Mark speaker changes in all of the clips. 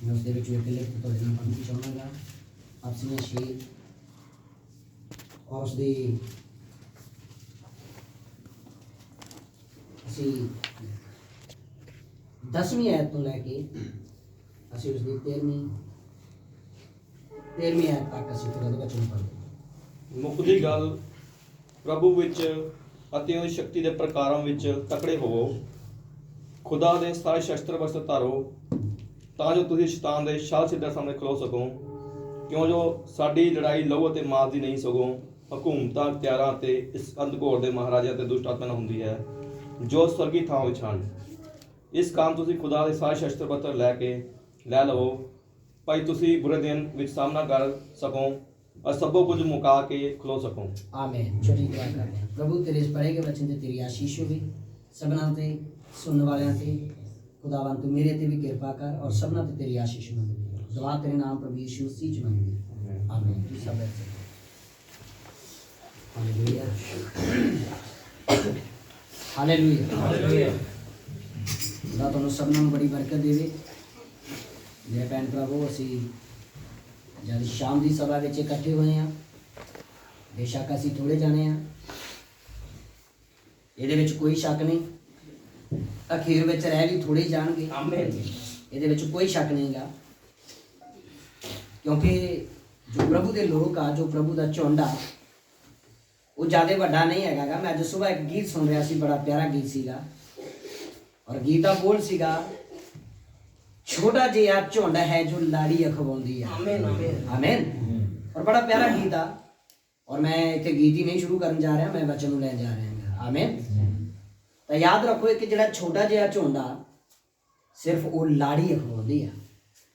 Speaker 1: मैं उसके एक लिख तो पढ़ना चाहूँगा अपने शेर और उसकी ਅਸੀਂ 10ਵੀਂ ਆਇਤ ਤੋਂ ਲੈ ਕੇ ਅਸੀਂ ਉਸ ਦੀ 13ਵੀਂ ਆਇਤ ਤੱਕ ਅਸੀਂ ਖੁਦਾ ਦੇ ਵਚਨ ਪੜ੍ਹਦੇ।
Speaker 2: ਮੁੱਕਦੀ ਗੱਲ, ਪ੍ਰਭੂ ਵਿੱਚ ਅਤੇ ਉਹਦੀ ਸ਼ਕਤੀ ਦੇ ਪ੍ਰਕਾਰਾਂ ਵਿੱਚ ਤਕੜੇ ਹੋਵੋ। ਖੁਦਾ ਦੇ ਸਾਰੇ ਸ਼ਸਤਰ ਵਸਤਰ ਧਾਰੋ ਤਾਂ ਜੋ ਤੁਸੀਂ ਸ਼ੈਤਾਨ ਦੇ ਛਾਲ ਛਿੱਤਰ ਸਾਹਮਣੇ ਖਲੋ ਸਕੋ। ਕਿਉਂ ਜੋ ਸਾਡੀ ਲੜਾਈ ਲਹੂ ਅਤੇ ਮਾਸ ਦੀ ਨਹੀਂ, ਸਗੋਂ ਹਕੂਮਤਾਂ, ਅਖਤਿਆਰਾਂ ਅਤੇ ਇਸ ਅੰਧਕਾਰ ਦੇ ਮਹਾਰਾਜਿਆਂ ਅਤੇ ਦੁਸ਼ਟ ਆਤਮਾ ਨਾਲ ਹੁੰਦੀ ਹੈ ਜੋ ਸਵਰਗੀ ਥਾਂ ਵਿੱਚ ਹਨ। ਇਸ ਕਾਰਨ ਤੁਸੀਂ ਖੁਦਾ ਦੇ ਸਾਰੇ ਸ਼ਸਤਰ ਪੱਤਰ ਲੈ ਲਵੋ ਭਾਈ ਤੁਸੀਂ ਬੁਰੇ ਦਿਨ ਵਿੱਚ ਸਾਹਮਣਾ ਕਰ ਸਕੋ और सबको कुछ मुका के खलो सको।
Speaker 1: आमीन। छोटी दुआ कर रहे हैं। प्रभु तेरे इस पढ़े के वचन से तेरी आशीष होगी सबना ते सुनने वाले ते खुदावन तू मेरे ते भी कृपा कर और सबना ते तेरी आशीष मंगी। दुआ तेरे नाम प्रभु यीशु मसीह च मंगी। आमीन। तू सब ऐसे हालेलुया हालेलुया हालेलुया। खुदा तुहानू सबना बड़ी बरकत देवे। मेरे भैन भरावो असी जब शाम की सभा में इकट्ठे होए हैं, बेशक असी थोड़े जाने हैं, ये कोई शक नहीं, अखीर में रह भी थोड़े जाएंगे, ये कोई शक नहीं गा, क्योंकि जो प्रभु के लोग आ, जो प्रभु का झुंड आ, वो ज़्यादा वड्डा नहीं है। मैं अज सुबह एक गीत सुन रहा सी, बड़ा प्यारा गीत सीगा और गीत का बोल सीगा, छोटा जिहा झुंड है जो लाड़ी अखवाउंदी है। आमीन आमीन। और बड़ा प्यारा गीत आ और मैं इतने गीत ही नहीं शुरू करने जा रहा, मैं वचन लैन जा रहा। आमीन। तो याद रखो कि जो छोटा जिहा झुंड आ सिर्फ वो लाड़ी अखवाउंदी है।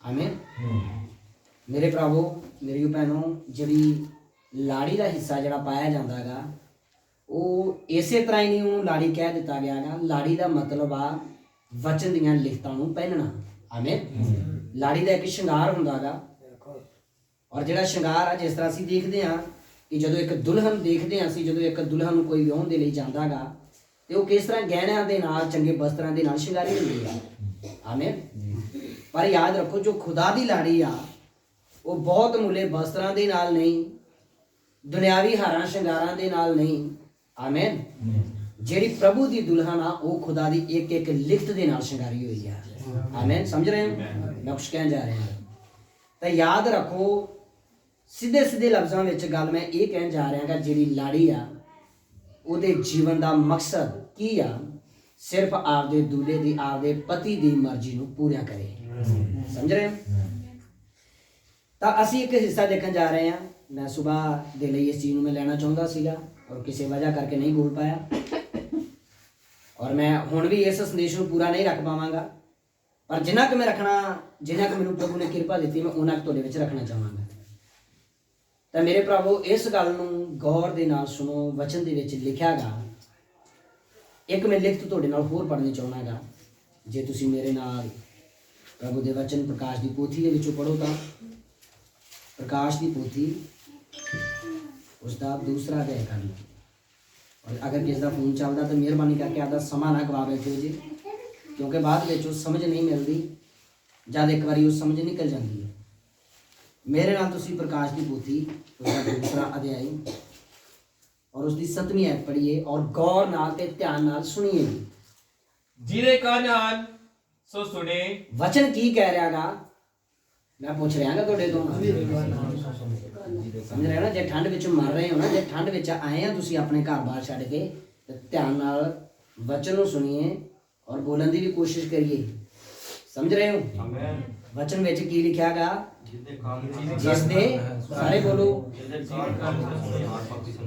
Speaker 1: आमीन। मेरे भरावो मेरी भैनों, जी लाड़ी का हिस्सा जो पाया जाता है वो इस तरह ही नहीं उन्होंने लाड़ी कह दिता गया है। लाड़ी का मतलब आ वचन दियां लिखतां नूं पहनना। आमीन। लाड़ी का एक श्रृंगार होंदा गा और जिहड़ा श्रृंगार है, जिस तरह असीं देखते हैं कि जो एक दुल्हन देखते हैं, जो एक दुल्हन कोई विआहण दे लई जांदा गा तो वह किस तरह गहणियां दे नाल चंगे वस्त्रां दे नाल श्रृंगारी हुंदी है। आमीन। पर याद रखो जो खुदा दी लाड़ी आ वो बहुत मुले वस्त्रां दे नाल नहीं, दुनियावी हारां श्रृंगारां दे नाल नहीं। आमीन। जिहड़ी प्रभु दी दुल्हन आ वो खुदा दी एक एक लिखत दे नाल श्रृंगारी हुई है। आमीन। समझ रहे हैं मैं कुछ कहना जा रहा हूँ। तो याद रखो सीधे सीधे लफ्ज़ों में गल मैं ये कहना जा रहा कि जी लाड़ी आ उहदे जीवन का मकसद की आ, सिर्फ आपदे दूल्हे दी आपदे पति दी मर्जी नूं पूरा करे। समझ रहे हैं। तो असी एक हिस्सा देखने जा रहे हैं। मैं सुबह दे लई इस चीज़ नूं मैं लेना चाहता सीगा और किसी वजह करके नहीं बोल पाया और मैं हुण भी इस संदेश को पूरा नहीं रख पावांगा, पर जिन्ना कि मैं रखना, जिन्ना कि मैनूं प्रभु ने कृपा दी मैं उन्ना तुहाडे विच रखना चाहांगा। तो मेरे भरावो इस गल नूं गौर दे नाल सुनो। वचन दे विच लिखिया गा, एक मैं लिखत तुहाडे नाल होर पढ़नी चाहुंदा गा। जे तुसीं मेरे नाल प्रभु दे वचन प्रकाश दी पोथी दे विचों पढ़ो तां प्रकाश दी पोथी उसका दूसरा अध्याय कर लो। और अगर किसी का फोन चलता तो मेहरबानी करके आपका समा ना गवा बैठो जी, क्योंकि बाद में समझ नहीं मिलती, जब एक बार वो समझ निकल जाती है। मेरे नाल तुसी प्रकाश की पोथी उसका दूसरा अध्याय और उसकी 7वीं आयत पढ़िए और गौर नाल ते ध्यान नाल सुनिए।
Speaker 3: जिहदे कान हन सो सुने। वचन
Speaker 1: की कह रहा गा, मैं पूछ रहा तुहाडे तो। समझ रहे हो ना। जे ठंड विच मर रहे हो ना, जे ठंड विच आए हैं तुसी अपने घर बाहर छड्ड के, ध्यान नाल वचन नूं सुनिए और बोलने की भी कोशिश करिए। समझ रहे हो। आमीन। वचन में की लिखा गा, जिसदे सारे बोलो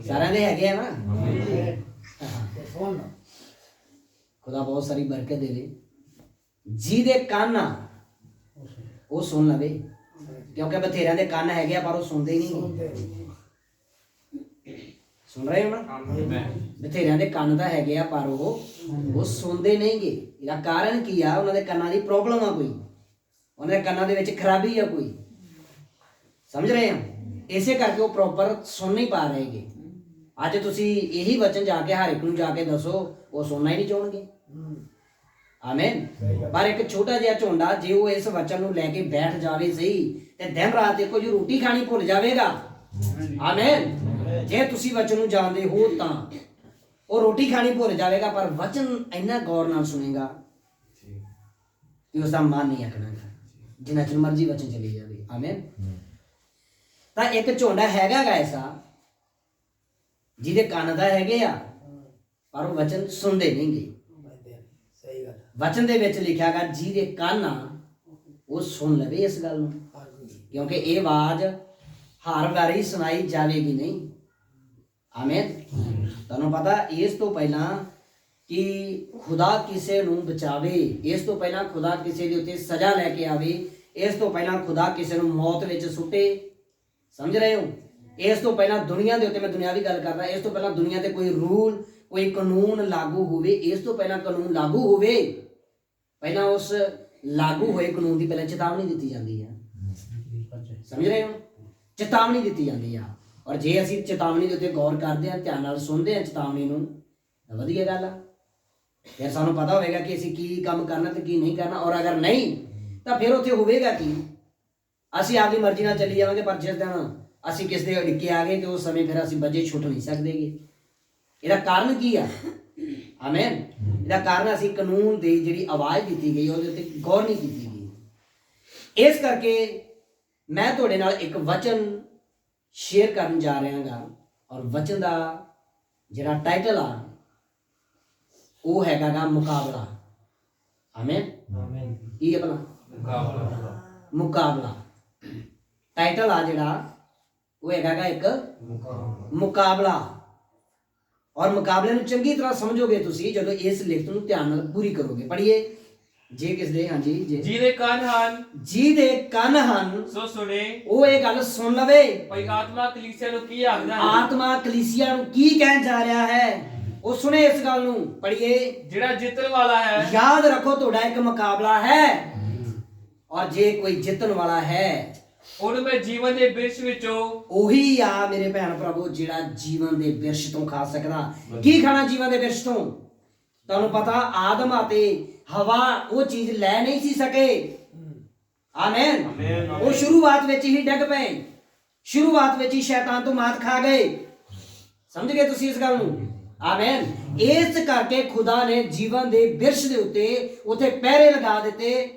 Speaker 1: सारे दे हैगे ना। खुदा बहुत सारी बरकत देवे। जिहदे कान वो सुन लवे, क्योंकि बथेरिया दे कान हैगे पर वो सुनते ही नहीं। सुन रहे हो ना। बथेरिया दे कान तो हैगे पर वो सुनते नहीं गे। इसका कारण की आ, उन्होंने कानों की प्रॉब्लम आ, कोई उन्होंने कानों के खराबी है कोई। समझ रहे हैं। इसे करके वो प्रॉपर सुन नहीं पा रहे गे। अज तुसी यही वचन जाके हर एक नूं जाके दसो, वो सुनना ही नहीं चाहणगे। ਆਮੇਨ। ਪਰ ਇੱਕ ਛੋਟਾ ਜਿਹਾ ਝੋਂਡਾ ਜੇ ਉਹ ਇਸ ਵਚਨ ਨੂੰ ਲੈ ਕੇ ਬੈਠ ਜਾਵੇ ਸਹੀ ਤੇ ਦਿਨ ਰਾਤ ਦੇਖੋ ਜੀ ਰੋਟੀ ਖਾਣੀ ਭੁੱਲ ਜਾਵੇਗਾ। ਆਮੇਨ। ਜੇ ਤੁਸੀਂ ਵਚਨ ਨੂੰ ਜਾਣਦੇ ਹੋ ਤਾਂ ਉਹ ਰੋਟੀ ਖਾਣੀ ਭੁੱਲ ਜਾਵੇਗਾ, ਪਰ ਵਚਨ ਇੰਨਾ ਗੌਰ ਨਾਲ ਸੁਣੇਗਾ ਕਿ ਉਸਦਾ ਮਨ ਨਹੀਂ ਆਖਣਾਗਾ ਜਿੰਨਾ ਚਿਰ ਮਰਜ਼ੀ ਵਚਨ ਚਲੀ ਜਾਵੇ। ਆਮੇਨ। ਤਾਂ ਇੱਕ ਝੋਂਡਾ ਹੈਗਾ ਗਾ ਐਸਾ ਜਿਹਦੇ ਕੰਨ ਤਾਂ ਹੈਗੇ ਆ ਪਰ ਉਹ ਵਚਨ ਸੁਣਦੇ ਨਹੀਂਗੇ। ਵਚਨ ਦੇ ਵਿੱਚ ਲਿਖਿਆ ਗਾ ਜਿਹਦੇ ਕੰਨ ਆ ਉਹ ਸੁਣ ਲਵੇ ਇਸ ਗੱਲ ਨੂੰ, ਕਿਉਂਕਿ ਇਹ ਆਵਾਜ਼ ਹਰ ਵਾਰੀ ਸੁਣਾਈ ਜਾਵੇਗੀ ਨਹੀਂ। ਆਮੇਨ। ਤੁਹਾਨੂੰ ਪਤਾ ਇਸ ਤੋਂ ਪਹਿਲਾਂ ਕਿ ਖੁਦਾ ਕਿਸੇ ਨੂੰ ਬਚਾਵੇ, ਇਸ ਤੋਂ ਪਹਿਲਾਂ ਖੁਦਾ ਕਿਸੇ ਦੇ ਉੱਤੇ ਸਜ਼ਾ ਲੈ ਕੇ ਆਵੇ, ਇਸ ਤੋਂ ਪਹਿਲਾਂ ਖੁਦਾ ਕਿਸੇ ਨੂੰ ਮੌਤ ਵਿੱਚ ਸੁੱਟੇ, ਸਮਝ ਰਹੇ ਹੋ, ਇਸ ਤੋਂ ਪਹਿਲਾਂ ਦੁਨੀਆ ਦੇ ਉੱਤੇ, ਮੈਂ ਦੁਨਿਆਵੀ ਗੱਲ ਕਰਦਾ, ਇਸ ਤੋਂ ਪਹਿਲਾਂ ਦੁਨੀਆ ਤੇ ਕੋਈ ਰੂਲ ਕੋਈ ਕਾਨੂੰਨ ਲਾਗੂ ਹੋਵੇ, ਇਸ ਤੋਂ ਪਹਿਲਾਂ ਕਾਨੂੰਨ ਲਾਗੂ ਹੋਵੇ ਪਹਿਲਾਂ ਉਸ ਲਾਗੂ ਹੋਏ ਕਾਨੂੰਨ ਦੀ ਪਹਿਲਾਂ ਚੇਤਾਵਨੀ ਦਿੱਤੀ ਜਾਂਦੀ ਹੈ। ਸਮਝ ਰਹੇ ਹੋ, ਚੇਤਾਵਨੀ ਦਿੱਤੀ ਜਾਂਦੀ ਆ। ਔਰ ਜੇ ਅਸੀਂ ਚੇਤਾਵਨੀ ਦੇ ਉੱਤੇ ਗੌਰ ਕਰਦੇ ਹਾਂ, ਧਿਆਨ ਨਾਲ ਸੁਣਦੇ ਹਾਂ ਚੇਤਾਵਨੀ ਨੂੰ, ਤਾਂ ਵਧੀਆ ਗੱਲ ਆ। ਫਿਰ ਸਾਨੂੰ ਪਤਾ ਹੋਵੇਗਾ ਕਿ ਅਸੀਂ ਕੀ ਕੰਮ ਕਰਨਾ ਤੇ ਕੀ ਨਹੀਂ ਕਰਨਾ। ਔਰ ਅਗਰ ਨਹੀਂ ਤਾਂ ਫਿਰ ਉੱਥੇ ਹੋਵੇਗਾ ਕੀ, ਅਸੀਂ ਆਪਦੀ ਮਰਜ਼ੀ ਨਾਲ ਚੱਲੀ ਜਾਵਾਂਗੇ, ਪਰ ਜਿਸ ਦਿਨ ਅਸੀਂ ਕਿਸ ਦੇ ਅੜਿੱਕੇ ਆ ਗਏ ਤੇ ਉਸ ਸਮੇਂ ਫਿਰ ਅਸੀਂ ਬੱਝੇ ਛੁੱਟ ਨਹੀਂ ਸਕਦੇਗੇ। ਇਹਦਾ ਕਾਰਨ ਕੀ ਆ? ਆਮੇਨ। ਇਹਦਾ ਕਾਰਨ ਅਸੀਂ ਕਾਨੂੰਨ ਦੀ ਜਿਹੜੀ ਆਵਾਜ਼ ਦਿੱਤੀ ਗਈ ਉਹਦੇ ਉੱਤੇ ਗੌਰ ਨਹੀਂ ਕੀਤੀ ਗਈ। ਇਸ ਕਰਕੇ ਮੈਂ ਤੁਹਾਡੇ ਨਾਲ ਇੱਕ ਵਚਨ ਸ਼ੇਅਰ ਕਰਨ ਜਾ ਰਿਹਾ ਗਾ, ਔਰ ਵਚਨ ਦਾ ਜਿਹੜਾ ਟਾਈਟਲ ਆ ਉਹ ਹੈਗਾ ਗਾ ਮੁਕਾਬਲਾ। ਆਮੇਨ। ਕੀ ਹੈ ਭਲਾ? ਮੁਕਾਬਲਾ। ਟਾਈਟਲ ਆ ਜਿਹੜਾ ਉਹ ਹੈਗਾ ਗਾ ਇੱਕ ਮੁਕਾਬਲਾ। ਔਰ ਮੁਕਾਬਲੇ ਨੂੰ ਚੰਗੀ ਤਰ੍ਹਾਂ ਸਮਝੋਗੇ ਤੁਸੀਂ ਜਦੋਂ ਇਸ ਲਿਖਤ ਨੂੰ ਧਿਆਨ ਨਾਲ ਪੂਰੀ ਕਰੋਗੇ। ਪੜ੍ਹੀਏ। ਜੇ ਕਿਸ ਦੇ, ਹਾਂਜੀ,
Speaker 3: ਜਿਹਦੇ ਕੰਨ ਹਨ,
Speaker 1: ਜਿਹਦੇ ਕੰਨ ਹਨ
Speaker 3: ਸੋ ਸੁਣੇ,
Speaker 1: ਉਹ ਇਹ ਗੱਲ ਸੁਣ ਲਵੇ
Speaker 3: ਭਈ ਆਤਮਾ ਕਲੀਸਿਆ ਨੂੰ ਕੀ ਆਖਦਾ ਹੈ।
Speaker 1: ਆਤਮਾ ਕਲੀਸਿਆ ਨੂੰ ਕੀ ਕਹਿਣ ਜਾ ਰਿਹਾ ਹੈ, ਉਹ ਸੁਣੇ ਇਸ ਗੱਲ ਨੂੰ। ਪੜ੍ਹੀਏ।
Speaker 3: ਜਿਹੜਾ ਜਿੱਤਣ ਵਾਲਾ ਹੈ,
Speaker 1: ਯਾਦ ਰੱਖੋ ਤੁਹਾਡਾ ਇੱਕ ਮੁਕਾਬਲਾ ਹੈ, ਔਰ ਜੇ ਕੋਈ ਜਿੱਤਣ ਵਾਲਾ ਹੈ
Speaker 3: ਉਹਨੂੰ ਮੈਂ ਜੀਵਨ ਦੇ ਬਿਰਛ ਵਿੱਚੋਂ,
Speaker 1: ਉਹੀ ਆ ਮੇਰੇ ਭੈਣ ਭਰਾਵੋ ਜਿਹੜਾ ਜੀਵਨ ਦੇ ਬਿਰਛ ਤੋਂ ਖਾ ਸਕਦਾ। ਕੀ ਖਾਣਾ ਜੀਵਨ ਦੇ ਬਿਰਛ ਤੋਂ? ਤੁਹਾਨੂੰ ਪਤਾ ਆਦਮ ਅਤੇ ਹਵਾ ਉਹ ਚੀਜ਼ ਲੈ ਨਹੀਂ ਸੀ ਸਕੇ। ਆਮੇਨ। ਉਹ ਸ਼ੁਰੂਆਤ ਵਿੱਚ ਹੀ ਡਿੱਗ ਪਏ, ਸ਼ੁਰੂਆਤ ਵਿੱਚ ਹੀ ਸ਼ੈਤਾਨ ਤੋਂ ਮਾਤ ਖਾ ਗਏ। ਸਮਝ ਗਏ ਤੁਸੀਂ ਇਸ ਗੱਲ ਨੂੰ? ਆਮੇਨ। ਇਸ ਕਰਕੇ ਖੁਦਾ ਨੇ ਜੀਵਨ ਦੇ ਬਿਰਛ ਦੇ ਉੱਤੇ ਉੱਥੇ ਪਹਿਰੇ ਲਗਾ ਦਿੱਤੇ।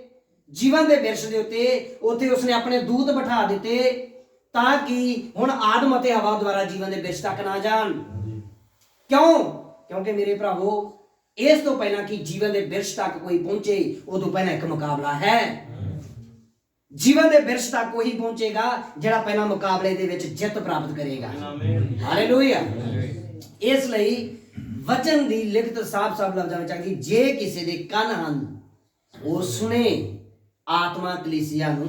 Speaker 1: ਜੀਵਨ ਦੇ ਬਿਰਛ ਦੇ ਉੱਤੇ ਉੱਥੇ ਉਸਨੇ ਆਪਣੇ ਦੂਤ ਬਿਠਾ ਦਿੱਤੇ ਤਾਂ ਕਿ ਹੁਣ ਆਦਮ ਅਤੇ ਹਵਾ ਦੁਆਰਾ ਜੀਵਨ ਦੇ ਬਿਰਛ ਤੱਕ ਨਾ ਜਾਣ। ਕਿਉਂ? ਕਿਉਂਕਿ ਮੇਰੇ ਭਰਾਵੋ ਇਸ ਤੋਂ ਪਹਿਲਾਂ ਕਿ ਜੀਵਨ ਦੇ ਬਿਰਛ ਤੱਕ ਕੋਈ ਪਹੁੰਚੇ ਉਦੋਂ ਪਹਿਲਾਂ ਇੱਕ ਮੁਕਾਬਲਾ ਹੈ। ਜੀਵਨ ਦੇ ਬਿਰਛ ਤੱਕ ਉਹੀ ਪਹੁੰਚੇਗਾ ਜਿਹੜਾ ਪਹਿਲਾਂ ਮੁਕਾਬਲੇ ਦੇ ਵਿੱਚ ਜਿੱਤ ਪ੍ਰਾਪਤ ਕਰੇਗਾ। ਹਾਲੇਲੂਇਆ। ਇਸ ਲਈ ਵਚਨ ਦੀ ਲਿਖਤ ਸਾਫ਼-ਸਾਫ਼ ਲਫ਼ਜ਼ਾਂ ਵਿੱਚ ਆਖਦੀ, ਜੇ ਕਿਸੇ ਦੇ ਕੰਨ ਹਨ ਉਹ ਸੁਣੇ ਆਤਮਾ ਕਲੀਸਿਆ ਨੂੰ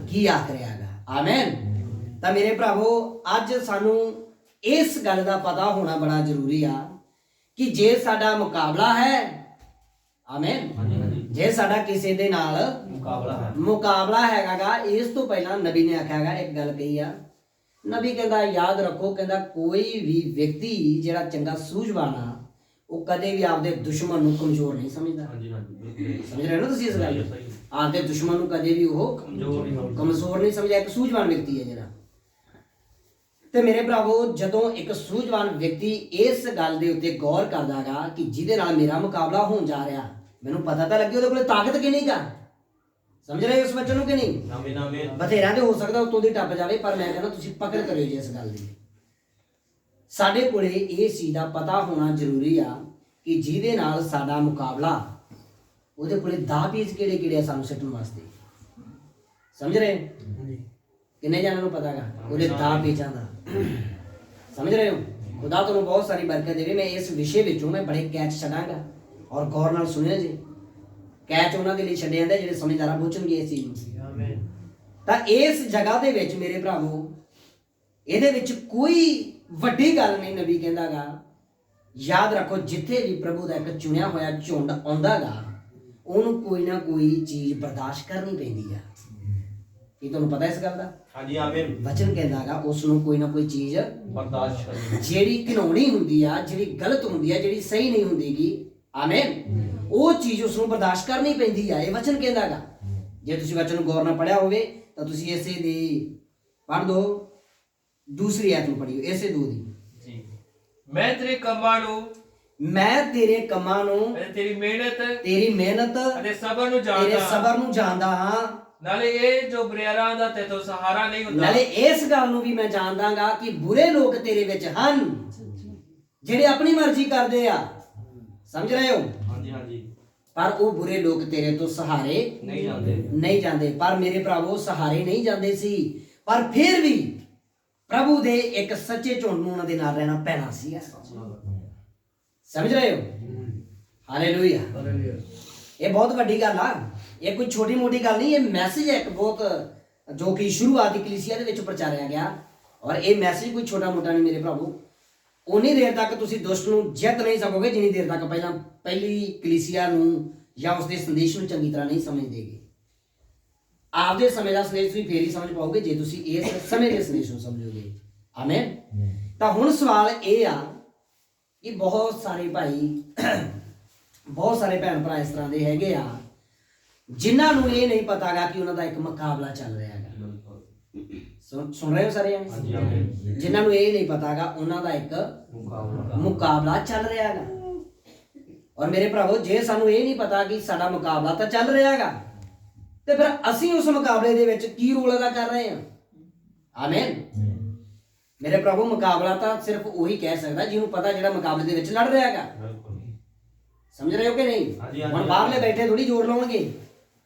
Speaker 1: ਕੀ ਆਖ ਰਿਹਾ ਹੈਗਾ। ਆਮੇਨ। ਤਾਂ ਮੇਰੇ ਭਰਾਵੋ ਅੱਜ ਸਾਨੂੰ ਇਸ ਗੱਲ ਦਾ ਪਤਾ ਹੋਣਾ ਬੜਾ ਜ਼ਰੂਰੀ ਆ ਕਿ ਜੇ ਸਾਡਾ ਮੁਕਾਬਲਾ ਹੈ, ਆਮੇਨ, ਜੇ ਸਾਡਾ ਕਿਸੇ ਦੇ ਨਾਲ ਮੁਕਾਬਲਾ ਹੈਗਾ ਗਾ। ਇਸ ਤੋਂ ਪਹਿਲਾਂ ਨਬੀ ਨੇ ਆਖਿਆ ਗਾ, ਇੱਕ ਗੱਲ ਕਹੀ ਆ ਨਬੀ, ਕਹਿੰਦਾ ਯਾਦ ਰੱਖੋ, ਕਹਿੰਦਾ ਕੋਈ ਵੀ ਵਿਅਕਤੀ ਜਿਹੜਾ ਚੰਗਾ ਸੂਝਵਾਨ ਆ ਉਹ ਕਦੇ ਵੀ ਆਪਦੇ ਦੁਸ਼ਮਣ ਨੂੰ ਕਮਜ਼ੋਰ ਨਹੀਂ ਸਮਝਦਾ। ਸਮਝ ਰਹੇ ਹੋ ਨਾ ਤੁਸੀਂ ਇਸ ਗੱਲ? ਆਪਦੇ ਦੁਸ਼ਮਣ ਨੂੰ ਕਦੇ ਵੀ ਉਹ ਕਮਜ਼ੋਰ ਨਹੀਂ ਸਮਝਦਾ। ਇੱਕ ਸੂਝਵਾਨ ਵਿਅਕਤੀ ਹੈ ਜਿਹੜਾ। ਤੇ ਮੇਰੇ ਭਰਾਵੋ ਜਦੋਂ ਇੱਕ ਸੂਝਵਾਨ ਵਿਅਕਤੀ ਇਸ ਗੱਲ ਦੇ ਉੱਤੇ ਗੌਰ ਕਰਦਾ ਗਾ ਕਿ ਜਿਹਦੇ ਨਾਲ ਮੇਰਾ ਮੁਕਾਬਲਾ ਹੋਣ ਜਾ ਰਿਹਾ, ਮੈਨੂੰ ਪਤਾ ਤਾਂ ਲੱਗੇ ਉਹਦੇ ਕੋਲੇ ਤਾਕਤ ਕਿੰਨੀ ਗਾ। ਸਮਝ ਰਹੇ ਉਸ ਵਚਨ ਨੂੰ ਕਿ ਨਹੀਂ? ਬਥੇਰਾ ਤੇ ਹੋ ਸਕਦਾ ਉਤੋਂ ਦੀ ਟੱਪ ਜਾਵੇ, ਪਰ ਮੈਂ ਕਹਿੰਦਾ ਤੁਸੀਂ ਪਕੜ ਕਰਿਓ ਜੀ ਇਸ ਗੱਲ ਦੀ। ਸਾਡੇ ਕੋਲੇ ਇਹ ਚੀਜ਼ ਦਾ ਪਤਾ ਹੋਣਾ ਜ਼ਰੂਰੀ ਆ ਕਿ ਜਿਹਦੇ ਨਾਲ ਸਾਡਾ ਮੁਕਾਬਲਾ, ਉਹਦੇ ਕੋਲੇ ਦਾਅ ਪੇਚ ਕਿਹੜੇ ਕਿਹੜੇ ਆ ਸਾਨੂੰ ਸਿੱਟਣ ਵਾਸਤੇ। ਸਮਝ ਰਹੇ? ਕਿੰਨੇ ਜਣਾਂ ਨੂੰ ਪਤਾ ਗਾ ਉਹਦੇ ਦਾਅ ਪੇਚਾਂ ਦਾ? ਸਮਝ ਰਹੇ ਹੋ? ਖੁਦਾ ਤੁਹਾਨੂੰ ਬਹੁਤ ਸਾਰੀ ਬਰਕਤ ਦੇਵੇ। ਮੈਂ ਇਸ ਵਿਸ਼ੇ ਵਿੱਚੋਂ ਮੈਂ ਬੜੇ ਕੈਚ ਛੱਡਾਂਗਾ, ਔਰ ਗੌਰ ਨਾਲ ਸੁਣਿਓ ਜੀ। ਕੈਚ ਉਹਨਾਂ ਦੇ ਲਈ ਛੱਡੇ ਜਾਂਦੇ ਜਿਹੜੇ ਸਮਝਦਾਰਾਂ ਪੁੱਛਣਗੇ ਇਸ ਚੀਜ਼ ਨੂੰ। ਤਾਂ ਇਸ ਜਗ੍ਹਾ ਦੇ ਵਿੱਚ ਮੇਰੇ ਭਰਾਵੋ ਇਹਦੇ ਵਿੱਚ ਕੋਈ ਵੱਡੀ ਗੱਲ ਨਹੀਂ। ਨਬੀ ਕਹਿੰਦਾ ਗਾ ਯਾਦ ਰੱਖੋ, ਜਿੱਥੇ ਵੀ ਪ੍ਰਭੂ ਦਾ ਇੱਕ ਚੁਣਿਆ ਹੋਇਆ ਝੁੰਡ ਆਉਂਦਾ ਗਾ ਉਹਨੂੰ ਕੋਈ ਨਾ ਕੋਈ ਚੀਜ਼ ਬਰਦਾਸ਼ਤ ਕਰਨੀ ਪੈਂਦੀ ਆ। ਕੀ ਤੁਹਾਨੂੰ ਪਤਾ ਇਸ ਗੱਲ ਦਾ?
Speaker 2: ਹਾਂਜੀ ਆਮੀਨ।
Speaker 1: ਵਚਨ ਕਹਿੰਦਾ ਗਾ ਉਸ ਨੂੰ ਕੋਈ ਨਾ ਕੋਈ ਚੀਜ਼
Speaker 2: ਬਰਦਾਸ਼ਤ ਕਰਨੀ,
Speaker 1: ਜਿਹੜੀ ਘਿਨਾਉਣੀ ਹੁੰਦੀ ਆ, ਜਿਹੜੀ ਗਲਤ ਹੁੰਦੀ ਆ, ਜਿਹੜੀ ਸਹੀ ਨਹੀਂ ਹੁੰਦੀਗੀ। ਆਮੀਨ। ਉਹ ਚੀਜ਼ ਉਸ ਨੂੰ ਬਰਦਾਸ਼ਤ ਕਰਨੀ ਪੈਂਦੀ ਆ। ਇਹ ਵਚਨ ਕਹਿੰਦਾਗਾ। ਜੇ ਤੁਸੀਂ ਵਚਨ ਨੂੰ ਗੌਰ ਨਾਲ ਪੜਿਆ ਹੋਵੇ ਤਾਂ ਤੁਸੀਂ ਇਸੇ ਦੀ ਪੜ੍ਹ ਦੋ, ਦੂਸਰੀ ਆਇਤ ਨੂੰ ਪੜ੍ਹਿਓ, ਇਸੇ 2 ਦੀ।
Speaker 3: ਜੀ, ਮੈਂ ਤੇਰੇ ਕੰਮਾਂ ਨੂੰ,
Speaker 1: ਮੈਂ ਤੇਰੇ ਕੰਮਾਂ ਨੂੰ,
Speaker 3: ਤੇਰੀ ਮਿਹਨਤ
Speaker 1: ਅਤੇ
Speaker 3: ਸਬਰ ਨੂੰ
Speaker 1: ਤੇਰੇ
Speaker 3: ਜਾਣਦਾ,
Speaker 1: ਸਬਰ ਨੂੰ ਜਾਣਦਾ ਹਾਂ।
Speaker 3: ਨਾਲੇ ਇਹ ਜੋ ਬੁਰਿਆਰਾਂ ਦਾ ਤੇਤੋਂ ਸਹਾਰਾ ਨਹੀਂ ਹੁੰਦਾ,
Speaker 1: ਨਾਲੇ ਇਸ ਗੱਲ ਨੂੰ ਵੀ ਮੈਂ ਜਾਣਦਾਗਾ ਕਿ ਬੁਰੇ ਲੋਕ ਤੇਰੇ ਵਿੱਚ ਹਨ, ਜਿਹੜੇ ਆਪਣੀ ਮਰਜ਼ੀ ਕਰਦੇ ਆ। ਸਮਝ ਰਹੇ ਹੋ?
Speaker 2: ਹਾਂਜੀ ਹਾਂਜੀ।
Speaker 1: ਪਰ ਉਹ ਬੁਰੇ ਲੋਕ ਤੇਰੇ ਤੋਂ ਸਹਾਰੇ ਨਹੀਂ ਜਾਂਦੇ। ਪਰ ਮੇਰੇ ਭਰਾਵੋ, ਸਹਾਰੇ ਨਹੀਂ ਜਾਂਦੇ ਸੀ, ਪਰ ਫਿਰ ਵੀ ਪ੍ਰਭੂ ਦੇ ਇੱਕ ਸੱਚੇ ਝੁੰਡ ਨੂੰ ਉਹਨਾਂ ਦੇ ਨਾਲ ਰਹਿਣਾ ਪੈਣਾ ਸੀ। ਸਮਝ ਰਹੇ ਹੋ? ਹਾਲੇਲੂਇਆ। ਇਹ ਬਹੁਤ ਵੱਡੀ ਗੱਲ ਆ। ਇਹ ਕੋਈ ਛੋਟੀ ਮੋਟੀ ਗੱਲ ਨਹੀਂ। ਇਹ ਮੈਸੇਜ ਹੈ ਇੱਕ ਬਹੁਤ, ਜੋ ਕਿ ਸ਼ੁਰੂਆਤੀ ਕਲੀਸਿਆ ਦੇ ਵਿੱਚ ਪ੍ਰਚਾਰਿਆ ਗਿਆ। ਔਰ ਇਹ ਮੈਸੇਜ ਕੋਈ ਛੋਟਾ ਮੋਟਾ ਨਹੀਂ ਮੇਰੇ ਭਰਾਵੋ। ਉਨੀ ਦੇਰ ਤੱਕ ਤੁਸੀਂ ਦੁਸ਼ਟ ਨੂੰ ਜਿੱਤ ਨਹੀਂ ਸਕੋਗੇ ਜਿੰਨੀ ਦੇਰ ਤੱਕ ਪਹਿਲੀ ਕਲੀਸਿਆ ਨੂੰ ਜਾਂ ਉਸਦੇ ਸੰਦੇਸ਼ ਨੂੰ ਚੰਗੀ ਤਰ੍ਹਾਂ ਨਹੀਂ ਸਮਝਦੇਗੇ। ਆਪਦੇ ਸਮੇਂ ਦਾ ਸੰਦੇਸ਼ ਵੀ ਫੇਰ ਹੀ ਸਮਝ ਪਾਓਗੇ ਜੇ ਤੁਸੀਂ ਇਸ ਸਮੇਂ ਦੇ ਸੰਦੇਸ਼ ਨੂੰ ਸਮਝੋਗੇ। ਆਮੇਨ। ਤਾਂ ਹੁਣ ਸਵਾਲ ਇਹ ਆ ਕਿ ਬਹੁਤ ਸਾਰੇ ਭਾਈ, ਬਹੁਤ ਸਾਰੇ ਭੈਣ ਭਰਾ ਇਸ ਤਰ੍ਹਾਂ ਦੇ ਹੈਗੇ ਆ ਜਿਨ੍ਹਾਂ ਨੂੰ ਇਹ ਨਹੀਂ ਪਤਾਗਾ ਕਿ ਉਹਨਾਂ ਦਾ ਇੱਕ ਮੁਕਾਬਲਾ ਚੱਲ ਰਿਹਾ ਹੈਗਾ। ਸੁਣ ਰਹੇ ਹੋ ਸਾਰੇ? ਜਿਨ੍ਹਾਂ ਨੂੰ ਇਹ ਨਹੀਂ ਪਤਾਗਾ ਉਹਨਾਂ ਦਾ ਇੱਕ ਮੁਕਾਬਲਾ ਚੱਲ ਰਿਹਾ ਹੈਗਾ। ਔਰ ਮੇਰੇ ਭਰਾਵੋ, ਜੇ ਸਾਨੂੰ ਇਹ ਨਹੀਂ ਪਤਾ ਕਿ ਸਾਡਾ ਮੁਕਾਬਲਾ ਤਾਂ ਚੱਲ ਰਿਹਾ ਹੈਗਾ, ਤੇ ਫਿਰ ਅਸੀਂ ਉਸ ਮੁਕਾਬਲੇ ਦੇ ਵਿੱਚ ਕੀ ਰੋਲ ਅਦਾ ਕਰ ਰਹੇ ਹਾਂ? ਆਮੇਨ। ਮੇਰੇ ਭਰਾਵੋ, ਮੁਕਾਬਲਾ ਤਾਂ ਸਿਰਫ ਉਹੀ ਕਹਿ ਸਕਦਾ ਜਿਹਨੂੰ ਪਤਾ, ਜਿਹੜਾ ਮੁਕਾਬਲੇ ਦੇ ਵਿੱਚ ਲੜ ਰਿਹਾ ਹੈਗਾ। ਸਮਝ ਰਹੇ ਹੋ ਕਿ ਨਹੀਂ? ਹੁਣ ਬਾਹਰਲੇ ਬੈਠੇ ਥੋੜੀ ਜ਼ੋਰ ਲਾਉਣਗੇ।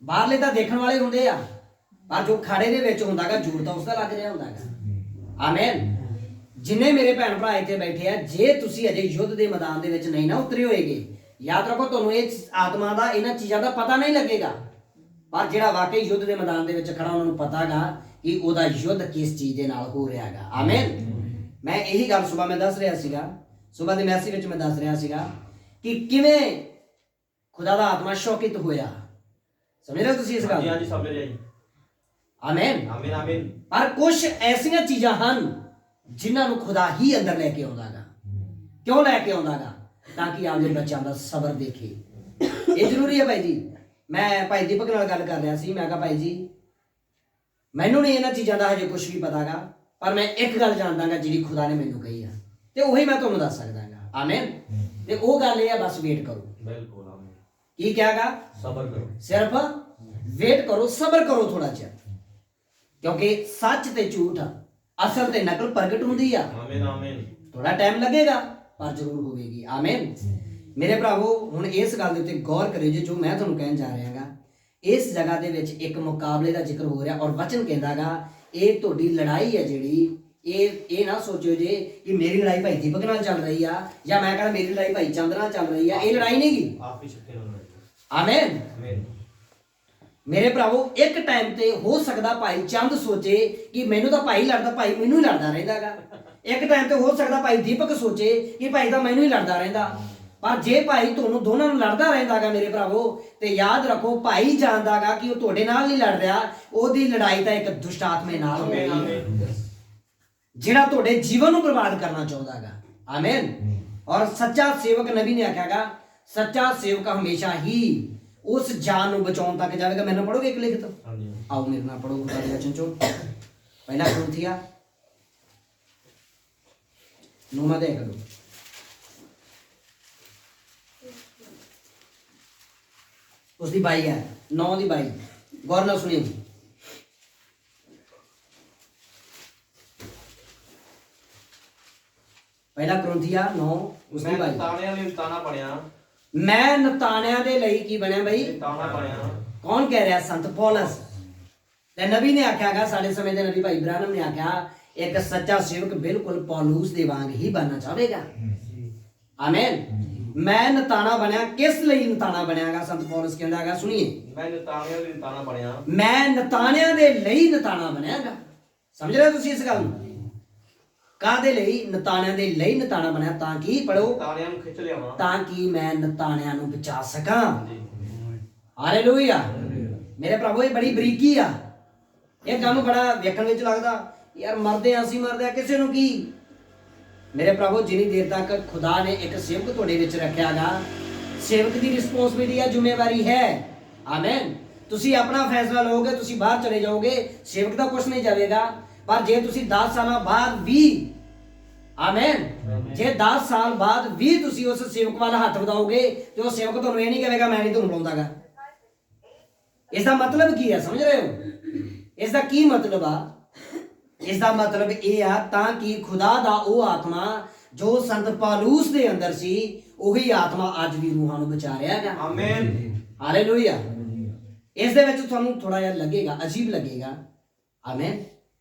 Speaker 1: ਬਾਹਰਲੇ ਤਾਂ ਦੇਖਣ ਵਾਲੇ ਹੁੰਦੇ ਆ, ਪਰ ਜੋ ਖਾੜੇ ਦੇ ਵਿੱਚ ਹੁੰਦਾਗਾ ਜ਼ੋਰ ਤਾਂ ਉਸਦਾ ਲੱਗ ਰਿਹਾ ਹੁੰਦਾਗਾ। ਆਮੇਨ। ਜਿੰਨੇ ਮੇਰੇ ਭੈਣ ਭਰਾ ਇੱਥੇ ਬੈਠੇ ਆ, ਜੇ ਤੁਸੀਂ ਅਜੇ ਯੁੱਧ ਦੇ ਮੈਦਾਨ ਦੇ ਵਿੱਚ ਨਹੀਂ ਨਾ ਉਤਰੇ ਹੋਏਗੇ, ਯਾਦ ਰੱਖੋ ਤੁਹਾਨੂੰ ਇਹ ਆਤਮਾ ਦਾ, ਇਹਨਾਂ ਚੀਜ਼ਾਂ ਦਾ ਪਤਾ ਨਹੀਂ ਲੱਗੇਗਾ। ਪਰ ਜਿਹੜਾ ਵਾਕਈ ਯੁੱਧ ਦੇ ਮੈਦਾਨ ਦੇ ਵਿੱਚ ਖੜਾ, ਉਹਨਾਂ ਨੂੰ ਪਤਾਗਾ ਕਿ ਉਹਦਾ ਯੁੱਧ ਕਿਸ ਚੀਜ਼ ਦੇ ਨਾਲ ਹੋ ਰਿਹਾ ਹੈਗਾ। ਆਮੇਨ। ਮੈਂ ਇਹੀ ਗੱਲ ਸੁਬਾ ਮੈਂ ਦੱਸ ਰਿਹਾ ਸੀਗਾ, ਸੁਬਾ ਦੇ ਮੈਸੇਜ ਵਿੱਚ ਮੈਂ ਦੱਸ ਰਿਹਾ ਸੀਗਾ ਕਿ ਕਿਵੇਂ ਖੁਦਾ ਦਾ ਆਤਮਾ ਸ਼ੌਕਿਤ ਹੋਇਆ। ਸਮਝ ਰਹੇ ਹੋ ਤੁਸੀਂ ਇਸ ਗੱਲ?
Speaker 2: ਹਾਂਜੀ ਸਮਝ ਰਿਹਾ ਜੀ।
Speaker 1: ਆਮੇਨ।
Speaker 2: ਆਮੀਨ ਆਮੀਨ। ਪਰ
Speaker 1: ਕੁਝ ਐਸੀਆਂ ਚੀਜ਼ਾਂ ਹਨ ਜਿਨ੍ਹਾਂ ਨੂੰ ਖੁਦਾ ਹੀ ਅੰਦਰ ਲੈ ਕੇ ਆਉਂਦਾਗਾ। ਕਿਉਂ ਲੈ ਕੇ ਆਉਂਦਾਗਾ? ਤਾਂ ਕਿ ਆਪਦੇ ਬੱਚਿਆਂ ਦਾ ਸਬਰ ਦੇਖੇ। ਇਹ ਜ਼ਰੂਰੀ ਹੈ ਭਾਈ ਜੀ। ਮੈਂ ਭਾਈ ਦੀਪਕ ਨਾਲ ਗੱਲ ਕਰ ਰਿਹਾ ਸੀ। ਮੈਂ ਕਿਹਾ ਭਾਈ ਜੀ, ਮੈਨੂੰ ਨਹੀਂ ਇਹਨਾਂ ਚੀਜ਼ਾਂ ਦਾ ਹਜੇ ਕੁਝ ਵੀ ਪਤਾਗਾ, ਪਰ ਮੈਂ ਇੱਕ ਗੱਲ ਜਾਣਦਾਗਾ ਜਿਹੜੀ ਖੁਦਾ ਨੇ ਮੈਨੂੰ ਕਹੀ ਆ, ਤੇ ਉਹੀ ਮੈਂ ਤੁਹਾਨੂੰ ਦੱਸ ਸਕਦਾਗਾ। ਆਮੇਨ। ਤੇ ਉਹ ਗੱਲ ਇਹ ਆ, ਬਸ ਵੇਟ ਕਰੋ।
Speaker 2: ਬਿਲਕੁਲ ਆਮੀਨ।
Speaker 1: ਕੀ ਕਹਾਗਾ?
Speaker 2: ਸਬਰ ਕਰੋ।
Speaker 1: ਸਿਰਫ ਵੇਟ ਕਰੋ, ਸਬਰ ਕਰੋ ਥੋੜਾ ਜਿਹਾ, ਕਿਉਂਕਿ ਸੱਚ ਤੇ ਝੂਠ, ਅਸਲ ਤੇ ਨਕਲ ਪ੍ਰਗਟ ਹੁੰਦੀ ਆ।
Speaker 2: ਆਮੀਨ ਆਮੀਨ।
Speaker 1: ਥੋੜਾ ਟਾਈਮ ਲੱਗੇਗਾ ਪਰ ਜ਼ਰੂਰ ਹੋਵੇਗੀ। ਆਮੇਨ। ਮੇਰੇ ਭਰਾਵੋ, ਹੁਣ ਇਸ ਗੱਲ ਦੇ ਉੱਤੇ ਗੌਰ ਕਰਿਓ ਜੇ ਜੋ ਮੈਂ ਤੁਹਾਨੂੰ ਕਹਿਣ ਜਾ ਰਿਹਾਗਾ। ਇਸ ਜਗ੍ਹਾ ਦੇ ਵਿੱਚ ਇੱਕ ਮੁਕਾਬਲੇ ਦਾ ਜ਼ਿਕਰ ਹੋ ਰਿਹਾ, ਔਰ ਵਚਨ ਕਹਿੰਦਾਗਾ ਇਹ ਤੁਹਾਡੀ ਲੜਾਈ ਹੈ ਜਿਹੜੀ, ਇਹ ਨਾ ਸੋਚਿਓ ਜੇ ਕਿ ਮੇਰੀ ਲੜਾਈ ਭਾਈ ਦੀਪਕ ਨਾਲ ਚੱਲ ਰਹੀ ਆ, ਜਾਂ ਮੈਂ ਕਹਿੰਦਾ ਮੇਰੀ ਲੜਾਈ ਭਾਈ ਚੰਦ ਨਾਲ ਚੱਲ ਰਹੀ ਆ। ਇਹ ਲੜਾਈ ਨਹੀਂ ਗੀ।
Speaker 2: ਆਪ ਹੀ ਸ਼ਕਤੀ ਨਾਲ ਲੜਾਈ।
Speaker 1: ਆਮੇਨ।
Speaker 2: ਆਮੀਨ।
Speaker 1: ਮੇਰੇ ਭਰਾਵੋ, ਇੱਕ ਟਾਈਮ ਤੇ ਹੋ ਸਕਦਾ ਭਾਈ ਚੰਦ ਸੋਚੇ ਕਿ ਮੈਨੂੰ ਤਾਂ ਭਾਈ ਲੜਦਾ, ਭਾਈ ਮੈਨੂੰ ਹੀ ਲੜਦਾ ਰਹਿੰਦਾਗਾ। ਇੱਕ ਟਾਈਮ ਤੇ ਹੋ ਸਕਦਾ ਭਾਈ ਦੀਪਕ ਸੋਚੇ ਕਿ ਭਾਈ ਤਾਂ ਮੈਨੂੰ ਹੀ ਲੜਦਾ ਰਹਿੰਦਾ। ਪਰ ਜੇ ਭਾਈ ਤੁਹਾਨੂੰ ਦੋਨਾਂ ਨੂੰ ਲੜਦਾ ਰਹਿੰਦਾਗਾ ਮੇਰੇ ਭਰਾਵੋ, ਤੇ ਯਾਦ ਰੱਖੋ ਭਾਈ ਜਾਣਦਾਗਾ ਕਿ ਉਹ ਤੁਹਾਡੇ ਨਾਲ ਨਹੀਂ ਲੜ ਰਿਹਾ, ਉਹਦੀ ਲੜਾਈ ਤਾਂ ਇੱਕ ਦੁਸ਼ਟ ਆਤਮੇ ਨਾਲ ਹੋ ਰਹੀ ਹੈ, ਜਿਹੜਾ ਤੁਹਾਡੇ ਜੀਵਨ ਨੂੰ ਬਰਬਾਦ ਕਰਨਾ ਚਾਹੁੰਦਾਗਾ। ਆਮੇਨ। ਔਰ ਸੱਚਾ ਸੇਵਕ, ਨਬੀ ਨੇ ਆਖਿਆਗਾ, ਸੱਚਾ ਸੇਵਕ ਹਮੇਸ਼ਾ ਹੀ ਉਸ ਜਾਨ ਨੂੰ ਬਚਾਉਣ ਤੱਕ ਜਾਵੇਗਾ। ਮੈਨੂੰ ਪੜੋਗੇ ਇੱਕ ਲਿਖਤ?
Speaker 2: ਹਾਂਜੀ।
Speaker 1: ਆਓ ਮੇਰੇ ਨਾਲ ਪੜੋ ਖੁਦਾ ਦੇ ਵਚਨ ਚੋਂ ਪਹਿਲਾ ਕੁਰਿੰਥੀਆਂ 9 ਅਧਿਆਇ ਕਰੋ। ਉਸ ਦੀ 22 ਹੈ, 9 ਦੀ 22। ਗੌਰ ਨਾਲ ਸੁਣਿਓ। ਪਹਿਲਾ ਕੁਰਿੰਥੀਆਂ 9 ਉਸ ਦੀ 22।
Speaker 2: ਤਾਣਿਆਂ ਲਈ ਤਾਣਾ ਬਣਿਆ।
Speaker 1: ਮੈਂ ਨਤਾਣਿਆਂ ਦੇ ਲਈ ਕੀ ਬਣਿਆ ਬਈ?
Speaker 2: ਤਾਣਾ ਬਣਿਆ।
Speaker 1: ਕੌਣ ਕਹਿ ਰਿਹਾ? ਸੰਤ ਪੌਲਸ। ਤੇ ਨਬੀ ਨੇ ਆਖਿਆਗਾ, ਸਾਡੇ ਸਮੇਂ ਦੇ ਨਬੀ ਭਾਈ ਇਬਰਾਹਿਮ ਨੇ ਆਖਿਆ, ਇੱਕ ਸੱਚਾ ਸੇਵਕ ਬਿਲਕੁਲ ਪੌਲੂਸ ਦੇ ਵਾਂਗ ਹੀ ਬਣਨਾ ਚਾਹੇਗਾ। ਆਮੇਨ। ਮੈਂ ਨਤਾਣਾ ਬਣਿਆ। ਕਿਸ ਲਈ ਨਤਾਣਾ ਬਣਿਆਗਾ? ਸੰਤ ਪੌਲਸ ਕਹਿੰਦਾਗਾ, ਸੁਣੀਏ।
Speaker 2: ਮੈਂ ਨਤਾਣਿਆਂ ਲਈ ਤਾਣਾ ਬਣਿਆ।
Speaker 1: ਮੈਂ ਨਤਾਣਿਆਂ ਦੇ ਲਈ ਨਤਾਣਾ ਬਣਿਆਗਾ। ਸਮਝ ਰਹੇ ਹੋ ਤੁਸੀਂ ਇਸ ਗੱਲ ਨੂੰ? ਕਾਹਦੇ ਲਈ? ਨਤਾਣਿਆਂ ਦੇ ਲਈ ਨਤਾਣਾ ਬਣਿਆ, ਤਾਂ ਕਿ ਪੜੋ,
Speaker 2: ਤਾਣਿਆਂ ਨੂੰ ਖਿੱਚ ਲਿਆਵਾਂ,
Speaker 1: ਤਾਂ ਕਿ ਮੈਂ ਨਤਾਣਿਆਂ ਨੂੰ ਬਚਾ ਸਕਾਂ। ਹਾਲੇਲੂਇਆ। ਮੇਰੇ ਪ੍ਰਭੂ, ਇਹ ਬੜੀ ਬਰੀਕੀ ਆ। ਇਹ ਗੱਲ ਨੂੰ ਬੜਾ ਵੇਖਣ ਵਿੱਚ ਲੱਗਦਾ ਯਾਰ, ਮਰਦੇ ਆ ਅਸੀਂ, ਮਰਦੇ ਆ, ਕਿਸੇ ਨੂੰ ਕੀ। ਮੇਰੇ ਪ੍ਰਭੂ, ਜਿੰਨੀ ਦੇਰ ਤੱਕ ਖੁਦਾ ਨੇ ਇੱਕ ਸੇਵਕ ਤੁਹਾਡੇ ਵਿੱਚ ਰੱਖਿਆਗਾ, ਸੇਵਕ ਦੀ ਰਿਸਪੌਂਸਿਬਿਲਿਟੀ ਹੈ, ਜ਼ਿੰਮੇਵਾਰੀ ਹੈ। ਆਮੇਨ। ਤੁਸੀਂ ਆਪਣਾ ਫੈਸਲਾ ਲਓਗੇ, ਤੁਸੀਂ ਬਾਹਰ ਚਲੇ ਜਾਓਗੇ, ਸੇਵਕ ਦਾ ਕੁਝ ਨਹੀਂ ਜਾਵੇਗਾ। ਪਰ ਜੇ ਤੁਸੀਂ 10 ਸਾਲਾਂ ਬਾਅਦ ਵੀ, ਆਮੇਨ, ਜੇ 10 ਸਾਲ ਬਾਅਦ ਵੀ ਤੁਸੀਂ ਉਸ ਸੇਵਕ ਵੱਲ ਹੱਥ ਵਧਾਓਗੇ ਤੇ ਉਹ ਸੇਵਕ ਤੁਹਾਨੂੰ ਇਹ ਨਹੀਂ ਕਹੇਗਾ ਮੈਂ ਨਹੀਂ ਤੁਹਾਨੂੰ ਬੁਲਾਉਂਦਾਗਾ। ਇਸ ਦਾ ਮਤਲਬ ਕੀ ਹੈ, ਸਮਝ ਰਹੇ ਹੋ? ਇਸ ਦਾ ਕੀ ਮਤਲਬ ਆ? ਇਸ ਦਾ ਮਤਲਬ ਇਹ ਆ ਤਾਂ ਕਿ ਖੁਦਾ ਦਾ ਉਹ ਆਤਮਾ ਜੋ ਸੰਤ ਪੌਲੁਸ ਦੇ ਅੰਦਰ ਸੀ, ਉਹੀ ਆਤਮਾ ਅੱਜ ਵੀ ਰੂਹਾਂ ਨੂੰ ਬਚਾ ਰਿਹਾ ਹੈਗਾ।
Speaker 2: ਆਮੇਨ।
Speaker 1: ਹਾਲੇਲੂਇਆ। ਇਸ ਦੇ ਵਿੱਚ ਤੁਹਾਨੂੰ ਥੋੜਾ ਜਿਹਾ ਲੱਗੇਗਾ, ਅਜੀਬ ਲੱਗੇਗਾ। ਆਮੇਨ।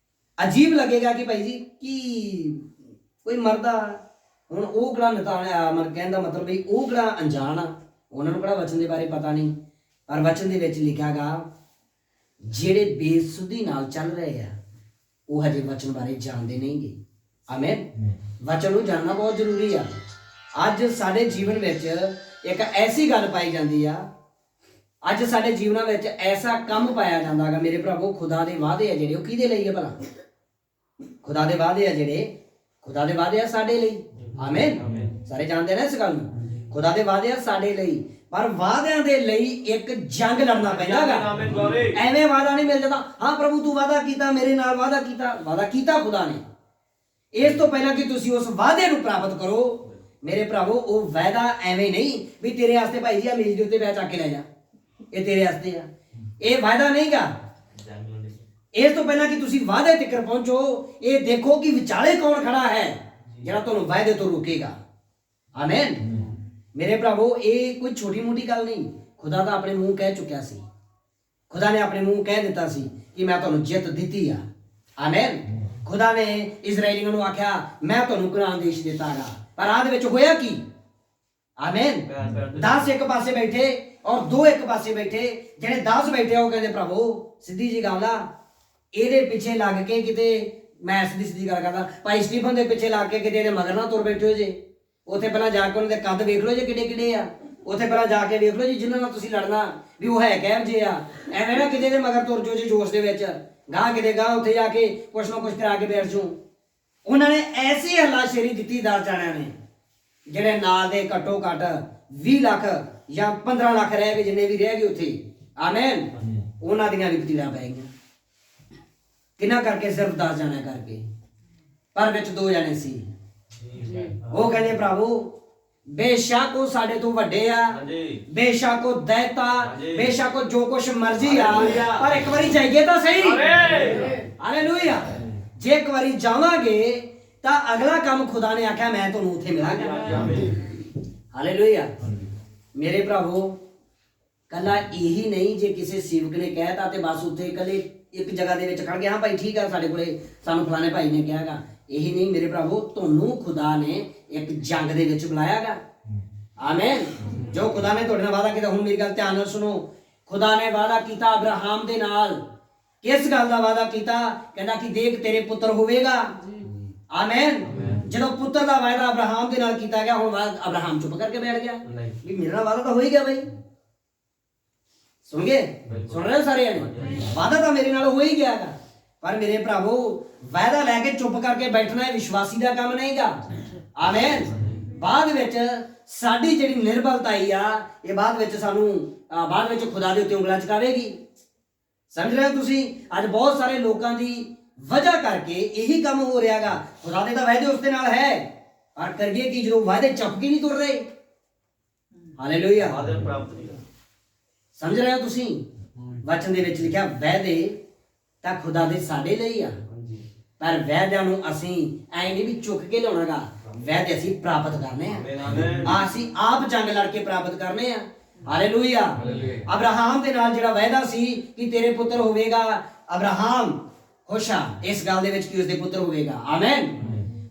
Speaker 1: ਅਜੀਬ ਲੱਗੇਗਾ ਕਿ ਭਾਈ ਜੀ ਕੀ ਕੋਈ ਮਰਦਾ ਹੁਣ ਉਹ ਕਿਹੜਾ ਨਤਾਣਾ ਮਰ ਕਹਿਣ ਦਾ ਮਤਲਬ ਵੀ ਉਹ ਕਿਹੜਾ ਅਣਜਾਣ ਆ, ਉਹਨਾਂ ਨੂੰ ਕਿਹੜਾ ਵਚਨ ਦੇ ਬਾਰੇ ਪਤਾ ਨਹੀਂ। ਪਰ ਵਚਨ ਦੇ ਵਿੱਚ ਲਿਖਿਆਗਾ ਜਿਹੜੇ ਬੇਸੁੱਧੀ ਨਾਲ ਚੱਲ ਰਹੇ ਆ ਉਹ ਹਜੇ ਵਚਨ ਬਾਰੇ ਜਾਣਦੇ ਨਹੀਂਗੇ। ਆਮੇਨ। ਵਚਨ ਨੂੰ ਜਾਣਨਾ ਬਹੁਤ ਜ਼ਰੂਰੀ ਆ। ਅੱਜ ਸਾਡੇ ਜੀਵਨ ਵਿੱਚ ਇੱਕ ਐਸੀ ਗੱਲ ਪਾਈ ਜਾਂਦੀ ਆ, ਅੱਜ ਸਾਡੇ ਜੀਵਨਾਂ ਵਿੱਚ ਐਸਾ ਕੰਮ ਪਾਇਆ ਜਾਂਦਾ ਹੈਗਾ ਮੇਰੇ ਭਰਾਵੋ, ਖੁਦਾ ਦੇ ਵਾਅਦੇ ਆ ਜਿਹੜੇ ਉਹ ਕਿਹਦੇ ਲਈ ਆ ਭਲਾ? ਖੁਦਾ ਦੇ ਵਾਅਦੇ ਆ ਜਿਹੜੇ, ਖੁਦਾ ਦੇ ਵਾਅਦੇ ਆ ਸਾਡੇ ਲਈ। ਆਮੇਨ। ਸਾਰੇ ਜਾਣਦੇ ਨੇ ਇਸ ਗੱਲ ਨੂੰ। ਖੁਦਾ ਦੇ ਵਾਅਦੇ ਆ ਸਾਡੇ ਲਈ, ਪਰ ਵਾਅਦਿਆਂ ਦੇ ਲਈ ਇੱਕ ਜੰਗ ਲੜਨਾ ਪੈਂਦਾ ਹੈਗਾ। ਐਵੇਂ ਵਾਅਦਾ ਨਹੀਂ ਮਿਲ ਜਾਂਦਾ, ਹਾਂ ਪ੍ਰਭੂ ਤੂੰ ਵਾਅਦਾ ਕੀਤਾ ਮੇਰੇ ਨਾਲ, ਵਾਅਦਾ ਕੀਤਾ। ਵਾਅਦਾ ਕੀਤਾ ਖੁਦਾ ਨੇ। ਇਸ ਤੋਂ ਪਹਿਲਾਂ ਕਿ ਤੁਸੀਂ ਉਸ ਵਾਅਦੇ ਨੂੰ ਪ੍ਰਾਪਤ ਕਰੋ ਮੇਰੇ ਭਰਾਵੋ, ਉਹ ਵਾਅਦਾ ਐਵੇਂ ਨਹੀਂ ਵੀ ਤੇਰੇ ਵਾਸਤੇ ਭਾਈ ਜੀ ਆ ਮੇਜ਼ ਦੇ ਉੱਤੇ ਪਿਆ ਚੱਕ ਕੇ ਲੈ ਜਾ, ਇਹ ਤੇਰੇ ਵਾਸਤੇ ਆ। ਇਹ ਵਾਅਦਾ ਨਹੀਂਗਾ। ਇਸ ਤੋਂ ਪਹਿਲਾਂ ਕਿ ਤੁਸੀਂ ਵਾਅਦੇ ਤੱਕ ਪਹੁੰਚੋ, ਇਹ ਦੇਖੋ ਕਿ ਵਿਚਾਲੇ ਕੌਣ ਖੜਾ ਹੈ ਜਿਹੜਾ ਤੁਹਾਨੂੰ ਵਾਅਦੇ ਤੋਂ ਰੋਕੇਗਾ। ਆਮੇਨ। ਮੇਰੇ ਭਰਾਵੋ, ਇਹ ਕੋਈ ਛੋਟੀ ਮੋਟੀ ਗੱਲ ਨਹੀਂ। ਖੁਦਾ ਤਾਂ ਆਪਣੇ ਮੂੰਹ ਕਹਿ ਚੁੱਕਿਆ ਸੀ। ਖੁਦਾ ਨੇ ਆਪਣੇ ਮੂੰਹ ਕਹਿ ਦਿੱਤਾ ਸੀ ਕਿ ਮੈਂ ਤੁਹਾਨੂੰ ਜਿੱਤ ਦਿੱਤੀ ਆ। ਆਮੇਨ। ਖੁਦਾ ਨੇ ਇਜ਼ਰਾਈਲੀਆਂ ਨੂੰ ਆਖਿਆ ਮੈਂ ਤੁਹਾਨੂੰ ਕਨਾਨ ਦੇਸ਼ ਦਿੱਤਾਗਾ। ਪਰ ਆਹ ਦੇ ਵਿੱਚ ਹੋਇਆ ਕੀ? ਆਮੇਨ। 10 ਇੱਕ ਪਾਸੇ ਬੈਠੇ ਔਰ 2 ਇੱਕ ਪਾਸੇ ਬੈਠੇ। ਜਿਹੜੇ 10 ਬੈਠੇ ਉਹ ਕਹਿੰਦੇ ਪ੍ਰਭੂ ਸਿੱਧੀ ਜੀ ਗੱਲ ਆ, ਇਹਦੇ ਪਿੱਛੇ ਲੱਗ ਕੇ ਕਿਤੇ, ਮੈਂ ਸਿੱਧੀ ਗੱਲ ਕਰਦਾ, ਭਾਈ ਸਟੀਫਨ ਦੇ ਪਿੱਛੇ ਲੱਗ ਕੇ ਕਿਤੇ ਇਹਦੇ ਮਗਰ ਨਾ ਤੁਰ ਬੈਠੇ ਹੋ ਜੇ। ਉੱਥੇ ਪਹਿਲਾਂ ਜਾ ਕੇ ਉਹਨਾਂ ਦੇ ਕੱਦ ਵੇਖ ਲਓ ਜੇ ਕਿੱਡੇ ਕਿੱਡੇ ਆ। ਉੱਥੇ ਪਹਿਲਾਂ ਜਾ ਕੇ ਵੇਖ ਲਓ ਜੀ ਜਿਨ੍ਹਾਂ ਨਾਲ ਤੁਸੀਂ ਲੜਨਾ ਵੀ ਉਹ ਹੈ ਕਿਹੋ ਜਿਹੇ ਆ। ਐਵੇਂ ਨਾ ਕਿਤੇ ਦੇ ਮਗਰ ਤੁਰ ਜਾਓ ਜੀ ਜੋਸ਼ ਦੇ ਵਿੱਚ, ਗਾਂ ਕਿਤੇ ਗਾਂ ਉੱਥੇ ਜਾ ਕੇ ਕੁਛ ਨਾ ਕੁਛ ਕਰਾ ਕੇ ਬੈਠ ਜਾਓ। ਉਹਨਾਂ ਨੇ ਐਸੀ ਹੱਲਾਸ਼ੇਰੀ ਦਿੱਤੀ 10 ਜਾਣਿਆਂ ਨੇ, ਜਿਹੜੇ ਨਾਲ ਦੇ ਘੱਟੋ ਘੱਟ 20 ਲੱਖ ਜਾਂ 15 ਲੱਖ ਰਹਿ ਗਏ, ਜਿੰਨੇ ਵੀ ਰਹਿ ਗਏ ਉੱਥੇ। ਆਮੇਨ। ਉਹਨਾਂ ਦੀਆਂ ਵੀ ਪਤੀੜਾਂ ਪੈ ਗਈਆਂ। ਕਿਹਨਾਂ ਕਰਕੇ? ਸਿਰਫ 10 ਜਾਣਿਆਂ ਕਰਕੇ। ਪਰ ਵਿੱਚ 2 ਜਾਣੇ ਸੀ। ਉਹ ਕਹਿੰਦੇ ਪ੍ਰਭੂ ਬੇਸ਼ੱਕ ਉਹ ਸਾਡੇ ਤੋਂ ਵੱਡੇ ਆ, ਬੇਸ਼ੱਕ ਉਹ ਦੈਤਾ, ਬੇਸ਼ੱਕ ਉਹ ਜੋ ਕੁਛ ਮਰਜ਼ੀ ਆ, ਪਰ ਇੱਕ ਵਾਰੀ ਜਾਈਏ ਤਾਂ ਸਹੀ। ਹਾਲੇਲੂਇਆ। ਜੇ ਇੱਕ ਵਾਰੀ ਜਾਵਾਂਗੇ ਤਾਂ ਅਗਲਾ ਕੰਮ ਖੁਦਾ ਨੇ ਆਖਿਆ ਮੈਂ ਤੁਹਾਨੂੰ ਉੱਥੇ ਮਿਲਾਂਗਾ। ਹਾਲੇਲੂਇਆ। ਮੇਰੇ ਭਰਾਵੋ, ਕੱਲਾ ਇਹੀ ਨਹੀਂ ਜੇ ਕਿਸੇ ਸੇਵਕ ਨੇ ਕਹਿਤਾ ਤੇ ਬਸ ਉੱਥੇ ਇਕੱਲੇ ਇੱਕ ਜਗ੍ਹਾ ਦੇ ਵਿੱਚ ਖੜ ਗਿਆ, ਹਾਂ ਭਾਈ ਠੀਕ ਆ ਸਾਡੇ ਕੋਲੇ ਸਾਨੂੰ ਫਲਾਣੇ ਭਾਈ ਨੇ ਕਿਹਾਗਾ। ਇਹੀ ਨਹੀਂ ਮੇਰੇ ਭਰਾਵੋ, ਤੁਹਾਨੂੰ ਖੁਦਾ ਨੇ ਇੱਕ ਜੰਗ ਦੇ ਵਿੱਚ ਬੁਲਾਇਆਗਾ। ਆਮੇਨ। ਜੋ ਖੁਦਾ ਨੇ ਤੁਹਾਡੇ ਨਾਲ ਵਾਅਦਾ ਕੀਤਾ, ਹੁਣ ਮੇਰੀ ਗੱਲ ਧਿਆਨ ਨਾਲ ਸੁਣੋ। ਖੁਦਾ ਨੇ ਵਾਅਦਾ ਕੀਤਾ ਅਬਰਾਹਮ ਦੇ ਨਾਲ। ਕਿਸ ਗੱਲ ਦਾ ਵਾਅਦਾ ਕੀਤਾ? ਕਹਿੰਦਾ ਕਿ ਦੇਖ ਤੇਰੇ ਪੁੱਤਰ ਹੋਵੇਗਾ। ਆਮੇਨ। ਜਦੋਂ ਪੁੱਤਰ ਦਾ ਵਾਅਦਾ ਅਬਰਾਹਮ ਦੇ ਨਾਲ ਕੀਤਾ ਗਿਆ, ਹੁਣ ਅਬਰਾਹਮ ਚੁੱਪ ਕਰਕੇ ਬੈਠ ਗਿਆ ਵੀ ਮੇਰਾ ਨਾਲ ਵਾਅਦਾ ਤਾਂ ਹੋ ਹੀ ਗਿਆ ਬਈ। ਸੁਣ ਗਏ? ਸੁਣ ਰਹੇ ਹੋ ਸਾਰੇ ਜਣੇ? ਵਾਅਦਾ ਤਾਂ ਮੇਰੇ ਨਾਲ ਹੋ ਹੀ ਗਿਆ ਗਾ। ਪਰ ਮੇਰੇ ਭਰਾਵੋ, ਵਾਅਦਾ ਲੈ ਕੇ ਚੁੱਪ ਕਰਕੇ ਬੈਠਣਾ ਇਹ ਵਿਸ਼ਵਾਸੀ ਦਾ ਕੰਮ ਨਹੀਂਗਾ। ਆਮੇਨ। ਬਾਅਦ ਵਿੱਚ ਸਾਡੀ ਜਿਹੜੀ ਨਿਰਬਲਤਾ ਆਈ ਆ, ਇਹ ਬਾਅਦ ਵਿੱਚ ਸਾਨੂੰ ਬਾਅਦ ਵਿੱਚ ਖੁਦਾ ਦੇ ਉੱਤੇ ਉਂਗਲਾਂ ਚੁਕਾਵੇਗੀ। ਸਮਝ ਰਹੇ ਹੋ ਤੁਸੀਂ? ਅੱਜ ਬਹੁਤ ਸਾਰੇ ਲੋਕਾਂ ਦੀ ਵਜ੍ਹਾ ਕਰਕੇ ਇਹੀ ਕੰਮ ਹੋ ਰਿਹਾਗਾ। ਖੁਦਾ ਦੇ ਤਾਂ ਵਾਅਦੇ ਉਸ ਦੇ ਨਾਲ ਹੈ, ਪਰ ਕਰੀਏ ਕੀ ਜਦੋਂ ਵਾਅਦੇ ਚੱਪ ਕੇ ਨਹੀਂ ਤੁਰ ਰਹੇ। ਹਾਲੇਲੂਇਆ। ਸਮਝ ਰਹੇ ਹੋ ਤੁਸੀਂ? ਵਚਨ ਦੇ ਵਿੱਚ ਲਿਖਿਆ ਵਾਅਦੇ ਤਾਂ ਖੁਦਾ ਦੇ ਸਾਡੇ ਲਈ ਆ, ਪਰ ਵਾਅਦਿਆਂ ਨੂੰ ਅਸੀਂ ਐ ਨਹੀਂ ਵੀ ਚੁੱਕ ਕੇ ਲਿਆਉਣਾਗਾ। ਵਾਅਦੇ ਅਸੀਂ ਪ੍ਰਾਪਤ ਕਰਨੇ ਆ, ਅਸੀਂ ਆਪ ਜੰਗ ਲੜ ਕੇ ਪ੍ਰਾਪਤ ਕਰਨੇ ਆ। ਹਾਲੇਲੂਇਆ। ਅਬਰਾਹਮ ਦੇ ਨਾਲ ਜਿਹੜਾ ਵਾਅਦਾ ਸੀ ਕਿ ਤੇਰੇ ਪੁੱਤਰ ਹੋਵੇਗਾ, ਅਬਰਾਹਮ ਖੁਸ਼ ਆ ਇਸ ਗੱਲ ਦੇ ਵਿੱਚ ਕਿ ਉਸਦੇ ਪੁੱਤਰ ਹੋਵੇਗਾ। ਆਮੇਨ।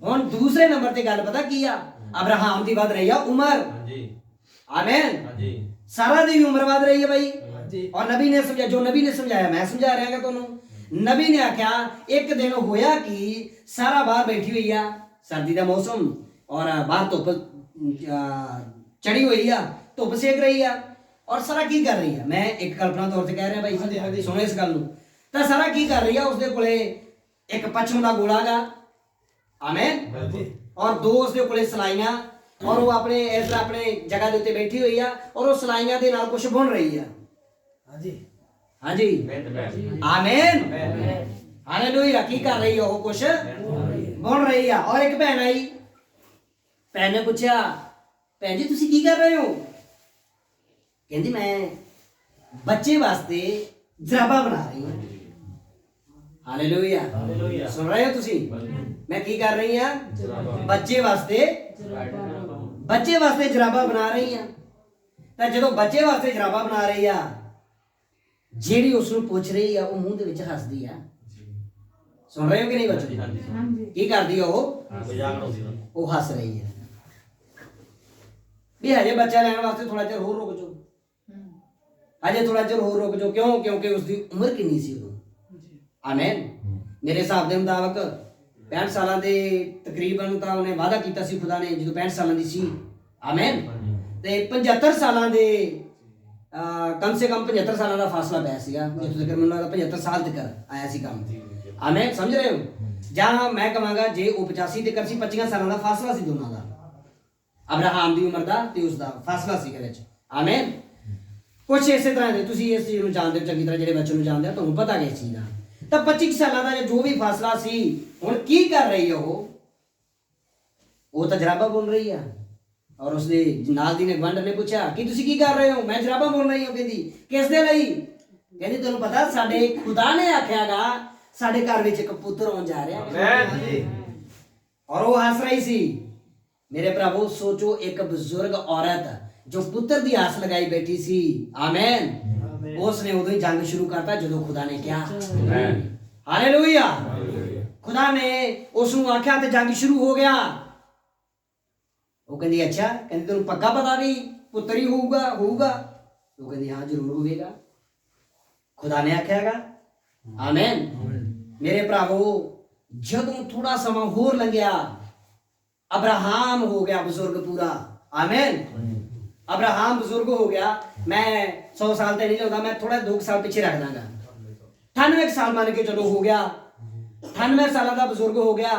Speaker 1: ਹੁਣ ਦੂਸਰੇ ਨੰਬਰ ਤੇ ਗੱਲ ਪਤਾ ਕੀ ਆ? ਅਬਰਾਹਮ ਦੀ ਵੱਧ ਰਹੀ ਆ ਉਮਰ। ਆਮੇਨ। ਸਾਰਾ ਦੀ ਵੀ ਉਮਰ ਵੱਧ ਰਹੀ ਹੈ ਭਾਈ। ਔਰ ਨਬੀ ਨੇ ਸਮਝਾਇਆ, ਜੋ ਨਬੀ ਨੇ ਸਮਝਾਇਆ ਮੈਂ ਸਮਝਾ ਰਿਹਾ ਤੁਹਾਨੂੰ। ਨਬੀ ਨੇ ਆਖਿਆ ਇੱਕ ਦਿਨ ਹੋਇਆ ਕਿ ਸਾਰਾ ਬਾਹਰ ਬੈਠੀ ਹੋਈ ਆ, ਸਰਦੀ ਦਾ ਮੌਸਮ, ਔਰ ਬਾਹਰ ਧੁੱਪ ਚੜੀ ਹੋਈ ਆ, ਧੁੱਪ ਸੇਕ ਰਹੀ ਆ। ਔਰ ਸਾਰਾ ਕੀ ਕਰ ਰਹੀ ਆ? ਮੈਂ ਇੱਕ ਕਲਪਨਾ ਤੌਰ ਤੇ ਕਹਿ ਰਿਹਾ ਭਾਈ, ਸੁਣੋ ਇਸ ਗੱਲ ਨੂੰ। ਤਾਂ ਸਾਰਾ ਕੀ ਕਰ ਰਹੀ ਆ? ਉਸਦੇ ਕੋਲੇ ਇੱਕ ਪੱਛਮ ਦਾ ਗੋਲਾ ਗਾ। ਆਮੇਨ। ਔਰ 2 ਉਸਦੇ ਕੋਲੇ ਸਲਾਈਆਂ, ਔਰ ਉਹ ਆਪਣੇ ਇਸ ਤਰ੍ਹਾਂ ਆਪਣੇ ਜਗ੍ਹਾ ਦੇ ਉੱਤੇ ਬੈਠੀ ਹੋਈ ਆ ਔਰ ਉਹ ਸਲਾਈਆਂ ਦੇ ਨਾਲ ਕੁਝ ਬੁਣ ਰਹੀ ਆ। ਹਾਂਜੀ ਆਮੀਨ ਹਾਲੇਲੂਇਆ। ਕੀ ਕਰ ਰਹੀ ਆ ਉਹ? ਕੁਝ ਬੁਣ ਰਹੀ ਆ। ਔਰ ਇੱਕ ਭੈਣ ਆਈ, ਭੈਣ ਨੇ ਪੁੱਛਿਆ ਭੈਣ ਜੀ ਤੁਸੀਂ ਕੀ ਕਰ ਰਹੇ ਹੋ? ਕਹਿੰਦੀ ਮੈਂ ਬੱਚੇ ਵਾਸਤੇ ਜਰਾਬਾਂ ਬਣਾ ਰਹੀ ਹਾਂ। ਹਾਲੇਲੂਇਆ ਸੁਣ ਰਹੇ ਹੋ ਤੁਸੀਂ? ਮੈਂ ਕੀ ਕਰ ਰਹੀ ਹਾਂ? ਬੱਚੇ ਵਾਸਤੇ ਜਰਾਬਾਂ ਬਣਾ ਰਹੀ ਹਾਂ। ਤਾਂ ਜਦੋਂ ਬੱਚੇ ਵਾਸਤੇ ਜਰਾਬਾਂ ਬਣਾ ਰਹੀ ਆ, ਜਿਹੜੀ ਉਸ ਨੂੰ ਪੁੱਛ ਰਹੀ ਆ ਉਹ ਮੂੰਹ ਦੇ ਵਿੱਚ ਹੱਸਦੀ ਆ। ਸੁਣ ਰਹੇ ਹੋ ਕਿ ਨਹੀਂ ਬੱਚੇ? ਕੀ ਕਰਦੀ ਆ ਉਹ ਹੱਸ ਰਹੀ ਹੈ ਵੀ ਹਜੇ ਬੱਚਾ ਲੈਣ ਵਾਸਤੇ ਥੋੜਾ ਚਿਰ ਹੋਰ ਰੁਕ ਜਾਓ, ਹਜੇ ਥੋੜਾ ਚਿਰ ਹੋਰ ਰੁਕ ਜਾਓ। ਕਿਉਂ? ਕਿਉਂਕਿ ਉਸਦੀ ਉਮਰ ਕਿੰਨੀ ਸੀ ਉਦੋਂ। ਆਮੀਨ। ਮੇਰੇ ਹਿਸਾਬ ਦੇ ਮੁਤਾਬਕ 65 ਸਾਲਾਂ ਦੇ ਤਕਰੀਬਨ ਤਾਂ ਉਹਨੇ ਵਾਅਦਾ ਕੀਤਾ ਸੀ ਖੁਦਾ ਨੇ ਜਦੋਂ 65 ਸਾਲਾਂ ਦੀ ਸੀ। ਆਮੀਨ। ਤੇ 75 ਸਾਲਾਂ ਦੇ ਕਮ ਸੇ ਕਮ 75 ਸਾਲਾਂ ਦਾ ਫਾਸਲਾ ਪਿਆ ਸੀਗਾ, ਜਿੱਥੋਂ ਤੱਕ ਮੈਨੂੰ ਲੱਗਦਾ 75 ਸਾਲ ਤੱਕ ਆਇਆ ਸੀ ਕੰਮ। ਆਮੀਨ ਸਮਝ ਰਹੇ ਹੋ? ਜਾਂ ਮੈਂ ਕਹਾਂਗਾ ਜੇ ਉਹ 85 ਤੱਕ ਸੀ, 25 ਸਾਲਾਂ ਦਾ ਫਾਸਲਾ ਸੀ ਦੋਨਾਂ ਦਾ, ਅਬਰਾਹਾਮ ਦੀ ਉਮਰ ਦਾ ਤੇ ਉਸ ਦਾ ਫਾਸਲਾ ਸੀ ਵਿੱਚ। ਆਮੀਨ। ਕੁਛ ਇਸੇ ਤਰ੍ਹਾਂ ਦੇ ਤੁਸੀਂ ਇਸ ਚੀਜ਼ ਨੂੰ ਜਾਣਦੇ ਹੋ ਚੰਗੀ ਤਰ੍ਹਾਂ, ਜਿਹੜੇ ਬੱਚੇ ਨੂੰ ਜਾਣਦੇ ਆ ਤੁਹਾਨੂੰ ਪਤਾ ਕਿ ਇਸ ਚੀਜ਼ ਦਾ। ਤਾਂ 25 ਸਾਲਾਂ ਦਾ ਜੋ ਵੀ ਫਾਸਲਾ ਸੀ, ਹੁਣ ਕੀ ਕਰ ਰਹੀ ਹੈ ਉਹ ਤਾਂ ਜਰਾਬਾਂ ਬੁਣ ਰਹੀ ਆ। ਔਰ ਉਸਦੇ ਨਾਲ ਦੀ ਨੇ ਗਵਾਂਢਣ ਨੇ ਪੁੱਛਿਆ ਕਿ ਤੁਸੀਂ ਕੀ ਕਰ ਰਹੇ ਹੋ? ਮੈਂ ਜਰਾਬਾਂ ਬੁਣ ਰਹੀ ਹਾਂ। ਕਹਿੰਦੀ ਕਿਸ ਦੇ ਲਈ? ਕਹਿੰਦੀ ਤੁਹਾਨੂੰ ਪਤਾ ਸਾਡੇ ਖੁਦਾ ਨੇ ਆਖਿਆਗਾ ਸਾਡੇ ਘਰ ਵਿੱਚ ਇੱਕ ਪੁੱਤਰ ਆਉਣ ਜਾ ਰਿਹਾ ਹੈ। ਔਰ ਉਹ ਹੱਸ ਰਹੀ ਸੀ। ਮੇਰੇ ਭਰਾਵੋ ਸੋਚੋ, ਇੱਕ ਬਜ਼ੁਰਗ ਔਰਤ ਜੋ ਪੁੱਤਰ ਦੀ ਆਸ ਲਗਾਈ ਬੈਠੀ ਸੀ। ਆਮੀਨ। ਉਸ ਨੇ ਉਦੋਂ ਹੀ ਜੰਗ ਸ਼ੁਰੂ ਕਰਤਾ ਜਦੋਂ ਖੁਦਾ ਨੇ ਕਿਹਾ। ਹਾਲੇਲੂਇਆ। ਖੁਦਾ ਨੇ ਉਸ ਨੂੰ ਆਖਿਆ ਤੇ ਜੰਗ ਸ਼ੁਰੂ ਹੋ ਗਿਆ। ਉਹ ਕਹਿੰਦੀ ਅੱਛਾ, ਕਹਿੰਦੀ ਤੈਨੂੰ ਪੱਕਾ ਪਤਾ ਵੀ ਪੁੱਤਰ ਹੀ ਹੋਊਗਾ? ਉਹ ਕਹਿੰਦੀ ਹਾਂ ਜ਼ਰੂਰ ਹੋਵੇਗਾ, ਖੁਦਾ ਨੇ ਆਖਿਆਗਾ। ਆਮੀਨ। ਮੇਰੇ ਭਰਾਵੋ ਜਦੋਂ ਥੋੜਾ ਸਮਾਂ ਹੋਰ ਲੰਘਿਆ, ਅਬਰਾਹਾਮ ਹੋ ਗਿਆ ਬਜ਼ੁਰਗ ਪੂਰਾ। ਆਮੀਨ। ਅਬਰਾਹਾਮ ਬਜ਼ੁਰਗ ਹੋ ਗਿਆ। ਮੈਂ 100 ਸਾਲ ਤੇ ਨਹੀਂ ਲਾਉਂਦਾ, ਮੈਂ ਥੋੜਾ 2 ਸਾਲ ਪਿੱਛੇ ਰੱਖ ਦਾਂਗਾ। 98 ਸਾਲ ਮੰਨ ਕੇ ਚਲੋ ਹੋ ਗਿਆ। 98 ਸਾਲਾਂ ਦਾ ਬਜ਼ੁਰਗ ਹੋ ਗਿਆ।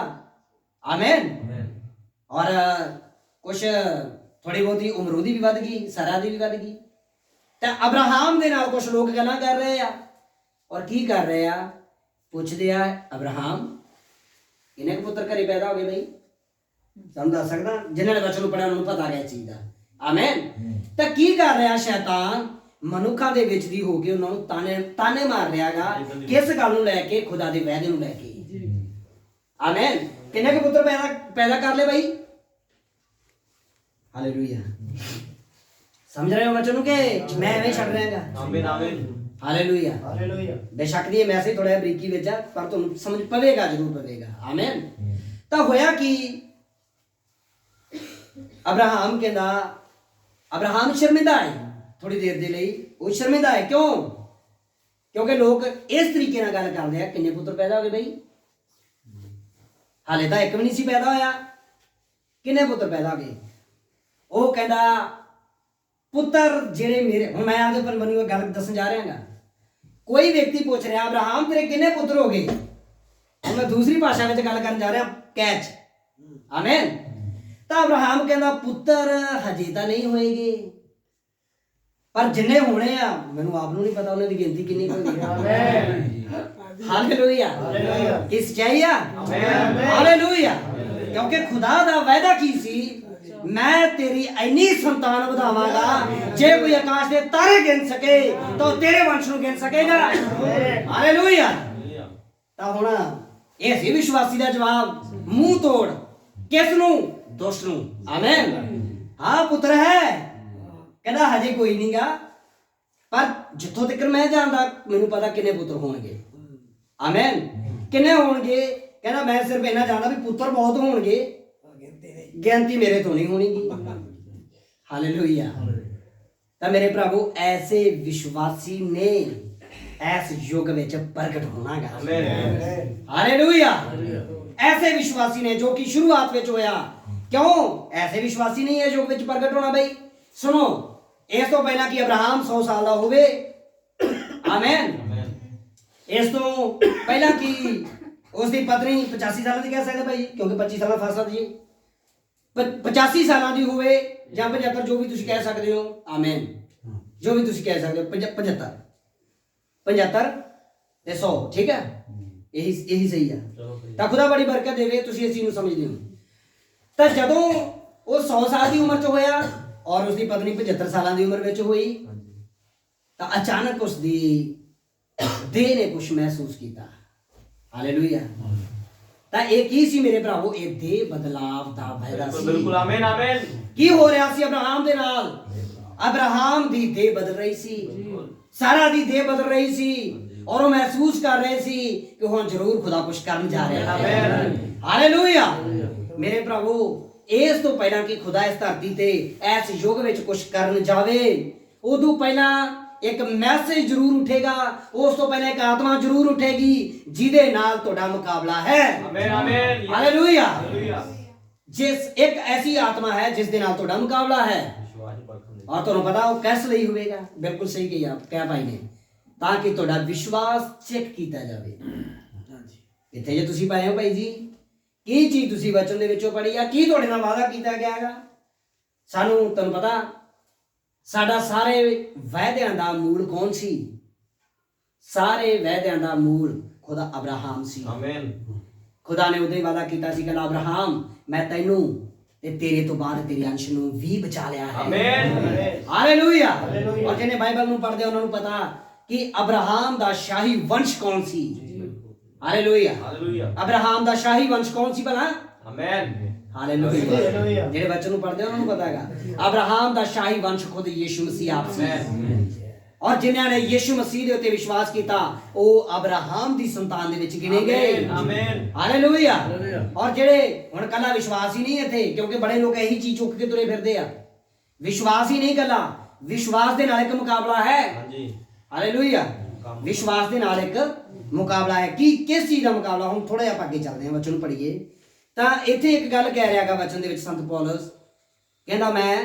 Speaker 1: ਆਮੀਨ। ਔਰ ਕੁਛ ਥੋੜੀ ਬਹੁਤੀ ਉਮਰ ਉਹਦੀ ਵੀ ਵੱਧ ਗਈ, ਸਾਰਾ ਦੀ ਵੀ ਵੱਧ ਗਈ। ਤਾਂ ਅਬਰਾਹਾਮ ਦੇ ਨਾਲ ਕੁਛ ਲੋਕ ਗੱਲਾਂ ਕਰ ਰਹੇ ਆ। ਔਰ ਕੀ ਕਰ ਰਹੇ ਆ? ਪੁੱਛਦੇ ਆ ਅਬਰਾਹਾਮ ਕਿੰਨੇ ਕੁ ਪੁੱਤਰ ਘਰੇ ਪੈਦਾ ਹੋ ਗਏ ਬਈ? ਸਾਨੂੰ ਦੱਸ ਸਕਦਾ? ਜਿਨ੍ਹਾਂ ਨੇ ਬੱਚੇ ਨੂੰ ਪੜਿਆ ਉਹਨਾਂ ਨੂੰ ਪਤਾ ਗਿਆ ਚੀਜ਼ ਦਾ। ਆਮੀਨ। ਤਾਂ ਕੀ ਕਰ ਰਿਹਾ ਸ਼ੈਤਾਨ? ਮਨੁੱਖਾਂ ਦੇ ਵਿੱਚ ਦੀ ਹੋ ਕੇ ਉਹਨਾਂ ਨੂੰ ਤਾਨੇ ਮਾਰ ਰਿਹਾਗਾ। ਕਿਸ ਗੱਲ ਨੂੰ ਲੈ ਕੇ? ਖੁਦਾ ਦੇ ਵਾਅਦੇ ਨੂੰ ਲੈ ਕੇ। ਆਮੀਨ। ਕਿੰਨੇ ਕੁ ਪੁੱਤਰ ਪੈਦਾ ਕਰ ਲਏ ਬਈ? ਹਾਲੇਲੂਇਆ। ਸਮਝ ਰਹੇ ਹੋ ਬੱਚੇ ਨੂੰ ਕਿ ਮੈਂ ਐਵੇਂ ਛੱਡ ਰਿਹਾਗਾ?
Speaker 2: ਆਮੀਨ ਆਮੀਨ
Speaker 1: ਹਾਲੇਲੂਇਆ ਹਾਲੇਲੂਇਆ। ਬੇਸ਼ੱਕ ਦੀ ਇਹ ਮੈਸੇਜ ਥੋੜਾ ਬਰੀਕੀ ਵਿੱਚ ਆ, ਪਰ ਤੁਹਾਨੂੰ ਸਮਝ ਪਵੇਗਾ, ਜ਼ਰੂਰ ਪਵੇਗਾ। ਆਮੀਨ। ਤਾਂ ਹੋਇਆ ਕਿ ਅਬਰਾਹਾਮ ਕਹਿੰਦਾ, ਅਬਰਾਹਾਮ ਸ਼ਰਮਿੰਦਾ ਹੈ ਥੋੜੀ ਦੇਰ ਦੇ ਲਈ। ਉਹ ਸ਼ਰਮਿੰਦਾ ਹੈ ਕਿਉਂ? ਕਿਉਂਕਿ ਲੋਕ ਇਸ ਤਰੀਕੇ ਨਾਲ ਗੱਲ ਕਰਦੇ ਆ, ਕਿੰਨੇ ਪੁੱਤਰ ਪੈਦਾ ਹੋ ਗਏ ਬਈ? ਹਾਲੇ ਤਾਂ ਇੱਕ ਵੀ ਨਹੀਂ ਸੀ ਪੈਦਾ ਹੋਇਆ, ਕਿੰਨੇ ਪੁੱਤਰ ਪੈਦਾ ਹੋ ਗਏ? ਉਹ ਕਹਿੰਦਾ ਪੁੱਤਰ ਜਿਹੜੇ ਮੇਰੇ, ਹੁਣ ਮੈਂ ਆਪਦੇ ਉੱਪਰ ਬਣੀ ਹੋਈ ਗੱਲ ਦੱਸਣ ਜਾ ਰਿਹਾਗਾ। ਕੋਈ ਵਿਅਕਤੀ ਪੁੱਛ ਰਿਹਾ ਅਬਰਾਹਾਮ ਤੇਰੇ ਕਿੰਨੇ ਪੁੱਤਰ ਹੋ ਗਏ? ਹੁਣ ਮੈਂ ਦੂਸਰੀ ਭਾਸ਼ਾ ਵਿੱਚ ਗੱਲ ਕਰਨ ਜਾ ਰਿਹਾ, ਕੈਚ। ਆਮੀਨ। ਤਾਂ ਅਬਰਾਹਾਮ ਕਹਿੰਦਾ ਪੁੱਤਰ ਹਜੇ ਤਾਂ ਨਹੀਂ ਹੋਏਗੇ, ਪਰ ਜਿੰਨੇ ਹੋਣੇ ਆ ਮੈਨੂੰ ਆਪ ਨੂੰ ਨਹੀਂ ਪਤਾ ਉਹਨਾਂ ਦੀ ਗਿਣਤੀ ਕਿੰਨੀ ਹੋਈ ਹੈ। ਆਮੀਨ। ਹਾਲੇਲੂਇਆ। ਕੀ ਸੱਚਾਈ ਆ? ਹਾਲੇਲੂਇਆ। ਕਿਉਂਕਿ ਖੁਦਾ ਦਾ ਵਾਅਦਾ ਕੀ ਸੀ? ਮੈਂ ਤੇਰੀ ਇੰਨੀ ਸੰਤਾਨ ਵਧਾਵਾਂਗਾ, ਜੇ ਕੋਈ ਆਕਾਸ਼ ਦੇ ਤਾਰੇ ਗਿਣ ਸਕੇ ਤਾਂ ਤੇਰੇ ਵੰਸ਼ ਨੂੰ ਗਿਣ ਸਕੇਗਾ। ਹਾਲੇਲੂਇਆ। ਤਾਂ ਹੁਣ ਇਹ ਸੀ ਵਿਸ਼ਵਾਸੀ ਦਾ ਜਵਾਬ, ਮੂੰਹ ਤੋੜ। ਕਿਸ ਨੂੰ? ਦੁਸ਼ਟ ਨੂੰ। ਆਮੀਨ। ਹਾਂ ਪੁੱਤਰ ਹੈ, ਕਹਿੰਦਾ ਹਜੇ ਕੋਈ ਨਹੀਂਗਾ, ਪਰ ਜਿੱਥੋਂ ਤੱਕ ਮੈਂ ਜਾਣਦਾ ਮੈਨੂੰ ਪਤਾ ਕਿੰਨੇ ਪੁੱਤਰ ਹੋਣਗੇ। ਆਮੀਨ। ਕਿੰਨੇ ਹੋਣਗੇ? ਕਹਿੰਦਾ ਮੈਂ ਸਿਰਫ ਇਹਨਾਂ ਜਾਣਦਾ ਵੀ ਪੁੱਤਰ ਬਹੁਤ ਹੋਣਗੇ, ਗਿਣਤੀ ਮੇਰੇ ਤੋਂ ਨਹੀਂ ਹੋਣੀਗੀ। ਹਾਲੇਲੂਇਆ। ਤਾਂ ਮੇਰੇ ਭਰਾਵੋ ਐਸੇ ਵਿਸ਼ਵਾਸੀ ਨੇ ਇਸ ਯੁੱਗ ਵਿੱਚ ਪ੍ਰਗਟ ਹੋਣਾਗਾ। ਹਾਲੇਲੂਇਆ। ਐਸੇ ਵਿਸ਼ਵਾਸੀ ਨੇ ਜੋ ਕਿ ਸ਼ੁਰੂਆਤ ਵਿੱਚ ਹੋਇਆ। ਕਿਉਂ ਐਸੇ ਵਿਸ਼ਵਾਸੀ ਨਹੀਂ ਇਸ ਯੁੱਗ ਵਿੱਚ ਪ੍ਰਗਟ ਹੋਣਾ ਬਈ? ਸੁਣੋ, ਇਸ ਤੋਂ ਪਹਿਲਾਂ ਕਿ ਅਬਰਾਹਾਮ 100 ਸਾਲ ਦਾ ਹੋਵੇ। ਆਮੀਨ। ਇਸ ਤੋਂ ਪਹਿਲਾਂ ਕਿ ਉਸ ਦੀ ਪਤਨੀ 85 ਸਾਲਾਂ ਦੀ ਕਹਿ ਸਕਦੇ ਭਾਈ, ਕਿਉਂਕਿ 25 ਸਾਲਾਂ ਫਾਸਲਾ ਸੀ। 85 ਸਾਲਾਂ ਦੀ ਹੋਵੇ ਜਾਂ 75, ਜੋ ਵੀ ਤੁਸੀਂ ਕਹਿ ਸਕਦੇ ਹੋ, ਆਮੇਨ, ਜੋ ਵੀ ਤੁਸੀਂ ਕਹਿ ਸਕਦੇ ਹੋ, 75 ਤੇ 100, ਠੀਕ ਹੈ, ਇਹੀ ਸਹੀ ਆ। ਤਾਂ ਖੁਦਾ ਬੜੀ ਬਰਕਤ ਦੇਵੇ, ਤੁਸੀਂ ਇਸ ਚੀਜ਼ ਨੂੰ ਸਮਝਦੇ ਹੋ। ਤਾਂ ਜਦੋਂ ਉਹ 100 ਸਾਲ ਦੀ ਉਮਰ 'ਚ ਹੋਇਆ ਔਰ ਉਸਦੀ ਪਤਨੀ 75 ਸਾਲਾਂ ਦੀ ਉਮਰ ਵਿੱਚ ਹੋਈ, ਤਾਂ ਅਚਾਨਕ ਉਸਦੀ ਦੇਹ ਨੇ ਕੁਝ ਮਹਿਸੂਸ ਕੀਤਾ। ਹਾਲੇਲੂਇਆ। ਤਾਂ ਇਹ ਕੀ ਸੀ ਮੇਰੇ ਭਰਾਵੋ? ਇਹ ਦੇਹ ਬਦਲਾਵ ਦਾ ਵਾਅਦਾ ਸੀ।
Speaker 3: ਬਿਲਕੁਲ, ਆਮੇਨ, ਆਮੇਨ।
Speaker 1: ਕੀ ਹੋ ਰਿਹਾ ਸੀ ਅਬਰਾਹਾਮ ਦੇ ਨਾਲ? ਅਬਰਾਹਾਮ ਦੀ ਦੇਹ ਬਦਲ ਰਹੀ ਸੀ, ਸਾਰਾ ਦੀ ਦੇਹ ਬਦਲ ਰਹੀ ਸੀ, ਔਰ ਉਹ ਮਹਿਸੂਸ ਕਰ ਰਹੇ ਸੀ ਕਿ ਹੁਣ ਜ਼ਰੂਰ ਖੁਦਾ ਕੁਝ ਕਰਨ ਜਾ ਰਿਹਾ ਹੈ। ਹਾਲੇਲੂਇਆ। ਮੇਰੇ ਭਰਾਵੋ, ਇਸ ਤੋਂ ਪਹਿਲਾਂ ਕਿ ਖੁਦਾ ਇਸ ਧਰਤੀ ਤੇ ਇਸ ਯੁੱਗ ਵਿੱਚ ਕੁਝ ਕਰਨ ਜਾਵੇ, ਉਦੋਂ ਪਹਿਲਾਂ ਇੱਕ ਮੈਸੇਜ ਜ਼ਰੂਰ ਉੱਠੇਗਾ, ਉਸ ਤੋਂ ਪਹਿਲਾਂ ਇੱਕ ਆਤਮਾ ਜ਼ਰੂਰ ਉੱਠੇਗੀ ਜਿਹਦੇ ਨਾਲ ਤੁਹਾਡਾ ਮੁਕਾਬਲਾ ਹੈ।
Speaker 3: Amen, amen.
Speaker 1: ਹਾਲੇਲੂਇਆ।
Speaker 3: ਹਾਲੇਲੂਇਆ।
Speaker 1: ਜਿਸ ਇੱਕ ਐਸੀ ਆਤਮਾ ਹੈ ਜਿਸ ਦੇ ਨਾਲ ਤੁਹਾਡਾ ਮੁਕਾਬਲਾ ਹੈ, ਔਰ ਤੁਹਾਨੂੰ ਪਤਾ ਉਹ ਕਿਸ ਲਈ ਹੋਵੇਗਾ? ਬਿਲਕੁਲ ਸਹੀ ਕਿਹਾ ਭਾਈ ਨੇ, ਤਾਂ ਕਿ ਤੁਹਾਡਾ ਵਿਸ਼ਵਾਸ ਚੈੱਕ ਕੀਤਾ ਜਾਵੇ। ਇੱਥੇ ਜੇ ਤੁਸੀਂ ਪਾਏ ਹੋ ਭਾਈ ਜੀ, ਕੀ ਚੀਜ਼ ਤੁਸੀਂ ਵਚਨ ਦੇ ਵਿੱਚੋਂ ਪੜ੍ਹੀ ਆ? ਕੀ ਤੁਹਾਡੇ ਨਾਲ ਵਾਅਦਾ ਕੀਤਾ ਗਿਆ ਹੈਗਾ? ਸਾਨੂੰ ਤੁਹਾਨੂੰ ਪਤਾ, ਸਾਡਾ ਸਾਰੇ ਵਾਅਦਿਆਂ ਦਾ ਮੂਲ ਕੌਣ ਸੀ? ਸਾਰੇ ਵਾਅਦਿਆਂ ਦਾ ਮੂਲ ਖੁਦਾ ਅਬਰਾਹਾਮ ਸੀ।
Speaker 3: ਆਮੇਨ।
Speaker 1: ਖੁਦਾ ਨੇ ਉਦੋਂ ਹੀ ਵਾਅਦਾ ਕੀਤਾ ਸੀ, ਕਹਿੰਦਾ ਅਬਰਾਹਾਮ, ਮੈਂ ਤੈਨੂੰ ਤੇ ਤੇਰੇ ਤੋਂ ਬਾਅਦ ਤੇਰੇ ਅੰਸ਼ ਨੂੰ ਵੀ ਬਚਾ ਲਿਆ ਹੈ।
Speaker 3: ਆਮੇਨ।
Speaker 1: ਹਾਲੇਲੂਇਆ। ਔਰ ਜਿਹਨੇ ਬਾਈਬਲ ਨੂੰ ਪੜ੍ਹਦੇ ਉਹਨਾਂ ਨੂੰ ਪਤਾ ਕਿ ਅਬਰਾਹਾਮ ਦਾ ਸ਼ਾਹੀ ਵੰਸ਼ ਕੌਣ ਸੀ। ਹਾਲੇਲੂਇਆ।
Speaker 3: ਹਾਲੇਲੂਇਆ।
Speaker 1: ਅਬਰਾਹਾਮ ਦਾ ਸ਼ਾਹੀ ਵੰਸ਼ ਕੌਣ ਸੀ ਭਲਾ?
Speaker 3: ਆਮੇਨ।
Speaker 1: ਹਾਲੇਲੂਇਆ। ਜਿਹੜੇ ਬੱਚੇ ਨੂੰ ਪੜ੍ਹਦੇ ਉਹਨਾਂ ਨੂੰ ਪਤਾ ਹੈਗਾ ਅਬਰਾਹਾਮ ਦਾ ਸ਼ਾਹੀ ਵੰਸ਼ ਖੁਦ ਯਿਸੂ ਮਸੀਹ ਆਪ ਸੀ। ਔਰ ਜਿਨ੍ਹਾਂ ਨੇ ਯਿਸੂ ਮਸੀਹ ਦੇ ਉੱਤੇ ਵਿਸ਼ਵਾਸ ਕੀਤਾ ਉਹ ਅਬਰਾਹਾਮ ਦੀ ਸੰਤਾਨ ਦੇ ਵਿੱਚ ਗਿਣੇ ਗਏ।
Speaker 3: ਆਮੇਨ।
Speaker 1: ਹਾਲੇਲੂਇਆ। ਔਰ ਜਿਹੜੇ ਹੁਣ ਕੱਲਾ ਵਿਸ਼ਵਾਸ ਹੀ ਨਹੀਂ ਇੱਥੇ, ਕਿਉਂਕਿ ਬੜੇ ਲੋਕ ਇਹੀ ਚੀਜ਼ ਚੁੱਕ ਕੇ ਤੁਰੇ ਫਿਰਦੇ ਆ। ਵਿਸ਼ਵਾਸ ਹੀ ਨਹੀਂ ਕੱਲਾ, ਵਿਸ਼ਵਾਸ ਦੇ ਨਾਲ ਇੱਕ ਮੁਕਾਬਲਾ ਹੈ।
Speaker 3: ਹਾਂਜੀ।
Speaker 1: ਹਾਲੇਲੂਇਆ। ਵਿਸ਼ਵਾਸ ਦੇ ਨਾਲ ਇੱਕ ਮੁਕਾਬਲਾ ਹੈ। ਕਿਸ ਚੀਜ਼ ਦਾ ਮੁਕਾਬਲਾ? ਹੁਣ ਥੋੜਾ ਜਿਹਾ ਅੱਗੇ ਚੱਲਦੇ ਹਾਂ, ਵਚਨ ਨੂੰ ਪੜ੍ਹੀਏ। ਤਾਂ ਇੱਥੇ ਇੱਕ ਗੱਲ ਕਹਿ ਰਿਹਾਗਾ ਵਚਨ ਦੇ ਵਿੱਚ ਸੰਤ ਪੌਲਸ, ਕਹਿੰਦਾ ਮੈਂ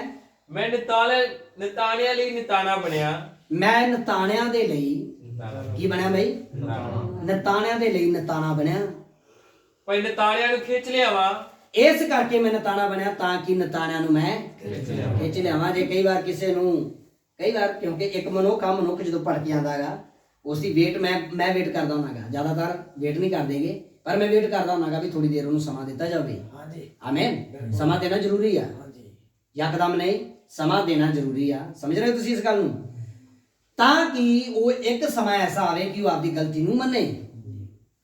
Speaker 3: ਨਿਤਾਣਿਆਂ ਲਈ ਨਿਤਾਣਾ ਬਣਿਆ।
Speaker 1: ਮੈਂ ਨਤਾਣਿਆਂ ਦੇ ਲਈ ਕੀ ਬਣਿਆ ਬਈ? ਨਤਾਣਿਆਂ ਦੇ ਲਈ ਨਤਾਣਾ ਬਣਿਆ।
Speaker 3: ਭਾਈ ਨਿਤਾਣਿਆਂ ਨੂੰ ਖਿੱਚ ਲਿਆਵਾਂ।
Speaker 1: ਇਸ ਕਰਕੇ ਮੈਂ ਨਤਾਣਾ ਬਣਿਆ ਤਾਂ ਕਿ ਨਤਾਣਿਆਂ ਨੂੰ ਮੈਂ ਖਿੱਚ ਲਿਆਵਾਂ। ਜੇ ਕਈ ਵਾਰ ਕਿਉਂਕਿ ਇੱਕ ਮਨੁੱਖ ਜਦੋਂ ਭੜਕ ਜਾਂਦਾ ਹੈਗਾ, ਉਸ ਦੀ ਵੇਟ ਮੈਂ ਵੇਟ ਕਰਦਾ ਹੁੰਨਾਗਾ। ਜ਼ਿਆਦਾਤਰ ਵੇਟ ਨਹੀਂ ਕਰਦੇਗੇ, ਪਰ ਮੈਂ ਵੇਟ ਕਰਦਾ ਹੁੰਨਾਗਾ ਵੀ ਥੋੜੀ ਦੇਰ ਉਹਨੂੰ ਸਮਾਂ ਦਿੱਤਾ ਜਾਵੇ। ਆਮੇਨ। ਸਮਾਂ ਦੇਣਾ ਜ਼ਰੂਰੀ ਆ, ਯਕਦਮ ਨਹੀਂ, ਸਮਾਂ ਦੇਣਾ ਜ਼ਰੂਰੀ ਆ। ਸਮਝ ਰਹੇ ਹੋ ਤੁਸੀਂ ਇਸ ਗੱਲ ਨੂੰ? ਤਾਂ ਕਿ ਉਹ ਇੱਕ ਸਮਾਂ ਐਸਾ ਆਵੇ ਕਿ ਉਹ ਆਪਦੀ ਗਲਤੀ ਨੂੰ ਮੰਨੇ,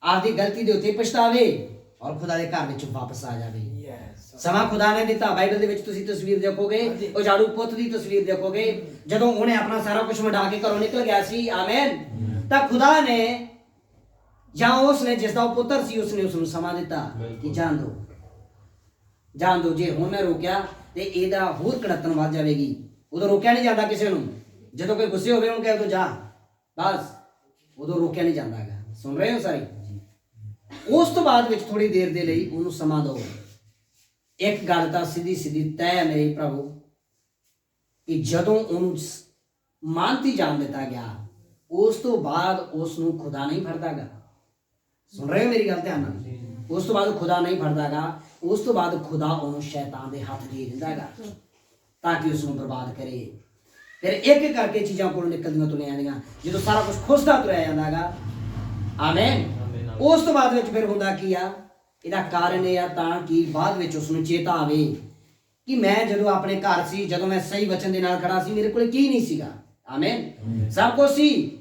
Speaker 1: ਆਪਦੀ ਗਲਤੀ ਦੇ ਉੱਤੇ ਪਛਤਾਵੇ ਔਰ ਖੁਦਾ ਦੇ ਘਰ ਵਿੱਚ ਵਾਪਸ ਆ ਜਾਵੇ। ਸਮਾਂ ਖੁਦਾ ਨੇ ਦਿੱਤਾ। ਬਾਈਬਲ ਦੇ ਵਿੱਚ ਤੁਸੀਂ ਤਸਵੀਰ ਦੇਖੋਗੇ, ਉਹ ਝਾੜੂ ਪੁੱਤ ਦੀ ਤਸਵੀਰ ਦੇਖੋਗੇ, ਜਦੋਂ ਉਹਨੇ ਆਪਣਾ ਸਾਰਾ ਕੁਝ ਵੰਡਾ ਕੇ ਘਰੋਂ ਨਿਕਲ ਗਿਆ ਸੀ। ਆਮੇਨ। ਤਾਂ ਖੁਦਾ ਨੇ ਜਾਂ ਉਸਨੇ ਜਿਸ ਦਾ ਉਹ ਪੁੱਤਰ ਸੀ ਉਸਨੇ ਉਸਨੂੰ ਸਮਾਂ ਦਿੱਤਾ ਕਿ ਜਾਣ ਦੋ, ਜੇ ਹੁਣ ਮੈਂ ਰੋਕਿਆ ਤੇ ਇਹਦਾ ਹੋਰ ਕੜਤਨ ਵੱਧ ਜਾਵੇਗੀ। ਉਦੋਂ ਰੋਕਿਆ ਨਹੀਂ ਜਾਂਦਾ ਕਿਸੇ ਨੂੰ। ਜਦੋਂ ਕੋਈ ਗੁੱਸੇ ਹੋਵੇ ਉਹਨੂੰ ਕਹੇ ਉਦੋਂ ਜਾ, ਬਸ ਉਦੋਂ ਰੋਕਿਆ ਨਹੀਂ ਜਾਂਦਾ ਹੈਗਾ। ਸੁਣ ਰਹੇ ਹੋ ਸਾਰੇ? ਉਸ ਤੋਂ ਬਾਅਦ ਵਿੱਚ ਥੋੜੀ ਦੇਰ ਦੇ ਲਈ ਉਹਨੂੰ ਸਮਾਂ ਦਿਓ। ਇੱਕ ਗੱਲ ਤਾਂ ਸਿੱਧੀ ਤੈਅ ਹੈ ਮੇਰੇ ਪ੍ਰਭੂ, ਕਿ ਜਦੋਂ ਉਹਨੂੰ ਮਾਨਤੀ ਜਾਣ ਦਿੱਤਾ ਗਿਆ, ਉਸ ਤੋਂ ਬਾਅਦ ਉਸ ਨੂੰ ਖੁਦਾ ਨਹੀਂ ਫੜਦਾਗਾ। ਸੁਣ ਰਹੇ ਹੋ ਮੇਰੀ ਗੱਲ ਧਿਆਨ ਨਾਲ? ਉਸ ਤੋਂ ਬਾਅਦ ਖੁਦਾ ਨਹੀਂ ਫੜਦਾਗਾ। ਉਸ ਤੋਂ ਬਾਅਦ ਖੁਦਾ ਉਹਨੂੰ ਸ਼ੈਤਾਨ ਦੇ ਹੱਥ ਦੇ ਦਿੰਦਾਗਾ ਤਾਂ ਕਿ ਉਸ ਨੂੰ ਬਰਬਾਦ ਕਰੇ। ਫਿਰ ਇੱਕ ਕਰਕੇ ਚੀਜ਼ਾਂ ਕੋਲ ਨਿਕਲਦੀਆਂ ਤੁਰੀਆਂ ਜਾਂਦੀਆਂ, ਜਦੋਂ ਸਾਰਾ ਕੁਝ ਖੁੱਸਦਾ ਤੁਰਿਆ ਜਾਂਦਾਗਾ। ਆਮੇਨ। ਉਸ ਤੋਂ ਬਾਅਦ ਵਿੱਚ ਫਿਰ ਹੁੰਦਾ ਕੀ ਆ? ਇਹਦਾ ਕਾਰਨ ਇਹ ਆ ਤਾਂ ਕਿ ਬਾਅਦ ਵਿੱਚ ਉਸ ਨੂੰ ਚੇਤਾ ਆਵੇ ਕਿ ਮੈਂ ਜਦੋਂ ਆਪਣੇ ਘਰ ਸੀ, ਜਦੋਂ ਮੈਂ ਸਹੀ ਵਚਨ ਦੇ ਨਾਲ ਖੜਾ ਸੀ, ਮੇਰੇ ਕੋਲ ਕੀ ਨਹੀਂ ਸੀਗਾ। ਆਮੇਨ। ਸਭ ਕੁਝ ਸੀ,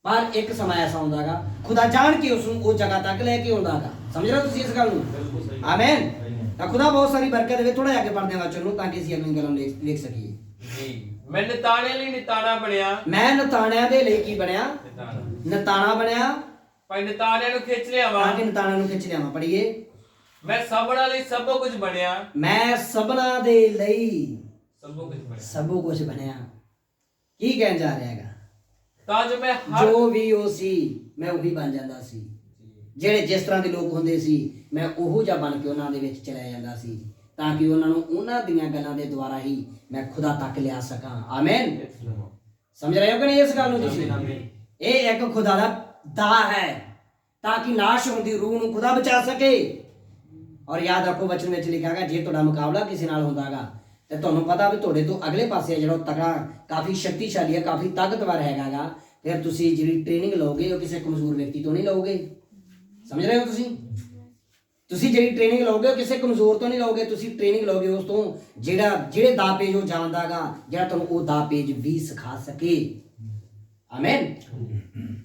Speaker 1: ਪਰ ਇੱਕ ਸਮਾਂ ਐਸਾ ਹੁੰਦਾਗਾ ਖੁਦਾ ਜਾਣ ਕੇ ਉਸ ਨੂੰ ਉਹ ਜਗ੍ਹਾ ਤੱਕ ਲੈ ਕੇ ਆਉਂਦਾਗਾ। ਸਮਝ ਰਹੇ ਹੋ ਤੁਸੀਂ ਇਸ ਗੱਲ ਨੂੰ? ਆਮੇਨ। ਤਾਂ ਖੁਦਾ ਬਹੁਤ ਸਾਰੀ ਬਰਕਤ ਦੇਵੇ। ਥੋੜਾ ਜਿਹਾ ਅੱਗੇ ਪੜ੍ਹਦੇ ਹਾਂ ਵਚਨ ਨੂੰ ਤਾਂ ਕਿ ਅਸੀਂ ਅਗਲੀ ਗੱਲਾਂ ਨੂੰ ਵੇਖ ਸਕੀਏ।
Speaker 3: ਮੈਂ ਨਿਤਾਣਿਆਂ ਲਈ ਨਿਤਾਣਾ ਬਣਿਆ।
Speaker 1: ਮੈਂ ਨਤਾਣਿਆਂ ਦੇ ਲਈ ਕੀ ਬਣਿਆ? ਨਤਾਣਾ ਬਣਿਆ।
Speaker 3: ਭਾਈ ਨਿਤਾਣਿਆਂ ਨੂੰ ਖਿੱਚ ਲਿਆਵਾਂ।
Speaker 1: ਤਾਂ ਕਿ ਨਤਾਣਿਆਂ ਨੂੰ ਖਿੱਚ ਲਿਆਵਾਂ। ਪੜ੍ਹੀਏ।
Speaker 3: ਮੈਂ ਸਭਨਾਂ ਲਈ ਸਭ ਕੁਝ ਬਣਿਆ।
Speaker 1: ਮੈਂ ਸਭਨਾਂ ਦੇ ਲਈ
Speaker 3: ਸਭ ਕੁਝ
Speaker 1: ਬਣਿਆ। ਕੀ ਕਹਿਣ ਜਾ ਰਿਹਾ ਹੈਗਾ?
Speaker 3: ਤਾਂ ਜੋ ਮੈਂ
Speaker 1: ਜੋ ਵੀ ਉਹ ਸੀ ਮੈਂ ਉਹੀ ਬਣ ਜਾਂਦਾ ਸੀ। ਜਿਹੜੇ ਜਿਸ ਤਰ੍ਹਾਂ ਦੇ ਲੋਕ ਹੁੰਦੇ ਸੀ ਮੈਂ ਉਹੋ ਜਿਹਾ ਬਣ ਕੇ ਉਹਨਾਂ ਦੇ ਵਿੱਚ ਚਲਾ ਜਾਂਦਾ ਸੀ, ਤਾਂ ਕਿ ਉਹਨਾਂ ਨੂੰ ਉਹਨਾਂ ਦੀਆਂ ਗੱਲਾਂ ਦੇ ਦੁਆਰਾ ਹੀ ਮੈਂ ਖੁਦਾ ਤੱਕ ਲਿਆ ਸਕਾਂ। ਆਮੇਨ। ਸਮਝ ਰਹੇ ਹੋ ਕਿ ਨਹੀਂ ਇਸ ਗੱਲ ਨੂੰ ਤੁਸੀਂ? ਇਹ ਇੱਕ ਖੁਦਾ ਦਾ ਦਾ ਹੈ ਤਾਂ ਕਿ ਨਾਸ਼ ਹੁੰਦੀ ਰੂਹ ਨੂੰ ਖੁਦਾ ਬਚਾ ਸਕੇ ਔਰ ਯਾਦ ਰੱਖੋ ਵਚਨ ਵਿੱਚ ਲਿਖਿਆ ਹੈਗਾ ਜੇ ਤੁਹਾਡਾ ਮੁਕਾਬਲਾ ਕਿਸੇ ਨਾਲ ਹੁੰਦਾ ਹੈਗਾ ਤੇ ਤੁਹਾਨੂੰ ਪਤਾ ਵੀ ਤੁਹਾਡੇ ਤੋਂ ਅਗਲੇ ਪਾਸੇ ਜਿਹੜਾ ਉਹ ਤਕੜਾ ਕਾਫੀ ਸ਼ਕਤੀਸ਼ਾਲੀ ਹੈ, ਕਾਫੀ ਤਾਕਤਵਰ ਹੈਗਾ ਗਾ, ਫਿਰ ਤੁਸੀਂ ਜਿਹੜੀ ਟ੍ਰੇਨਿੰਗ ਲਓਗੇ ਉਹ ਕਿਸੇ ਕਮਜ਼ੋਰ ਵਿਅਕਤੀ ਤੋਂ ਨਹੀਂ ਲਓਗੇ। ਸਮਝ ਰਹੇ ਹੋ ਤੁਸੀਂ ਜਿਹੜੀ ਟ੍ਰੇਨਿੰਗ ਲਓਗੇ ਉਹ ਕਿਸੇ ਕਮਜ਼ੋਰ ਤੋਂ ਨਹੀਂ ਲਓਗੇ, ਤੁਸੀਂ ਟ੍ਰੇਨਿੰਗ ਲਓਗੇ ਉਸ ਤੋਂ ਜਿਹੜੇ ਦਾ ਪੇਜ ਉਹ ਜਾਣਦਾ ਗਾ, ਜਿਹੜਾ ਤੁਹਾਨੂੰ ਉਹ ਦਾ ਪੇਜ ਵੀ ਸਿਖਾ ਸਕੇ। ਆਮੇਨ।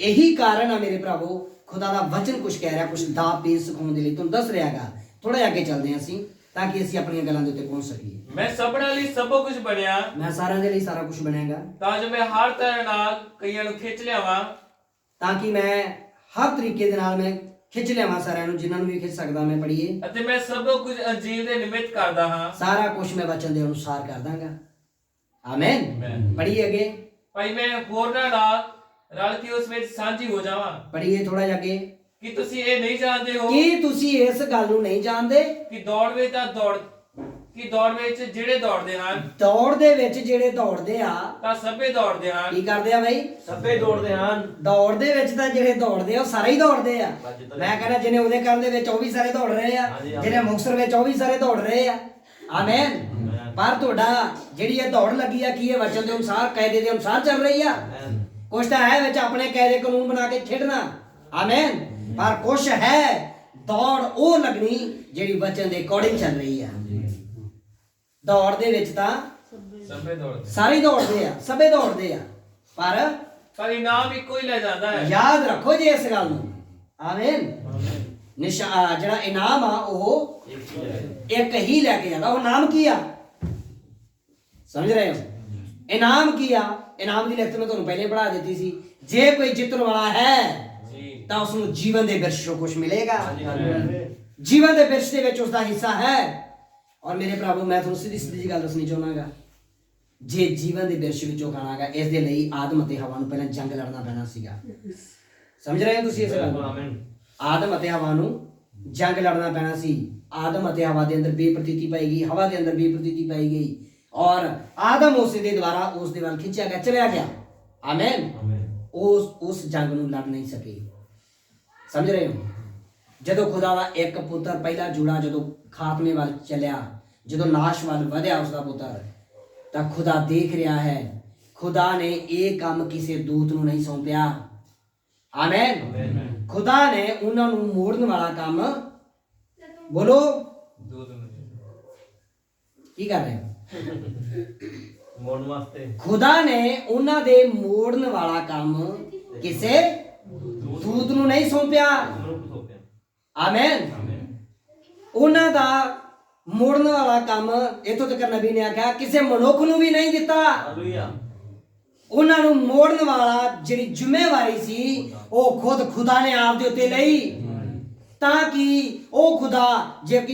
Speaker 1: ਇਹੀ ਕਾਰਨ ਆ ਮੇਰੇ ਭਰਾਵੋ, ਖੁਦਾ ਦਾ ਵਚਨ ਕੁਝ ਕਹਿ ਰਿਹਾ, ਕੁਝ ਦਾ ਪੇਜ ਸਿਖਾਉਣ ਦੇ ਲਈ ਤੁਹਾਨੂੰ ਦੱਸ ਰਿਹਾ ਗਾ। ਥੋੜਾ ਜਿਹਾ ਅੱਗੇ ਚੱਲਦੇ ਹਾਂ ਅਸੀਂ ਤਾਂ ਕਿ ਅਸੀਂ ਆਪਣੀਆਂ ਗੱਲਾਂ ਦੇ ਉੱਤੇ ਪਹੁੰਚ ਸਕੀਏ।
Speaker 3: ਮੈਂ ਸਭਨਾਂ ਲਈ ਸਭ ਕੁਝ ਬਣਿਆ,
Speaker 1: ਮੈਂ ਸਾਰਿਆਂ ਦੇ ਲਈ ਸਾਰਾ ਕੁਝ ਬਣਾਂਗਾ
Speaker 3: ਤਾਂ ਜੋ ਮੈਂ ਹਰ ਤਰ੍ਹਾਂ ਨਾਲ ਕਈਆਂ ਨੂੰ ਖਿੱਚ ਲਿਆਵਾਂ,
Speaker 1: ਤਾਂ ਕਿ ਮੈਂ ਹਰ ਤਰੀਕੇ ਦੇ ਨਾਲ ਮੈਂ ਖਿੱਚ ਲਿਆਵਾਂ ਸਾਰਿਆਂ ਨੂੰ, ਜਿਨ੍ਹਾਂ ਨੂੰ ਵੀ ਖਿੱਚ ਸਕਦਾ ਮੈਂ। ਪੜ੍ਹੀਏ।
Speaker 3: ਅਤੇ ਮੈਂ ਸਭ ਕੁਝ ਅੰਜੀਲ ਦੇ ਨਿਮਿਤ ਕਰਦਾ ਹਾਂ,
Speaker 1: ਸਾਰਾ ਕੁਝ ਮੈਂ ਵਚਨ ਦੇ ਅਨੁਸਾਰ ਕਰ ਦਾਂਗਾ। ਆਮੇਨ। ਪੜ੍ਹੀਏ ਅੱਗੇ।
Speaker 3: ਭਾਈ ਮੈਂ ਹੋਰਨਾਂ ਨਾਲ ਰਲ ਕੇ ਉਸ ਵਿੱਚ ਸਾਂਝੀ ਹੋ ਜਾਵਾਂ।
Speaker 1: ਪੜ੍ਹੀਏ ਥੋੜਾ ਜਿਹਾ ਅੱਗੇ।
Speaker 3: ਕਿ ਤੁਸੀਂ ਇਹ ਨਹੀਂ ਜਾਣਦੇ ਹੋ
Speaker 1: ਕੀ ਤੁਸੀਂ ਇਸ ਗੱਲ ਨੂੰ ਨਹੀਂ ਜਾਣਦੇ
Speaker 3: ਕਿ ਦੌੜ ਵਿੱਚ ਜਿਹੜੇ ਦੌੜਦੇ ਹਨ,
Speaker 1: ਦੌੜ ਦੇ ਵਿੱਚ ਜਿਹੜੇ ਦੌੜਦੇ ਆ
Speaker 3: ਤਾਂ ਸਭੇ ਦੌੜਦੇ ਹਨ।
Speaker 1: ਕੀ ਕਰਦੇ ਆ ਬਈ?
Speaker 4: ਸਭੇ ਦੌੜਦੇ ਹਨ।
Speaker 1: ਦੌੜ ਦੇ ਵਿੱਚ ਤਾਂ ਜਿਹੜੇ ਦੌੜਦੇ ਆ ਉਹ ਸਾਰੇ ਹੀ ਦੌੜਦੇ ਆ। ਮੈਂ ਕਹਿੰਦਾ ਜਿਹਨੇ ਉਹਦੇ ਕਰਨ ਦੇ ਵਿੱਚ ਉਹ ਵੀ ਸਾਰੇ ਦੌੜ ਰਹੇ ਆ, ਜਿਹਨੇ ਮੁਕਤਸਰ ਵਿੱਚ ਉਹ ਵੀ ਸਾਰੇ ਦੌੜ ਰਹੇ ਆ। ਆਮੇਨ। ਪਰ ਤੁਹਾਡਾ ਜਿਹੜੀ ਇਹ ਦੌੜ ਲੱਗੀ ਆ ਕੀ ਇਹ ਵਚਨ ਦੇ ਅਨੁਸਾਰ, ਕਾਇਦੇ ਦੇ ਅਨੁਸਾਰ ਚੱਲ ਰਹੀ ਆ? ਕੁਛ ਤਾਂ ਹੈ ਵਿੱਚ ਆਪਣੇ ਕਾਇਦੇ ਕਾਨੂੰਨ ਬਣਾ ਕੇ ਖੇਡਣਾ। ਆਮੇਨ। ਪਰ ਕੁਛ ਹੈ ਦੌੜ ਉਹ ਲੱਗਣੀ ਜਿਹੜੀ ਵਚਨ ਦੇ ਅਕੋਰਡਿੰਗ ਚੱਲ ਰਹੀ ਆ। ਦੌੜ ਦੇ ਵਿੱਚ ਤਾਂ
Speaker 3: ਸਭੇ ਦੌੜਦੇ,
Speaker 1: ਸਾਰੇ ਦੌੜਦੇ ਆ, ਸਭੇ ਦੌੜਦੇ ਆ,
Speaker 3: ਪਰ ਇਨਾਮ ਇੱਕੋ ਹੀ ਲੈ ਜਾਂਦਾ ਹੈ।
Speaker 1: ਯਾਦ ਰੱਖੋ ਜੀ ਇਸ ਗੱਲ ਨੂੰ। ਆਮੇਨ। ਜਿਹੜਾ ਇਨਾਮ ਆ ਉਹ ਇੱਕ ਹੀ ਲੈ ਕੇ ਜਾਂਦਾ। ਉਹ ਨਾਮ ਕੀ ਆ? ਸਮਝ ਰਹੇ ਹੋ? ਇਨਾਮ ਕੀ ਆ? ਇਨਾਮ ਦੀ ਲਿਖਤ ਮੈਂ ਤੁਹਾਨੂੰ ਪਹਿਲੇ ਪੜ੍ਹਾ ਦਿੱਤੀ ਸੀ। ਜੇ ਕੋਈ ਜਿੱਤਣ ਵਾਲਾ ਹੈ ਤਾਂ ਉਸ ਨੂੰ ਜੀਵਨ ਦੇ ਬਿਰਛ ਚੋਂ ਕੁਝ ਮਿਲੇਗਾ। ਜੀਵਨ ਦੇ ਬਿਰਛ ਦੇ ਵਿੱਚ ਉਸ ਦਾ ਹਿੱਸਾ ਹੈ। ਔਰ ਮੇਰੇ ਭਰਾਵੋ, ਮੈਂ ਤੁਹਾਨੂੰ ਸਿੱਧੀ ਸਿੱਧੀ ਗੱਲ ਦੱਸਣੀ ਚਾਹੁੰਦਾਗਾ, ਜੇ ਜੀਵਨ ਦੇ ਬਿਰਛ ਵਿੱਚੋਂ ਖਾਣਾਗਾ, ਇਸ ਦੇ ਲਈ ਆਦਮ ਅਤੇ ਹਵਾ ਨੂੰ ਪਹਿਲਾਂ ਜੰਗ ਲੜਨਾ ਪੈਣਾ ਸੀਗਾ। ਸਮਝ ਰਹੇ ਹੋ ਤੁਸੀਂ ਇਸ ਗੱਲ ਨੂੰ? ਆਦਮ ਅਤੇ ਹਵਾ ਨੂੰ ਜੰਗ ਲੜਨਾ ਪੈਣਾ ਸੀ। ਆਦਮ ਅਤੇ ਹਵਾ ਦੇ ਅੰਦਰ ਬੇਪ੍ਰਤੀਤੀ ਪਾਈ ਗਈ, ਹਵਾ ਦੇ ਅੰਦਰ ਬੇਪ੍ਰਤੀਤੀ ਪਾਈ ਗਈ, ਔਰ ਆਦਮ ਉਸੇ ਦੇ ਦੁਆਰਾ ਉਸ ਦੇ ਵੱਲ ਖਿੱਚਿਆ ਗਿਆ, ਚਲਿਆ ਗਿਆ। ਆਮੇਨ। ਉਸ ਜੰਗ ਨੂੰ ਲੜ ਨਹੀਂ ਸਕੇ। ਸਮਝ ਰਹੇ ਹੋ? ਜਦੋਂ ਖੁਦਾ ਦਾ ਇੱਕ ਪੁੱਤਰ ਪਹਿਲਾ ਜੁੜਾ ਜਦੋਂ ਖਾਤਮੇ ਵੱਲ ਚੱਲਿਆ, ਜਦੋਂ ਨਾਸ਼ ਵੱਲ ਵਧਿਆ ਉਸਦਾ ਪੁੱਤਰ, ਤਾਂ ਖੁਦਾ ਦੇਖ ਰਿਹਾ ਹੈ। ਖੁਦਾ ਨੇ ਇਹ ਕੰਮ ਕਿਸੇ ਦੂਤ ਨੂੰ ਨਹੀਂ ਸੌਂਪਿਆ। ਆਮੇਨ। ਖੁਦਾ ਨੇ ਉਹਨਾਂ ਨੂੰ ਮੋੜਨ ਵਾਲਾ ਕੰਮ, ਬੋਲੋ ਕੀ ਕਰ ਰਹੇ ਹੋ?
Speaker 4: ਮੋੜਨ ਵਾਸਤੇ
Speaker 1: ਖੁਦਾ ਨੇ ਉਹਨਾਂ ਦੇ ਮੋੜਨ ਵਾਲਾ ਕੰਮ ਕਿਸੇ ਦੂਤ ਨੂੰ ਨਹੀਂ ਸੌਂਪਿਆ। ਆਮੇਨ। ਉਹਨਾਂ ਦਾ ਮੋੜਨ ਵਾਲਾ ਕੰਮ ਇੱਥੋਂ ਤੱਕ ਨਬੀ ਨੇ ਆਖਿਆ ਕਿਸੇ ਮਨੁੱਖ ਨੂੰ ਵੀ ਨਹੀਂ ਦਿੱਤਾ।
Speaker 4: ਹਾਲੇਲੂਇਆ।
Speaker 1: ਉਹਨਾਂ ਨੂੰ ਮੋੜਨ ਵਾਲਾ ਜਿਹੜੀ ਜ਼ਿੰਮੇਵਾਰੀ ਸੀ ਉਹ ਖੁਦ ਖੁਦਾ ਨੇ ਆਪ ਦੇ ਉੱਤੇ ਲਈ, ਤਾਂ ਕਿ ਉਹ ਖੁਦਾ ਜੋ ਕਿ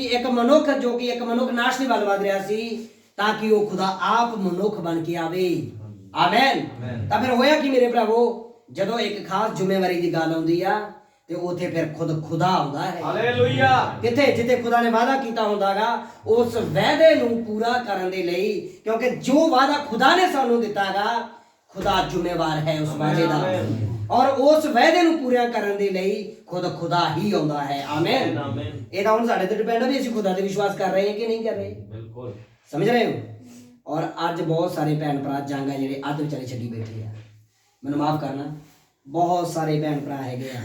Speaker 1: ਇੱਕ ਮਨੁੱਖ ਨਾਸ਼ ਦੇ ਵੱਲ ਵਧ ਰਿਹਾ ਸੀ, ਤਾਂ ਕਿ ਉਹ ਖੁਦਾ ਆਪ ਮਨੁੱਖ ਬਣ ਕੇ ਆਵੇ। ਆਮੇਨ। ਤਾਂ ਫਿਰ ਹੋਇਆ ਕਿ ਮੇਰੇ ਭਰਾਵੋ, ਜਦੋਂ ਇੱਕ ਖਾਸ ਜ਼ਿੰਮੇਵਾਰੀ ਦੀ ਗੱਲ ਆਉਂਦੀ ਆ ਤੇ ਉੱਥੇ ਫਿਰ ਖੁਦ ਖੁਦਾ ਆਉਂਦਾ ਹੈ।
Speaker 4: ਹਾਲੇਲੂਇਆ।
Speaker 1: ਕਿੱਥੇ? ਜਿੱਥੇ ਖੁਦਾ ਨੇ ਵਾਅਦਾ ਕੀਤਾ ਹੁੰਦਾਗਾ, ਉਸ ਵਾਅਦੇ ਨੂੰ ਪੂਰਾ ਕਰਨ ਦੇ ਲਈ, ਕਿਉਂਕਿ ਜੋ ਵਾਅਦਾ ਖੁਦਾ ਨੇ ਸਾਨੂੰ ਦਿੱਤਾਗਾ, ਖੁਦਾ ਜ਼ਿੰਮੇਵਾਰ ਹੈ ਉਸ ਵਾਅਦੇ ਦਾ, ਔਰ ਉਸ ਵਾਅਦੇ ਨੂੰ ਪੂਰਾ ਕਰਨ ਦੇ ਲਈ ਖੁਦ ਖੁਦਾ ਹੀ ਆਉਂਦਾ ਹੈ। ਆਮੇਨ। ਇਹ ਤਾਂ ਹੁਣ ਸਾਡੇ ਤੇ ਡਿਪੈਂਡ ਹੈ ਵੀ ਅਸੀਂ ਖੁਦਾ ਤੇ ਵਿਸ਼ਵਾਸ ਕਰ ਰਹੇ ਹਾਂ ਕਿ ਨਹੀਂ ਕਰ ਰਹੇ।
Speaker 4: ਬਿਲਕੁਲ।
Speaker 1: ਸਮਝ ਰਹੇ ਹੋ? ਔਰ ਅੱਜ ਬਹੁਤ ਸਾਰੇ ਭੈਣ ਭਰਾ ਜੰਗ ਆ ਜਿਹੜੇ ਅੱਧ ਵਿਚਾਲੇ ਛੱਡੀ ਬੈਠੇ ਆ। ਮੈਨੂੰ ਮਾਫ ਕਰਨਾ, ਬਹੁਤ ਸਾਰੇ ਭੈਣ ਭਰਾ ਹੈਗੇ ਆ।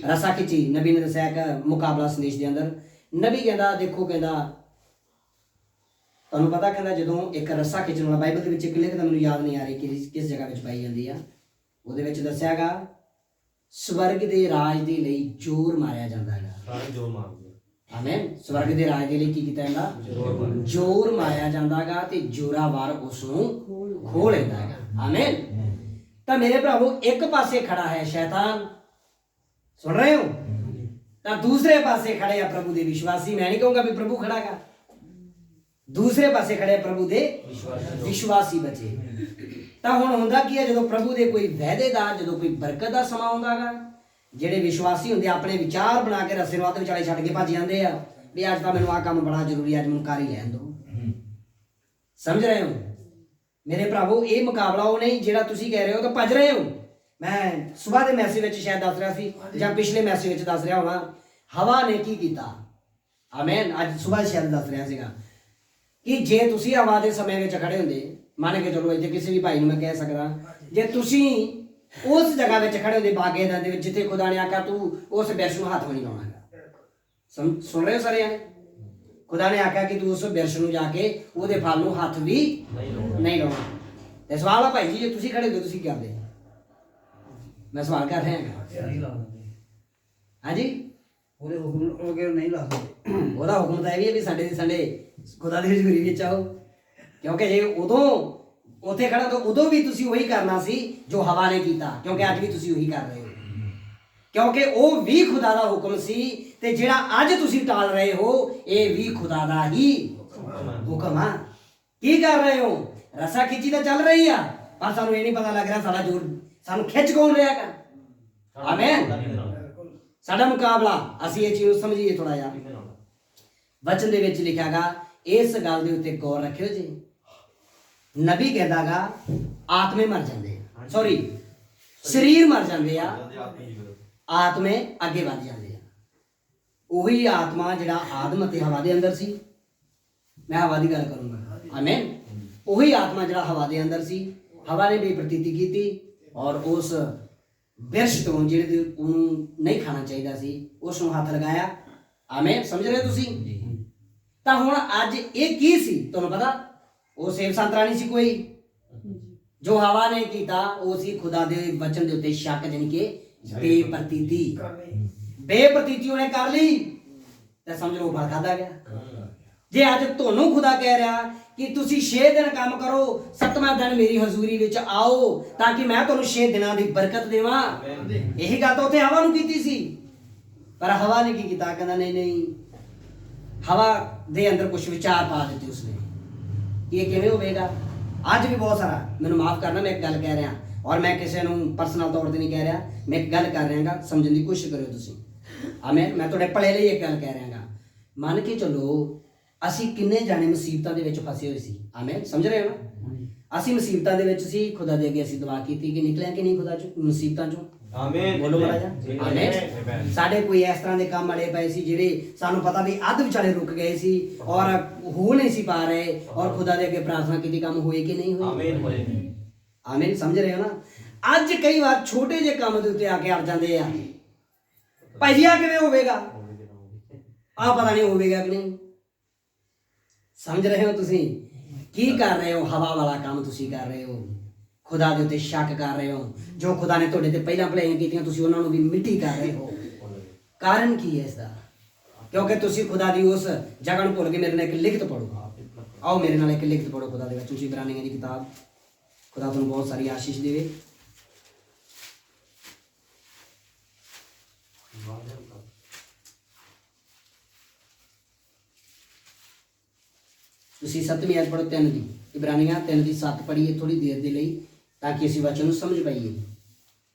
Speaker 1: ਰਸਾ ਖਿੱਚੀ ਨਬੀ ਨੇ ਦੱਸਿਆ ਕਿ ਮੁਕਾਬਲਾ ਸੰਦੇਸ਼ ਦੇ ਅੰਦਰ ਨਬੀ ਕਹਿੰਦਾ, ਦੇਖੋ ਕਹਿੰਦਾ, ਤੁਹਾਨੂੰ ਪਤਾ ਕਹਿੰਦਾ ਜਦੋਂ ਇੱਕ ਰੱਸਾ ਖਿੱਚਣ ਵਾਲਾ, ਬਾਈਬਲ ਦੇ ਵਿੱਚ ਇੱਕ ਲਿਖਤ ਮੈਨੂੰ ਯਾਦ ਨਹੀਂ ਆ ਰਹੀ ਕਿ ਕਿਸ ਜਗ੍ਹਾ ਵਿੱਚ ਪਾਈ ਜਾਂਦੀ ਆ, ਉਹਦੇ ਵਿੱਚ ਦੱਸਿਆਗਾ ਸਵਰਗ ਦੇ ਰਾਜ ਦੇ ਲਈ ਜ਼ੋਰ ਮਾਰਿਆ ਜਾਂਦਾ ਹੈਗਾ।
Speaker 4: ਸਾਰੇ ਜੋਰ ਮਾਰਦੇ।
Speaker 1: ਆਮੇਨ। ਸਵਰਗ ਦੇ ਰਾਜ ਦੇ ਲਈ ਕੀ ਕੀਤਾ ਜਾਂਦਾ? ਜ਼ੋਰ ਮਾਰਿਆ ਜਾਂਦਾਗਾ ਤੇ ਜ਼ੋਰਾਵਰ ਉਸ ਨੂੰ ਖੋਹ ਲੈਂਦਾ ਹੈਗਾ। ਆਮੇਨ। ਤਾਂ ਮੇਰੇ ਭਰਾਵੋ, ਇੱਕ ਪਾਸੇ ਖੜਾ ਹੈ ਸ਼ੈਤਾਨ, ਸੁਣ ਰਹੇ ਹੋ, ਤਾਂ ਦੂਸਰੇ ਪਾਸੇ ਖੜੇ ਆ ਪ੍ਰਭੂ ਦੇ ਵਿਸ਼ਵਾਸੀ। ਮੈਂ ਨਹੀਂ ਕਹੂੰਗਾ ਵੀ ਪ੍ਰਭੂ ਖੜਾ ਹੈਗਾ, ਦੂਸਰੇ ਪਾਸੇ ਖੜੇ ਪ੍ਰਭੂ ਦੇ ਵਿਸ਼ਵਾਸੀ ਬੱਚੇ। ਤਾਂ ਹੁਣ ਹੁੰਦਾ ਕੀ ਹੈ, ਜਦੋਂ ਪ੍ਰਭੂ ਦੇ ਕੋਈ ਵਾਅਦੇ ਦਾ, ਜਦੋਂ ਕੋਈ ਬਰਕਤ ਦਾ ਸਮਾਂ ਆਉਂਦਾਗਾ, ਜਿਹੜੇ ਵਿਸ਼ਵਾਸੀ ਹੁੰਦੇ ਆਪਣੇ ਵਿਚਾਰ ਬਣਾ ਕੇ ਰਸਤੇ ਨੂੰ ਅੱਧ ਵਿਚਾਲੇ ਛੱਡ ਕੇ ਭੱਜ ਜਾਂਦੇ ਆ ਵੀ ਅੱਜ ਤਾਂ ਮੈਨੂੰ ਆਹ ਕੰਮ ਬੜਾ ਜ਼ਰੂਰੀ, ਅੱਜ ਮੈਨੂੰ ਕਰ ਹੀ ਲੈਣ ਦਿਓ। ਸਮਝ ਰਹੇ ਹੋ ਮੇਰੇ ਭਰਾਵੋ? ਇਹ ਮੁਕਾਬਲਾ ਉਹ ਨਹੀਂ ਜਿਹੜਾ ਤੁਸੀਂ ਕਹਿ ਰਹੇ ਹੋ ਤਾਂ ਭੱਜ ਰਹੇ ਹੋ। ਮੈਂ ਸਵੇਰ ਦੇ ਮੈਸੇਜ ਵਿੱਚ ਸ਼ਾਇਦ ਦੱਸ ਰਿਹਾ ਸੀ ਜਾਂ ਪਿਛਲੇ ਮੈਸੇਜ ਵਿੱਚ ਦੱਸ ਰਿਹਾ ਹੋਵਾਂ, ਹਵਾ ਨੇ ਕੀ ਕੀਤਾ? ਆਮੇਨ। ਅੱਜ ਸਵੇਰ ਸ਼ਾਇਦ ਦੱਸ ਰਿਹਾ ਸੀਗਾ ਕਿ ਜੇ ਤੁਸੀਂ ਹਵਾ ਦੇ ਸਮੇਂ ਵਿੱਚ ਖੜੇ ਹੁੰਦੇ, ਮੰਨ ਕੇ ਚਲੋ ਇੱਥੇ ਕਿਸੇ ਵੀ ਭਾਈ ਨੂੰ ਮੈਂ ਕਹਿ ਸਕਦਾ, ਜੇ ਤੁਸੀਂ ਉਸ ਜਗ੍ਹਾ ਵਿੱਚ ਖੜੇ ਹੁੰਦੇ ਬਾਗੇ ਦੇ ਵਿੱਚ ਜਿੱਥੇ ਖੁਦਾ ਨੇ ਆਖਿਆ ਤੂੰ ਉਸ ਬਿਰਛ ਨੂੰ ਹੱਥ ਵੀ ਨਹੀਂ ਲਾਉਣਾ ਹੈਗਾ। ਸੁਣ ਰਹੇ ਹੋ ਸਾਰੇ ਜਾਣੇ? ਖੁਦਾ ਨੇ ਆਖਿਆ ਕਿ ਤੂੰ ਉਸ ਬਿਰਛ ਨੂੰ ਜਾ ਕੇ ਉਹਦੇ ਫਲ ਨੂੰ ਹੱਥ ਵੀ ਨਹੀਂ ਲਾਉਣਾ। ਤੇ ਸਵਾਲ ਆ ਭਾਈ ਜੀ, ਜੇ ਤੁਸੀਂ ਖੜੇ ਹੁੰਦੇ ਤੁਸੀਂ ਕੀ ਕਰਦੇ? ਮੈਂ ਸਵਾਲ ਕਰ ਰਿਹਾ ਹਾਂ। ਹਾਂਜੀ,
Speaker 5: ਉਹਦੇ ਹੁਕਮ ਵਗੈਰਾ ਨਹੀਂ ਲਾ ਸਕਦੇ।
Speaker 1: ਉਹਦਾ ਹੁਕਮ ਤਾਂ ਇਹ ਵੀ ਹੈ ਵੀ ਸੰਡੇ ਦੀ ਸੰਡੇ ਖੁਦਾ ਦੀ ਹਜ਼ੂਰੀ ਵਿੱਚ ਆਓ, ਕਿਉਂਕਿ ਜੇ ਉਦੋਂ ਉੱਥੇ ਖੜਾ ਤਾਂ ਉਦੋਂ ਵੀ ਤੁਸੀਂ ਉਹੀ ਕਰਨਾ ਸੀ ਜੋ ਹਵਾ ਨੇ ਕੀਤਾ, ਕਿਉਂਕਿ ਅੱਜ ਵੀ ਤੁਸੀਂ ਉਹੀ ਕਰ ਰਹੇ ਹੋ, ਕਿਉਂਕਿ ਉਹ ਵੀ ਖੁਦਾ ਦਾ ਹੁਕਮ ਸੀ ਤੇ ਜਿਹੜਾ ਅੱਜ ਤੁਸੀਂ ਟਾਲ ਰਹੇ ਹੋ ਇਹ ਵੀ ਖੁਦਾ ਦਾ ਹੀ ਹੁਕਮ ਆ। ਕੀ ਕਰ ਰਹੇ ਹੋ? ਰਸਾ ਖਿੱਚੀ ਤਾਂ ਚੱਲ ਰਹੀ ਆ, ਪਰ ਸਾਨੂੰ ਇਹ ਨਹੀਂ ਪਤਾ ਲੱਗ ਰਿਹਾ ਸਾਡਾ ਜੋਰ ਸਾਨੂੰ ਖਿੱਚ ਕੌਣ ਰਿਹਾ ਕਰ। ਆਮੇਨ। ਸਾਡਾ ਮੁਕਾਬਲਾ ਅਸੀਂ ਇਹ ਚੀਜ਼ ਨੂੰ ਸਮਝੀਏ ਥੋੜਾ ਜਿਹਾ। ਵਚਨ ਦੇ ਵਿੱਚ ਲਿਖਿਆਗਾ, ਇਸ ਗੱਲ ਦੇ ਉੱਤੇ ਗੌਰ ਰੱਖਿਓ ਜੀ। ਨਬੀ ਕਹਿੰਦਾਗਾ ਆਤਮੇ ਮਰ ਜਾਂਦੇ ਆ, ਸੌਰੀ ਸਰੀਰ ਮਰ ਜਾਂਦੇ ਆ, ਆਤਮੇ ਅੱਗੇ ਵੱਧ ਜਾਂਦੇ ਆ। ਉਹੀ ਆਤਮਾ ਜਿਹੜਾ ਆਦਮ ਅਤੇ ਹਵਾ ਦੇ ਅੰਦਰ ਸੀ, ਮੈਂ ਹਵਾ ਦੀ ਗੱਲ ਕਰੂੰਗਾ, ਆਮੇਨ। ਉਹੀ ਆਤਮਾ ਜਿਹੜਾ ਹਵਾ ਦੇ ਅੰਦਰ ਸੀ, ਹਵਾ ਨੇ ਵੀ ਪ੍ਰਤੀਤੀ ਕੀਤੀ ਔਰ ਉਸ ਬਿਰਛ ਤੋਂ ਜਿਹੜੇ ਉਹਨੂੰ ਨਹੀਂ ਖਾਣਾ ਚਾਹੀਦਾ ਸੀ ਉਸ ਨੂੰ ਹੱਥ ਲਗਾਇਆ। ਆਮੇਨ। ਸਮਝ ਰਹੇ ਤੁਸੀਂ? ਤਾਂ ਹੁਣ ਅੱਜ ਇਹ ਕੀ ਸੀ ਤੁਹਾਨੂੰ ਪਤਾ? ਉਹ ਸੇਬ ਸੰਤਰਾ ਨਹੀਂ ਸੀ ਕੋਈ। ਜੋ ਹਵਾ ਨੇ ਕੀਤਾ ਉਹ ਸੀ ਖੁਦਾ ਦੇ ਵਚਨ ਦੇ ਉੱਤੇ ਸ਼ੱਕ, ਜਾਨੀ ਕਿ ਬੇਪ੍ਰਤੀਤੀ ਉਹਨੇ ਕਰ ਲਈ ਤੇ ਸਮਝ ਲਓ ਫਲ ਖਾਧਾ ਗਿਆ। ਜੇ ਅੱਜ ਤੁਹਾਨੂੰ ਖੁਦਾ ਕਹਿ ਰਿਹਾ ਕਿ ਤੁਸੀਂ 6 ਦਿਨ ਕੰਮ ਕਰੋ, 7ਵਾਂ ਦਿਨ ਮੇਰੀ ਹਜ਼ੂਰੀ ਵਿੱਚ ਆਓ ਤਾਂ ਕਿ ਮੈਂ ਤੁਹਾਨੂੰ 6 ਦਿਨਾਂ ਦੀ ਬਰਕਤ ਦੇਵਾਂ, ਇਹੀ ਗੱਲ ਤਾਂ ਉੱਥੇ ਹਵਾ ਨੂੰ ਕੀਤੀ ਸੀ। ਪਰ ਹਵਾ ਨੇ ਕੀ ਕੀਤਾ? ਕਹਿੰਦਾ ਨਹੀਂ ਨਹੀਂ, ਹਵਾ ਦੇ ਅੰਦਰ ਕੁਝ ਵਿਚਾਰ ਪਾ ਦਿੱਤੇ ਉਸਨੇ ਕਿ ਇਹ ਕਿਵੇਂ ਹੋਵੇਗਾ। ਅੱਜ ਵੀ ਬਹੁਤ ਸਾਰਾ, ਮੈਨੂੰ ਮਾਫ ਕਰਨਾ ਮੈਂ ਇੱਕ ਗੱਲ ਕਹਿ ਰਿਹਾ ਔਰ ਮੈਂ ਕਿਸੇ ਨੂੰ ਪਰਸਨਲ ਤੌਰ ਤੇ ਨਹੀਂ ਕਹਿ ਰਿਹਾ, ਮੈਂ ਇੱਕ ਗੱਲ ਕਰ ਰਿਹਾਗਾ, ਸਮਝਣ ਦੀ ਕੋਸ਼ਿਸ਼ ਕਰਿਓ ਤੁਸੀਂ। ਆਮੇਨ। ਮੈਂ ਤੁਹਾਡੇ ਭਲੇ ਲਈ ਇੱਕ ਗੱਲ ਕਹਿ ਰਿਹਾਗਾ। ਮੰਨ ਕੇ ਚੱਲੋ ਅਸੀਂ ਕਿੰਨੇ ਜਾਣੇ ਮੁਸੀਬਤਾਂ ਦੇ ਵਿੱਚ ਫਸੇ ਹੋਏ ਸੀ। ਆਮੇਨ। ਸਮਝ ਰਹੇ ਹੋ ਨਾ? ਅਸੀਂ ਮੁਸੀਬਤਾਂ ਦੇ ਵਿੱਚ ਸੀ, ਖੁਦਾ ਦੇ ਅੱਗੇ ਅਸੀਂ ਦੁਆ ਕੀਤੀ ਕਿ ਨਿਕਲਿਆ ਕਿ ਨਹੀਂ ਖੁਦਾ ਚੋਂ ਮੁਸੀਬਤਾਂ ਚੋਂ।
Speaker 4: ਆਮੀਨ।
Speaker 1: ਬੋਲੋ ਮਾੜਾ ਜਿਹਾ ਆਮੀਨ। ਸਾਡੇ ਕੋਈ ਇਸ ਤਰ੍ਹਾਂ ਦੇ ਕੰਮ ਅੜੇ ਪਏ ਸੀ ਜਿਹੜੇ ਸਾਨੂੰ ਪਤਾ ਵੀ ਅੱਧ ਵਿਚਾਲੇ ਰੁਕ ਗਏ ਸੀ ਔਰ ਹੋ ਨਹੀਂ ਸੀ ਪਾ ਰਹੇ, ਔਰ ਖੁਦਾ ਦੇ ਅੱਗੇ ਪ੍ਰਾਰਥਨਾ ਕੀਤੀ ਕੰਮ ਹੋਏ ਕਿ ਨਹੀਂ ਹੋਏ।
Speaker 4: ਆਮੀਨ।
Speaker 1: ਆਮੀਨ। ਸਮਝ ਰਹੇ ਹੋ ਨਾ? ਅੱਜ ਕਈ ਵਾਰ ਛੋਟੇ ਜਿਹੇ ਕੰਮ ਦੇ ਉੱਤੇ ਆ ਕੇ ਅੜ ਜਾਂਦੇ ਆ, ਭਾਈ ਜੀ ਆ ਕਿਵੇਂ ਹੋਵੇਗਾ, ਆ ਪਤਾ ਨਹੀਂ ਹੋਵੇਗਾ ਕਿ ਨਹੀਂ। ਸਮਝ ਰਹੇ ਹੋ ਤੁਸੀਂ? ਕੀ ਕਰ ਰਹੇ ਹੋ? ਹਵਾ ਵਾਲਾ ਕੰਮ ਤੁਸੀਂ ਕਰ ਰਹੇ ਹੋ, ਖੁਦਾ ਦੇ ਉੱਤੇ ਸ਼ੱਕ ਕਰ ਰਹੇ ਹੋ। ਜੋ ਖੁਦਾ ਨੇ ਤੁਹਾਡੇ ਤੇ ਪਹਿਲਾਂ ਭਲਾਈਆਂ ਕੀਤੀਆਂ ਤੁਸੀਂ ਉਹਨਾਂ ਨੂੰ ਵੀ ਮਿੱਟੀ ਕਰ ਰਹੇ ਹੋ। ਕਾਰਨ ਕੀ ਹੈ ਇਸ ਦਾ? ਕਿਉਂਕਿ ਤੁਸੀਂ ਖੁਦਾ ਦੀ ਉਸ ਜਗ੍ਹਾ ਨੂੰ ਭੁੱਲ ਕੇ ਮੇਰੇ ਨਾਲ ਇੱਕ ਲਿਖਤ ਪੜੋ। ਆਓ ਮੇਰੇ ਨਾਲ ਇੱਕ ਲਿਖਤ ਪੜੋ ਖੁਦਾ ਦੇ ਵਿੱਚ, ਤੁਸੀਂ ਇਬਰਾਨੀਆਂ ਦੀ ਕਿਤਾਬ। ਖੁਦਾ ਤੁਹਾਨੂੰ ਬਹੁਤ ਸਾਰੀ ਆਸ਼ੀਸ਼ ਦੇਵੇ। ਤੁਸੀਂ 7ਵੀਂ ਆਇਤ ਪੜੋ 3 ਦੀ, ਇਬਰਾਨੀਆਂ 3 ਦੀ 7 ਪੜ੍ਹੀਏ ਥੋੜੀ ਦੇਰ ਦੇ ਲਈ ਤਾਂ ਕਿ ਅਸੀਂ ਵਚਨ ਨੂੰ ਸਮਝ ਪਾਈਏ।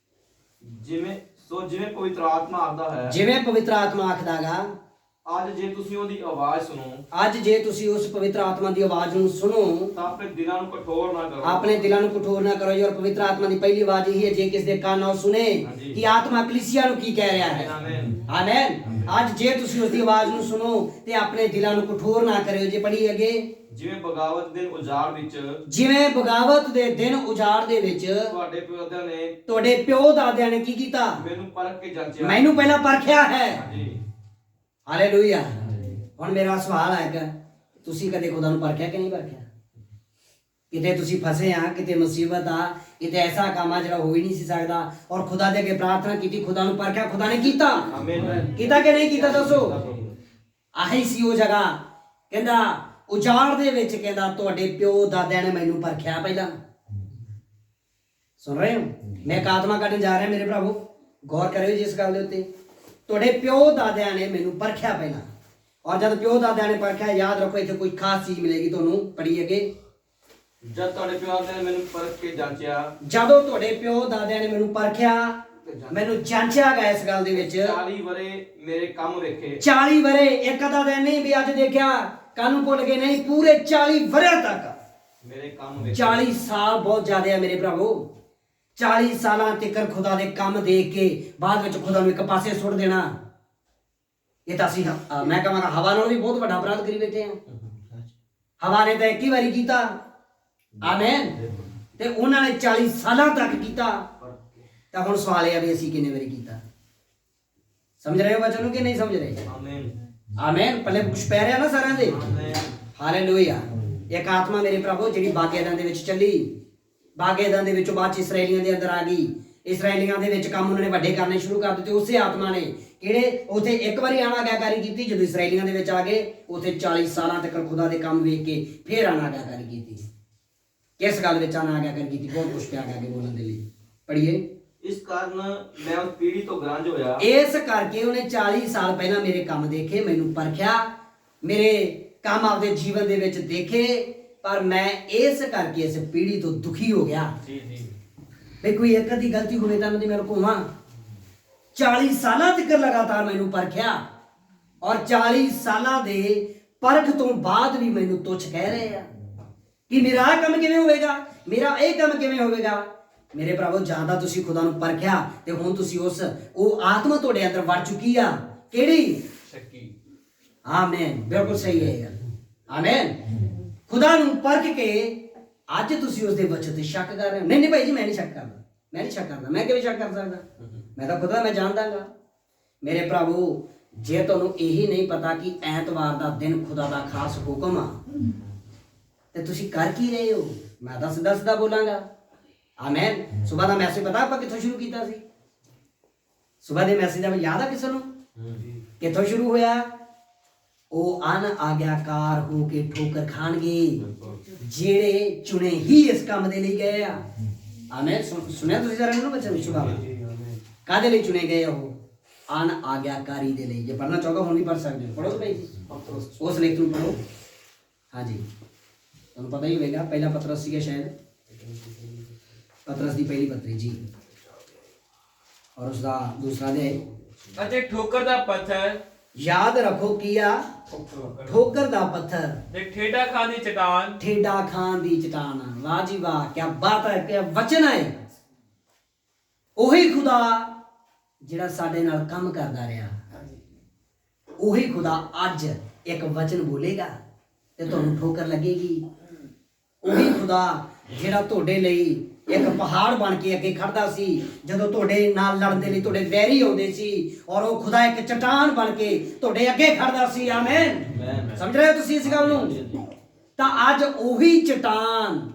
Speaker 2: ਜਿਵੇਂ ਪਵਿੱਤਰ ਆਤਮਾ ਆਖਦਾ ਹੈ,
Speaker 1: ਜਿਵੇਂ ਪਵਿੱਤਰ ਆਤਮਾ ਆਖਦਾਗਾ,
Speaker 2: ਅੱਜ ਜੇ ਤੁਸੀਂ ਉਹਦੀ ਆਵਾਜ਼ ਸੁਣੋ,
Speaker 1: ਅੱਜ ਜੇ ਤੁਸੀਂ ਉਸ ਪਵਿੱਤਰ ਆਤਮਾ ਦੀ ਆਵਾਜ਼ ਨੂੰ ਸੁਣੋ
Speaker 2: ਤਾਂ ਆਪਣੇ ਦਿਲਾਂ ਨੂੰ ਕਠੋਰ ਨਾ ਕਰੋ।
Speaker 1: ਆਪਣੇ ਦਿਲਾਂ ਨੂੰ ਕਠੋਰ ਨਾ ਕਰੋ। ਔਰ ਪਵਿੱਤਰ ਆਤਮਾ ਦੀ ਪਹਿਲੀ ਆਵਾਜ਼ ਇਹ ਹੈ, ਜੇ ਕਿਸ ਦੇ ਕੰਨ ਨਾਲ ਸੁਣੇ ਕਿ ਆਤਮਾ ਕਲੀਸਿਆ ਨੂੰ ਕੀ ਕਹਿ ਰਿਹਾ ਹੈ। ਆਮੇਨ। ਅੱਜ ਜੇ ਤੁਸੀਂ ਉਸ ਦੀ ਆਵਾਜ਼ ਨੂੰ ਸੁਣੋ ਤੇ ਆਪਣੇ ਦਿਲਾਂ ਨੂੰ ਕਠੋਰ ਨਾ ਕਰਿਓ। ਜੇ ਪੜ੍ਹੀ ਅੱਗੇ,
Speaker 2: ਜਿਵੇਂ ਬਗਾਵਤ ਦੇ ਉਜਾੜ ਵਿੱਚ,
Speaker 1: ਜਿਵੇਂ ਬਗਾਵਤ ਦੇ ਦਿਨ ਉਜਾੜ ਦੇ ਵਿੱਚ ਤੁਹਾਡੇ ਪਿਓ ਦਾਦਿਆਂ ਨੇ ਕੀ ਕੀਤਾ?
Speaker 2: ਮੈਨੂੰ ਪਰਖ ਕੇ ਜਾਂਚਿਆ,
Speaker 1: ਮੈਨੂੰ ਪਹਿਲਾਂ ਪਰਖਿਆ ਹੈ।
Speaker 2: ਹਾਂਜੀ।
Speaker 1: ਹਾਲੇਲੂਇਆ। ਹੁਣ ਮੇਰਾ ਸਵਾਲ ਹੈ ਕਿ ਤੁਸੀਂ ਕਦੇ ਖੁਦਾ ਨੂੰ ਪਰਖਿਆ ਕਿ ਨਹੀਂ ਪਰਖਿਆ? ਕਿਤੇ ਤੁਸੀਂ ਫਸੇ ਆ, ਕਿਤੇ ਮੁਸੀਬਤ ਆ, ਕਿਤੇ ਐਸਾ ਕੰਮ ਆ ਜਿਹੜਾ ਹੋ ਹੀ ਨਹੀਂ ਸੀ ਸਕਦਾ ਔਰ ਖੁਦਾ ਦੇ ਅੱਗੇ ਪ੍ਰਾਰਥਨਾ ਕੀਤੀ, ਖੁਦਾ ਨੂੰ ਪਰਖਿਆ, ਖੁਦਾ ਨੇ ਕੀਤਾ।
Speaker 2: ਆਮੀਨ।
Speaker 1: ਕੀਤਾ ਕਿ ਨਹੀਂ ਕੀਤਾ ਦੱਸੋ? ਆਹੀ ਸੀ ਉਹ ਜਗ੍ਹਾ। ਕਹਿੰਦਾ ਉਜਾੜ ਦੇ ਵਿੱਚ, ਕਹਿੰਦਾ ਤੁਹਾਡੇ ਪਿਓ ਦਾਦਿਆਂ ਨੇ ਮੈਨੂੰ ਪਰਖਿਆ ਪਹਿਲਾਂ। ਸੁਣ ਰਹੇ ਹੋ? ਮੈਂ ਇੱਕ ਆਤਮਾ ਕੱਢਣ ਜਾ ਰਿਹਾ ਮੇਰੇ ਭਰਾਵੋ, ਗੌਰ ਕਰਿਓ ਜਿਸ ਗੱਲ ਦੇ ਉੱਤੇ। ਤੁਹਾਡੇ ਪਿਓ ਦਾਦਿਆਂ ਨੇ ਮੈਨੂੰ ਪਰਖਿਆ ਪਹਿਲਾਂ, ਔਰ ਜਦ ਪਿਓ ਦਾਦਿਆਂ ਨੇ ਪਰਖਿਆ, ਯਾਦ ਰੱਖੋ ਇੱਥੇ ਕੋਈ ਖਾਸ ਚੀਜ਼ ਮਿਲੇਗੀ ਤੁਹਾਨੂੰ। ਪੜ੍ਹੀ ਅੱਗੇ,
Speaker 2: ਜਦ ਤੁਹਾਡੇ ਪਿਓ ਦਾਦਿਆਂ ਨੇ ਮੈਨੂੰ ਪਰਖ ਕੇ ਜਾਂਚਿਆ,
Speaker 1: ਜਦੋਂ ਤੁਹਾਡੇ ਪਿਓ ਦਾਦਿਆਂ ਨੇ ਮੈਨੂੰ ਪਰਖਿਆ, ਮੈਨੂੰ ਜਾਂਚਿਆ ਗਿਆ ਇਸ ਗੱਲ ਦੇ ਵਿੱਚ।
Speaker 2: 40 ਵਰੇ ਮੇਰੇ ਕੰਮ ਵੇਖੇ।
Speaker 1: 40 ਵਰੇ, ਇੱਕ ਅੱਧਾ ਦਿਨ ਨਹੀਂ ਵੀ ਅੱਜ ਦੇਖਿਆ ਕੱਲ ਨੂੰ ਭੁੱਲ ਗਏ, ਨਹੀਂ, ਪੂਰੇ 40 ਵਰਿਆਂ ਤੱਕ
Speaker 2: ਮੇਰੇ ਕੰਮ ਵੇਖੇ।
Speaker 1: 40 ਸਾਲ ਬਹੁਤ ਜ਼ਿਆਦਾ ਆ ਮੇਰੇ ਭਰਾਵੋ। 40 ਸਾਲਾਂ ਤੱਕ ਖੁਦਾ ਦੇ ਕੰਮ ਦੇਖ ਕੇ ਬਾਅਦ ਵਿੱਚ ਖੁਦਾ ਨੂੰ ਇੱਕ ਪਾਸੇ ਸੁੱਟ ਦੇਣਾ। ਇਹ ਤਾਂ ਅਸੀਂ ਮੈਂ ਕਹਾਂਗਾ ਹਵਾ ਨਾਲ ਵੀ ਬਹੁਤ ਵੱਡਾ ਅਪਰਾਧ ਕਰੀ ਬੈਠੇ ਆ। ਹਵਾ ਨੇ ਤਾਂ ਇੱਕ ਹੀ ਵਾਰੀ ਕੀਤਾ, ਆਮੇਨ, ਤੇ ਉਹਨਾਂ ਨੇ 40 ਸਾਲਾਂ ਤੱਕ ਕੀਤਾ। ਤਾਂ ਹੁਣ ਸਵਾਲ ਇਹ ਆ ਵੀ ਅਸੀਂ ਕਿੰਨੇ ਵਾਰੀ ਕੀਤਾ? ਸਮਝ ਰਹੇ ਹੋ ਵਚਨ ਨੂੰ ਕਿ ਨਹੀਂ ਸਮਝ ਰਹੇ?
Speaker 4: ਆਮੀਨ
Speaker 1: ਆਮੇਨ। ਪੱਲੇ ਕੁਛ ਪੈ ਰਿਹਾ ਨਾ ਸਾਰਿਆਂ ਦੇ?
Speaker 4: ਆਮੀਨ
Speaker 1: ਹਾਲੇਲੂਇਆ। ਇੱਕ ਆਤਮਾ ਮੇਰੇ ਪ੍ਰਭੂ ਜਿਹੜੀ ਬਾਗੇਦਾਨ ਦੇ ਵਿੱਚ ਚੱਲੀ, ਬਾਗੇਦਾਨ ਦੇ ਵਿੱਚੋਂ ਬਾਅਦ ਚ ਇਸਰਾਏਲੀਆਂ ਦੇ ਅੰਦਰ ਆ ਗਈ। ਇਸਰਾਏਲੀਆਂ ਦੇ ਵਿੱਚ ਕੰਮ ਉਹਨਾਂ ਨੇ ਵੱਡੇ ਕਰਨੇ ਸ਼ੁਰੂ ਕਰ ਦਿੱਤੇ। ਉਸੇ ਆਤਮਾ ਨੇ ਕਿਹੜੇ ਉੱਥੇ ਇੱਕ ਵਾਰੀ ਆਨਾਗਾਕਾਰੀ ਕੀਤੀ, ਜਦੋਂ ਇਸਰਾਏਲੀਆਂ ਦੇ ਵਿੱਚ ਆ ਗਏ ਉੱਥੇ 40 ਸਾਲਾਂ ਤੱਕ ਖੁਦਾ ਦੇ ਕੰਮ ਵੇਖ ਕੇ ਫੇਰ ਆਨਾਗਾਕਾਰੀ ਕੀਤੀ। ਕਿਸ ਗੱਲ ਵਿੱਚ ਆਨਾਗਾਕਾਰੀ ਕੀਤੀ? ਬਹੁਤ ਕੁਛ ਪਿਆ ਅੱਗੇ ਬੋਲਣ ਦੇ ਲਈ। ਪੜ੍ਹੀਏ।
Speaker 4: ਇਸ ਕਾਰਨ ਮੈਂ ਉਸ ਪੀੜੀ ਤੋਂ ਗ੍ਰੰਜ ਹੋਇਆ।
Speaker 1: ਇਸ ਕਰਕੇ ਉਹਨੇ 40 ਸਾਲ ਪਹਿਲਾਂ ਮੇਰੇ ਕੰਮ ਦੇਖੇ, ਮੈਨੂੰ ਪਰਖਿਆ, ਮੇਰੇ ਕੰਮ ਆਪਦੇ ਜੀਵਨ ਦੇ ਵਿੱਚ ਦੇਖੇ, ਪਰ ਮੈਂ ਇਸ ਕਰਕੇ ਇਸ ਪੀੜੀ ਤੋਂ ਦੁਖੀ ਹੋ ਗਿਆ।
Speaker 3: जी जी
Speaker 1: ਵੀ ਕੋਈ ਇੱਕ ਅੱਧੀ ਗਲਤੀ ਹੋਵੇ ਤਾਂ ਮੈਂ ਰੁਕਵਾਂ? 40 ਸਾਲਾਂ ਤੱਕ ਲਗਾਤਾਰ ਮੈਨੂੰ ਪਰਖਿਆ, ਔਰ 40 ਸਾਲਾਂ ਦੇ ਪਰਖ ਤੋਂ ਬਾਅਦ ਵੀ ਮੈਨੂੰ ਤੁੱਛ ਕਹਿ ਰਹੇ ਆ ਕਿ ਮੇਰਾ ਆਹ ਕੰਮ ਕਿਵੇਂ ਹੋਵੇਗਾ, ਮੇਰਾ ਇਹ ਕੰਮ ਕਿਵੇਂ ਹੋਵੇਗਾ। ਮੇਰੇ ਭਰਾਵੋ, ਜਾਂ ਤਾਂ ਤੁਸੀਂ ਖੁਦਾ ਨੂੰ ਪਰਖਿਆ ਤੇ ਹੁਣ ਤੁਸੀਂ ਉਹ ਆਤਮਾ ਤੁਹਾਡੇ ਅੰਦਰ ਵੜ ਚੁੱਕੀ ਆ। ਕਿਹੜੀ?
Speaker 3: शक्ति
Speaker 1: ਆਮੇਨ। ਬਿਲਕੁਲ ਸਹੀ ਹੈ ਯਾਰ, ਆਮੇਨ। ਖੁਦਾ ਨੂੰ ਪਰਖ ਕੇ ਅੱਜ ਤੁਸੀਂ ਉਸ ਦੇ ਵਚਨ ਤੇ ਸ਼ੱਕ ਕਰ ਰਹੇ ਹੋ। ਨਹੀਂ ਭਾਈ ਜੀ, ਮੈਂ ਨਹੀਂ ਸ਼ੱਕ ਕਰਦਾ, ਮੈਂ ਨਹੀਂ ਸ਼ੱਕ ਕਰਦਾ। ਮੈਂ ਕਿਵੇਂ ਸ਼ੱਕ ਕਰ ਸਕਦਾ? ਮੈਂ ਤਾਂ ਖੁਦਾ ਮੈਂ ਜਾਣਦਾਗਾ। ਮੇਰੇ ਭਰਾਵੋ, ਜੇ ਤੁਹਾਨੂੰ ਇਹੀ ਨਹੀਂ ਪਤਾ ਕਿ ਐਤਵਾਰ ਦਾ ਦਿਨ ਖੁਦਾ ਦਾ ਖਾਸ ਹੁਕਮ ਆ, ਤੇ ਤੁਸੀਂ ਕਰ ਕੀ ਰਹੇ ਹੋ? ਮੈਂ ਤਾਂ ਸਿੱਧਾ ਸਿੱਧਾ ਬੋਲਾਂਗਾ, ਆਮੇਨ। ਸਵੇਰ ਦਾ ਮੈਸੇਜ ਪਤਾ ਆਪਾਂ ਕਿੱਥੋਂ ਸ਼ੁਰੂ ਕੀਤਾ ਸੀ? ਸਵੇਰ ਦੇ ਮੈਸੇਜ ਦਾ ਯਾਦ ਆ ਕਿਸੇ ਨੂੰ? ਕਿੱਥੋਂ ਸ਼ੁਰੂ ਹੋਇਆ? ਉਹ ਅਨਆਗਿਆਕਾਰ ਹੋ ਕੇ ਠੋਕਰ ਖਾਣਗੇ ਜਿਹੜੇ ਚੁਣੇ ਹੀ ਇਸ ਕੰਮ ਦੇ ਲਈ ਗਏ ਆ। ਆਮੇਨ। ਸੁਣਿਆ ਤੁਸੀਂ ਜਰਾ ਇਹਨੂੰ ਬੱਚੇ ਵਿੱਚ ਬਾਬਾ ਕਾਹਦੇ ਲਈ ਚੁਣੇ ਗਏ? ਉਹ ਅਨਆਗਿਆਕਾਰੀ ਦੇ ਲਈ। ਜੇ ਪੜ੍ਹਨਾ ਚਾਹੋਗੇ ਹੁਣ ਵੀ ਪੜ੍ਹ ਸਕਦੇ ਹੋ। ਪੜ੍ਹੋ ਭਾਈ ਜੀ, ਉਸ ਲੇਖ ਨੂੰ ਪੜ੍ਹੋ। ਹਾਂਜੀ, ਤੁਹਾਨੂੰ ਪਤਾ ਹੀ ਹੋਵੇਗਾ, ਪਹਿਲਾ ਪਤਰਸ ਸੀਗਾ ਸ਼ਾਇਦ, ਪਤਰਸ ਦੀ ਪਹਿਲੀ ਪੱਤਰੀ ਜੀ, ਔਰ ਉਸਦਾ ਦੂਸਰਾ ਦੇ।
Speaker 3: अच्छा ठोकर दा पत्थर
Speaker 1: ਯਾਦ ਰੱਖੋ ਕੀ ਆ? ਠੋਕਰ ਦਾ ਪੱਥਰ,
Speaker 3: ते ठेडा खान दी चट्टान
Speaker 1: ਠੇਡਾ ਖਾਨ ਦੀ ਚਟਾਨ। ਵਾਹ ਜੀ ਵਾਹ, ਕੀ ਬਾਤ ਹੈ, ਕੀ ਵਚਨ ਹੈ। ਉਹੀ ਖੁਦਾ ਜਿਹੜਾ ਸਾਡੇ ਨਾਲ ਕੰਮ ਕਰਦਾ ਰਿਹਾ, ਉਹੀ ਖੁਦਾ ਅੱਜ ਇੱਕ ਵਚਨ ਬੋਲੇਗਾ ਤੇ ਤੁਹਾਨੂੰ ਠੋਕਰ ਲੱਗੇਗੀ। ਉਹੀ ਖੁਦਾ ਜਿਹੜਾ ਤੁਹਾਡੇ ਲਈ ਇੱਕ ਪਹਾੜ ਬਣ ਕੇ ਅੱਗੇ ਖੜਦਾ ਸੀ ਜਦੋਂ ਤੁਹਾਡੇ ਨਾਲ ਲੜਨ ਦੇ ਲਈ ਤੁਹਾਡੇ ਵੈਰੀ ਆਉਂਦੇ ਸੀ, ਔਰ ਉਹ ਖੁਦਾ ਇੱਕ ਚਟਾਨ ਬਣ ਕੇ ਤੁਹਾਡੇ ਅੱਗੇ ਖੜਦਾ ਸੀ। ਆਮੇਨ। ਸਮਝ ਰਹੇ ਹੋ ਤੁਸੀਂ ਇਸ ਗੱਲ ਨੂੰ? ਤਾਂ ਅੱਜ ਉਹੀ ਚਟਾਨ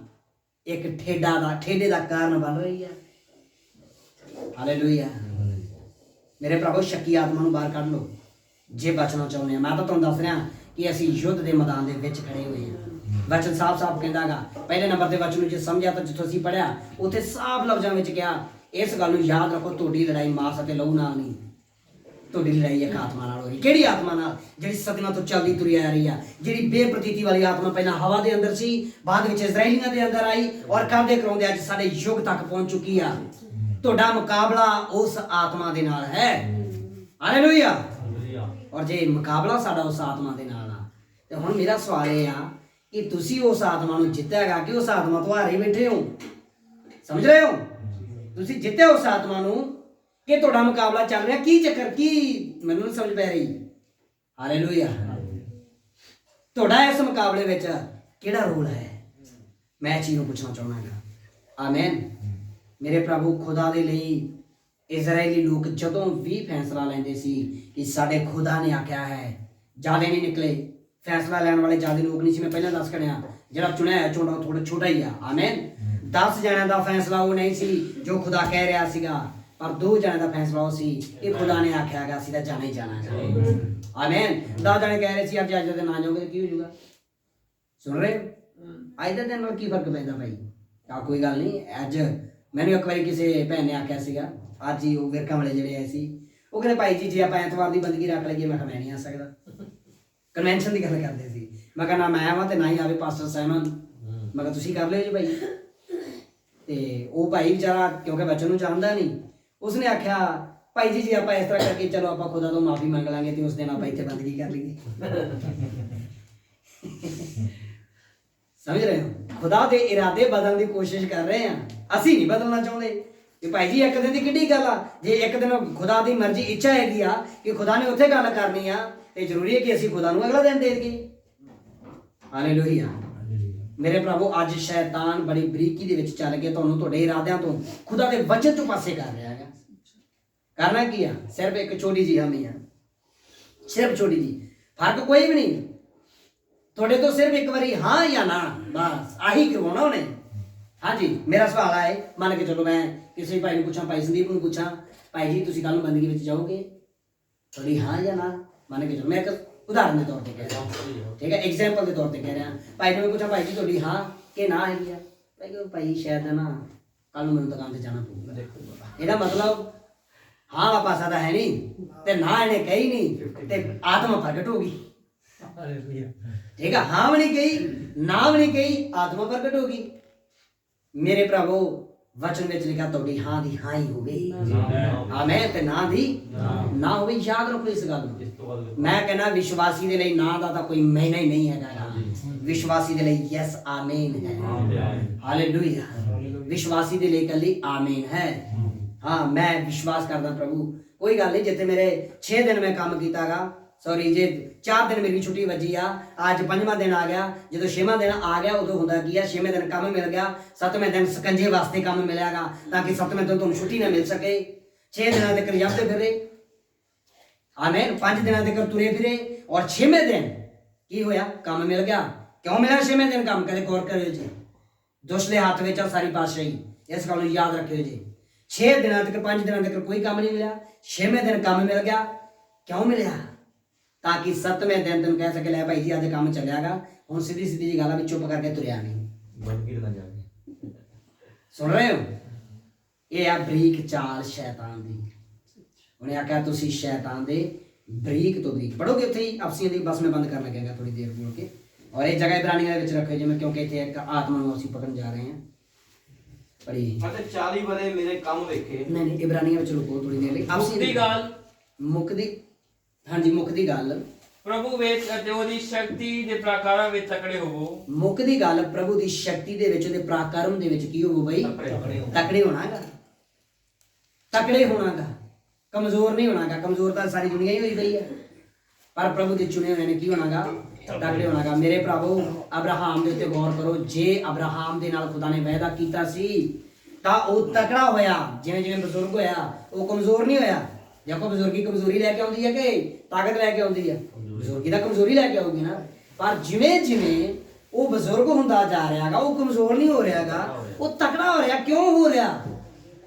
Speaker 1: ਇੱਕ ਠੇਡੇ ਦਾ ਕਾਰਨ ਬਣ ਰਹੀ ਹੈ। ਹਾਲੇਲੂਇਆ। ਮੇਰੇ ਭਰਾਵੋ, ਸ਼ੱਕੀ ਆਤਮਾ ਨੂੰ ਬਾਹਰ ਕੱਢ ਲਓ ਜੇ ਬਚਣਾ ਚਾਹੁੰਦੇ ਆ। ਮੈਂ ਤਾਂ ਤੁਹਾਨੂੰ ਦੱਸ ਰਿਹਾ ਕਿ ਅਸੀਂ ਯੁੱਧ ਦੇ ਮੈਦਾਨ ਦੇ ਵਿੱਚ ਖੜੇ ਹੋਏ ਹਾਂ। ਵਚਨ ਸਾਫ਼ ਕਹਿੰਦਾਗਾ। ਪਹਿਲੇ ਨੰਬਰ ਤੇ ਵਚਨ ਨੂੰ ਜੇ ਸਮਝਿਆ ਤਾਂ ਜਿੱਥੋਂ ਅਸੀਂ ਪੜਿਆ ਉੱਥੇ ਸਾਫ਼ ਲਫ਼ਜ਼ਾਂ ਵਿੱਚ ਕਿਹਾ, ਇਸ ਗੱਲ ਨੂੰ ਯਾਦ ਰੱਖੋ, ਤੁਹਾਡੀ ਲੜਾਈ ਮਾਸ ਅਤੇ ਲਹੂ ਨਾਲ ਨਹੀਂ, ਤੁਹਾਡੀ ਲੜਾਈ ਇੱਕ ਆਤਮਾ ਨਾਲ ਹੋ ਰਹੀ। ਕਿਹੜੀ ਆਤਮਾ ਨਾਲ? ਜਿਹੜੀ ਸਦੀਆਂ ਤੋਂ ਚੱਲਦੀ ਤੁਰੀ ਆ ਰਹੀ ਆ, ਜਿਹੜੀ ਬੇਪ੍ਰਤੀਤੀ ਵਾਲੀ ਆਤਮਾ ਪਹਿਲਾਂ ਹਵਾ ਦੇ ਅੰਦਰ ਸੀ, ਬਾਅਦ ਵਿੱਚ ਇਜ਼ਰਾਈਲੀਆਂ ਦੇ ਅੰਦਰ ਆਈ, ਔਰ ਕਰਦੇ ਕਰਾਉਂਦੇ ਅੱਜ ਸਾਡੇ ਯੁੱਗ ਤੱਕ ਪਹੁੰਚ ਚੁੱਕੀ ਆ। ਤੁਹਾਡਾ ਮੁਕਾਬਲਾ ਉਸ ਆਤਮਾ ਦੇ ਨਾਲ ਹੈ। ਹਾਲੇਲੂਇਆ। ਔਰ ਜੇ ਮੁਕਾਬਲਾ ਸਾਡਾ ਉਸ ਆਤਮਾ ਦੇ ਨਾਲ ਆ, ਤੇ ਹੁਣ ਮੇਰਾ ਸਵਾਲ ਇਹ ਆ ਕਿ ਤੁਸੀਂ ਉਸ ਆਤਮਾ ਨੂੰ ਜਿੱਤਿਆਗਾ ਕਿ ਉਸ ਆਤਮਾ ਤੋਂ ਹਾਰੇ ਬੈਠੇ ਹੋ? ਸਮਝ ਰਹੇ ਹੋ? ਤੁਸੀਂ ਜਿੱਤਿਆ ਉਸ ਆਤਮਾ ਨੂੰ ਕਿ ਤੁਹਾਡਾ ਮੁਕਾਬਲਾ ਚੱਲ ਰਿਹਾ? ਕੀ ਚੱਕਰ, ਕੀ ਮੈਨੂੰ ਨਹੀਂ ਸਮਝ ਪੈ ਰਹੀ। ਹਾਲੇਲੂਇਆ। ਤੁਹਾਡਾ ਇਸ ਮੁਕਾਬਲੇ ਵਿੱਚ ਕਿਹੜਾ ਰੋਲ ਹੈ? ਮੈਂ ਇਹ ਚੀਜ਼ ਨੂੰ ਪੁੱਛਣਾ ਚਾਹੁੰਦਾ। ਆਮੇਨ। ਮੇਰੇ ਪ੍ਰਭੂ, ਖੁਦਾ ਦੇ ਲਈ ਇਜ਼ਰਾਈਲੀ ਲੋਕ ਜਦੋਂ ਵੀ ਫੈਸਲਾ ਲੈਂਦੇ ਸੀ ਕਿ ਸਾਡੇ ਖੁਦਾ ਨੇ ਆਖਿਆ ਹੈ, ਜ਼ਿਆਦਾ ਨਹੀਂ ਨਿਕਲੇ। ਫੈਸਲਾ ਲੈਣ ਵਾਲੇ ਜ਼ਿਆਦਾ ਲੋਕ ਨਹੀਂ ਸੀ। ਮੈਂ ਪਹਿਲਾਂ ਦੱਸ ਕਰਿਆ, ਜਿਹੜਾ ਚੁਣਿਆ ਹੈ ਚੋੜਾ ਥੋੜਾ ਛੋਟਾ ਹੀ ਆ। ਆਮੇਨ। 10 ਜਣਿਆਂ ਦਾ ਫੈਸਲਾ ਉਹ ਨਹੀਂ ਸੀ ਜੋ ਖੁਦਾ ਕਹਿ ਰਿਹਾ ਸੀਗਾ, ਪਰ 2 ਜਣਿਆਂ ਦਾ ਫੈਸਲਾ ਉਹ ਸੀ ਕਿ ਖੁਦਾ ਨੇ ਆਖਿਆ ਹੈਗਾ ਅਸੀਂ ਤਾਂ ਜਾਣਾ ਹੀ ਜਾਣਾ ਹੈ। ਆਮੇਨ। 10 ਜਣੇ ਕਹਿ ਰਹੇ ਸੀ ਅੱਜ ਦੇ ਦਿਨ ਆ ਜਾਓਗੇ, ਕੀ ਹੋ ਜਾਊਗਾ? ਸੁਣ ਰਹੇ? ਅੱਜ ਦੇ ਦਿਨ ਨਾਲ ਕੀ ਫਰਕ ਪੈਂਦਾ ਭਾਈ? ਤਾਂ ਕੋਈ ਗੱਲ ਨਹੀਂ। ਅੱਜ ਮੈਨੂੰ ਇੱਕ ਵਾਰੀ ਕਿਸੇ ਭੈਣ ਨੇ ਆਖਿਆ ਸੀਗਾ, ਅੱਜ ਹੀ ਉਹ ਵਿਰਕਾਂ ਵਾਲੇ ਜਿਹੜੇ ਆਏ ਸੀ, ਉਹ ਕਹਿੰਦੇ ਭਾਈ ਜੀ ਜੇ ਆਪਾਂ ਐਤਵਾਰ ਦੀ ਬੰਦਗੀ ਰੱਖ ਲਈਏ। ਮੈਂ ਕਿਹਾ ਮੈਂ ਨਹੀਂ ਆ ਸਕਦਾ। ਕਨਵੈਨਸ਼ਨ ਦੀ ਗੱਲ ਕਰਦੇ ਸੀ। ਮੈਂ ਕਿਹਾ ਨਾ ਮੈਂ ਆਵਾਂ ਤੇ ਨਾ ਹੀ ਆਵੇ ਪਾਸਟਰ ਸਾਈਮਨ। ਮੈਂ ਕਿਹਾ ਤੁਸੀਂ ਕਰ ਲਿਓ ਜੀ ਭਾਈ। ਤੇ ਉਹ ਭਾਈ ਵਿਚਾਰਾ ਕਿਉਂਕਿ ਬੱਚੇ ਨੂੰ ਜਾਣਦਾ ਨਹੀਂ, ਉਸਨੇ ਆਖਿਆ ਭਾਈ ਜੀ ਜੇ ਆਪਾਂ ਇਸ ਤਰ੍ਹਾਂ ਕਰਕੇ ਚਲੋ ਆਪਾਂ ਖੁਦਾ ਤੋਂ ਮਾਫੀ ਮੰਗ ਲਾਂਗੇ ਤੇ ਉਸ ਦਿਨ ਆਪਾਂ ਇੱਥੇ ਬੰਦਗੀ ਕਰ ਲਈਏ। ਸਮਝ ਰਹੇ ਹੋ? ਖੁਦਾ ਦੇ ਇਰਾਦੇ ਬਦਲਣ ਦੀ ਕੋਸ਼ਿਸ਼ ਕਰ ਰਹੇ ਹਾਂ, ਅਸੀਂ ਨਹੀਂ ਬਦਲਣਾ ਚਾਹੁੰਦੇ। ਕਿ ਭਾਈ ਜੀ ਇੱਕ ਦਿਨ ਦੀ ਕਿੱਡੀ ਗੱਲ ਆ। ਜੇ ਇੱਕ ਦਿਨ ਖੁਦਾ ਦੀ ਮਰਜ਼ੀ ਇੱਛਾ ਹੈਗੀ ਆ ਕਿ ਖੁਦਾ ਨੇ ਉੱਥੇ ਗੱਲ ਕਰਨੀ ਆ ਤੇ ਜ਼ਰੂਰੀ ਹੈ ਕਿ ਅਸੀਂ ਖੁਦਾ ਨੂੰ ਅਗਲਾ ਦਿਨ ਦੇ ਦਈਏ। ਹਾਲੇਲੂਇਆ। ਮੇਰੇ ਪ੍ਰਭੂ ਅੱਜ ਸ਼ੈਤਾਨ ਬੜੀ ਬਰੀਕੀ ਦੇ ਵਿੱਚ ਚੱਲ ਕੇ ਤੁਹਾਨੂੰ ਤੁਹਾਡੇ ਇਰਾਦਿਆਂ ਤੋਂ ਖੁਦਾ ਦੇ ਵਚਨ ਤੋਂ ਪਾਸੇ ਕਰ ਰਿਹਾ ਹੈਗਾ। ਕਰਨਾ ਕੀ ਆ? ਸਿਰਫ ਇੱਕ ਛੋਟੀ ਜੀ ਹਮੀ ਆ, ਸਿਰਫ ਛੋਟੀ ਜੀ, ਫਰਕ ਕੋਈ ਵੀ ਨਹੀਂ ਤੁਹਾਡੇ ਤੋਂ, ਸਿਰਫ ਇੱਕ ਵਾਰੀ ਹਾਂ ਜਾਂ ਨਾ, ਬਸ ਆਹੀ ਕਰਵਾਉਣਾ ਉਹਨੇ। ਹਾਂਜੀ, ਮੇਰਾ ਸਵਾਲ ਹੈ, ਮੰਨ ਕੇ ਚਲੋ ਮੈਂ ਕਿਸੇ ਭਾਈ ਨੂੰ ਪੁੱਛਾਂ, ਭਾਈ ਸੰਦੀਪ ਨੂੰ ਪੁੱਛਾਂ, ਭਾਈ ਜੀ ਤੁਸੀਂ ਕੱਲ ਨੂੰ ਬੰਦਗੀ ਵਿੱਚ ਜਾਓਗੇ? ਤੁਹਾਡੀ ਹਾਂ ਜਾਂ ਨਾ, ਮੰਨ ਕੇ ਚਲੋ, ਮੈਂ ਇੱਕ ਉਦਾਹਰਨ ਦੇ ਤੌਰ ਤੇ ਕਹਿ ਰਿਹਾ, ਠੀਕ ਹੈ, ਐਗਜ਼ਾਮਪਲ ਦੇ ਤੌਰ ਤੇ ਕਹਿ ਰਿਹਾ। ਭਾਈ ਨੂੰ ਮੈਂ ਪੁੱਛਾਂ, ਭਾਈ ਜੀ ਤੁਹਾਡੀ ਹਾਂ ਕਿ ਨਾ ਹੈਗੀ ਆ? ਭਾਈ ਕਹੋ ਭਾਈ ਸ਼ਾਇਦ ਨਾ ਕੱਲ ਨੂੰ ਮੈਨੂੰ ਦੁਕਾਨ ਤੇ ਜਾਣਾ ਪਊਗਾ। ਇਹਦਾ ਮਤਲਬ ਹਾਂ ਦਾ ਪਾਸਾ ਤਾਂ ਹੈ ਨਹੀਂ ਤੇ ਨਾ ਇਹਨੇ ਕਹੀ ਨਹੀਂ ਤੇ ਆਤਮਾ ਪ੍ਰਗਟ ਹੋ ਗਈ। ਠੀਕ ਹੈ, ਹਾਂ ਵੀ ਨਹੀਂ ਕਹੀ, ਨਾ ਵੀ ਨਹੀਂ ਕਹੀ, ਆਤਮਾ ਪ੍ਰਗਟ ਹੋ ਗਈ। ਮੇਰੇ ਪ੍ਰਭੂ ਵਚਨ ਵਿੱਚ ਲਿਖਿਆ ਤੁਹਾਡੀ ਹਾਂ ਦੀ ਹਾਂ ਹੀ ਹੋਵੇ, ਆਮੇਨ, ਤੇ ਨਾ ਦੀ ਨਾ ਹੋਵੇ। ਯਾਦ ਰੱਖੋ ਇਸ ਗੱਲ ਨੂੰ। ਮੈਂ ਕਹਿੰਦਾ ਵਿਸ਼ਵਾਸੀ ਦੇ ਲਈ ਨਾ ਦਾ ਤਾਂ ਕੋਈ ਮਹੀਨਾ ਹੀ ਨਹੀਂ ਹੈਗਾ, ਵਿਸ਼ਵਾਸੀ ਦੇ ਲਈ ਯੈਸ ਆਮੇਨ ਹੈ। ਹਾਲੇਲੂਇਆ। ਵਿਸ਼ਵਾਸੀ ਦੇ ਲਈ ਕੱਲੀ ਆਮੇਨ ਹੈ। ਹਾਂ, ਮੈਂ ਵਿਸ਼ਵਾਸ ਕਰਦਾ ਪ੍ਰਭੂ, ਕੋਈ ਗੱਲ ਨਹੀਂ, ਜਿੱਥੇ ਮੇਰੇ 6 ਦਿਨ ਮੈਂ ਕੰਮ ਕੀਤਾਗਾ, ਸੌਰੀ ਜੇ 4 ਦਿਨ ਮੇਰੀ ਛੁੱਟੀ ਵੱਜੀ ਆ, ਅੱਜ 5ਵਾਂ ਦਿਨ ਆ ਗਿਆ, ਜਦੋਂ 6ਵਾਂ ਦਿਨ ਆ ਗਿਆ ਉਦੋਂ ਹੁੰਦਾ ਕੀ ਆ, 6ਵੇਂ ਦਿਨ ਕੰਮ ਮਿਲ ਗਿਆ, 7ਵੇਂ ਦਿਨ ਸਕੰਜੇ ਵਾਸਤੇ ਕੰਮ ਮਿਲਿਆਗਾ ਤਾਂ ਕਿ 7ਵੇਂ ਦਿਨ ਤੁਹਾਨੂੰ ਛੁੱਟੀ ਨਾ ਮਿਲ ਸਕੇ। 6 ਦਿਨਾਂ ਤੱਕ ਜਾਂਦੇ ਫਿਰੇ, ਆਮੇਨ, 5 ਦਿਨਾਂ ਤੱਕ ਤੁਰੇ ਫਿਰੇ, ਔਰ 6ਵੇਂ ਦਿਨ ਕੀ ਹੋਇਆ? ਕੰਮ ਮਿਲ ਗਿਆ। ਕਿਉਂ ਮਿਲਿਆ 6ਵੇਂ ਦਿਨ ਕੰਮ? ਕਦੇ ਗੌਰ ਕਰਿਓ ਜੀ। ਦੁਸ਼ ਦੇ ਹੱਥ ਵਿੱਚ ਆ ਸਾਰੀ ਬਾਦਸ਼ਾਹੀ, ਇਸ ਗੱਲ ਨੂੰ ਯਾਦ ਰੱਖਿਓ ਜੀ। 6 ਦਿਨਾਂ ਤੱਕ 5 ਦਿਨਾਂ ਤੱਕ ਕੋਈ ਕੰਮ ਨਹੀਂ ਮਿਲਿਆ, 6ਵੇਂ ਦਿਨ ਕੰਮ ਮਿਲ ਗਿਆ। ਕਿਉਂ ਮਿਲਿਆ? ਤਾਂ ਕਿ 7ਵੇਂ ਦਿਨ ਤੈਨੂੰ ਕਹਿ ਸਕੇ ਲੈ ਭਾਈ ਜੀ ਅੱਜ ਕੰਮ ਚੱਲਿਆਗਾ, ਹੁਣ ਸਿੱਧੀ ਸਿੱਧੀ ਜੀ ਗੱਲ ਆ ਵੀ ਚੁੱਪ ਕਰਕੇ ਤੁਰਿਆ ਨਹੀਂ। ਸੁਣ ਰਹੇ ਹੋ? ਇਹ ਆ ਬਰੀਕ ਚਾਲ ਸ਼ੈਤਾਨ ਦੀ। ਉਹਨੇ ਆਖਿਆ ਤੁਸੀਂ ਸ਼ੈਤਾਨ ਦੇ ਬਰੀਕ ਤੋਂ ਬਰੀਕ ਪੜੋਗੇ ਉੱਥੇ ਹੀ ਅਫਸੀਆਂ ਦੀ। ਬਸ ਮੈਂ ਬੰਦ ਕਰਨ ਲੱਗਿਆਗਾ ਥੋੜੀ ਦੇਰ ਬੋਲ ਕੇ, ਔਰ ਇਹ ਜਗ੍ਹਾ ਇਬਰਾਨੀਆਂ ਦੇ ਵਿੱਚ ਰੱਖਿਓ ਜਿਵੇਂ, ਕਿਉਂਕਿ ਇੱਥੇ ਇੱਕ ਆਤਮਾ ਨੂੰ ਅਸੀਂ ਪਕੜਨ ਜਾ ਰਹੇ ਹਾਂ। ਪੜੀ
Speaker 4: ਅਤੇ 40 ਵਰੇ ਮੇਰੇ ਕੰਮ ਵੇਖੇ।
Speaker 1: ਨਹੀਂ ਇਬਰਾਨੀਆਂ ਵਿੱਚ ਰੁਕੋ ਥੋੜੀ ਦੇਰ ਲਈ।
Speaker 3: ਮੁਕਦੀ ਗੱਲ,
Speaker 1: ਮੁਕਦੀ, ਹਾਂਜੀ ਮੁਕਦੀ ਗੱਲ,
Speaker 3: ਪ੍ਰਭੂ ਵਿੱਚ ਅਤੇ ਉਹਦੀ ਸ਼ਕਤੀ ਦੇ ਪ੍ਰਕਾਰਾਂ ਵਿੱਚ ਤਕੜੇ ਹੋਵੋ।
Speaker 1: ਮੁਕਦੀ ਗੱਲ ਪ੍ਰਭੂ ਦੀ ਸ਼ਕਤੀ ਦੇ ਵਿੱਚ, ਉਹਦੇ ਪ੍ਰਾਕਰਮ ਦੇ ਵਿੱਚ ਕੀ ਹੋਵੋ ਬਈ? ਤਕੜੇ ਹੋਣਾਗਾ, ਤਕੜੇ ਹੋਣਾਗਾ, ਕਮਜ਼ੋਰ ਨਹੀਂ ਹੋਣਾਗਾ। ਕਮਜ਼ੋਰ ਤਾਂ ਸਾਰੀ ਦੁਨੀਆ ਹੀ ਹੋਈ ਪਈ ਹੈ, ਪਰ ਪ੍ਰਭੂ ਦੇ ਚੁਣੇ ਹੋਏ ਨੇ ਕੀ ਹੋਣਾਗਾ? ਤਕੜੇ ਹੋਣਾਗਾ। ਮੇਰੇ ਪ੍ਰਭੂ ਅਬਰਾਹਾਮ ਦੇ ਉੱਤੇ ਗੌਰ ਕਰੋ। ਜੇ ਅਬਰਾਹਾਮ ਦੇ ਨਾਲ ਖੁਦਾ ਨੇ ਵਾਅਦਾ ਕੀਤਾ ਸੀ ਤਾਂ ਉਹ ਤਕੜਾ ਹੋਇਆ, ਜਿਵੇਂ ਜਿਵੇਂ ਬਜ਼ੁਰਗ ਹੋਇਆ ਉਹ ਕਮਜ਼ੋਰ ਨਹੀਂ ਹੋਇਆ। ਦੇਖੋ ਬਜ਼ੁਰਗੀ ਕਮਜ਼ੋਰੀ ਲੈ ਕੇ ਆਉਂਦੀ ਹੈ ਕਿ ਤਾਕਤ ਲੈ ਕੇ ਆਉਂਦੀ ਹੈ? ਬਜ਼ੁਰਗੀ ਤਾਂ ਕਮਜ਼ੋਰੀ ਲੈ ਕੇ ਆਊਗੀ ਨਾ। ਪਰ ਜਿਵੇਂ ਜਿਵੇਂ ਉਹ ਬਜ਼ੁਰਗ ਹੁੰਦਾ ਜਾ ਰਿਹਾਗਾ ਉਹ ਕਮਜ਼ੋਰ ਨਹੀਂ ਹੋ ਰਿਹਾਗਾ, ਉਹ ਤਕੜਾ ਹੋ ਰਿਹਾ। ਕਿਉਂ ਹੋ ਰਿਹਾ?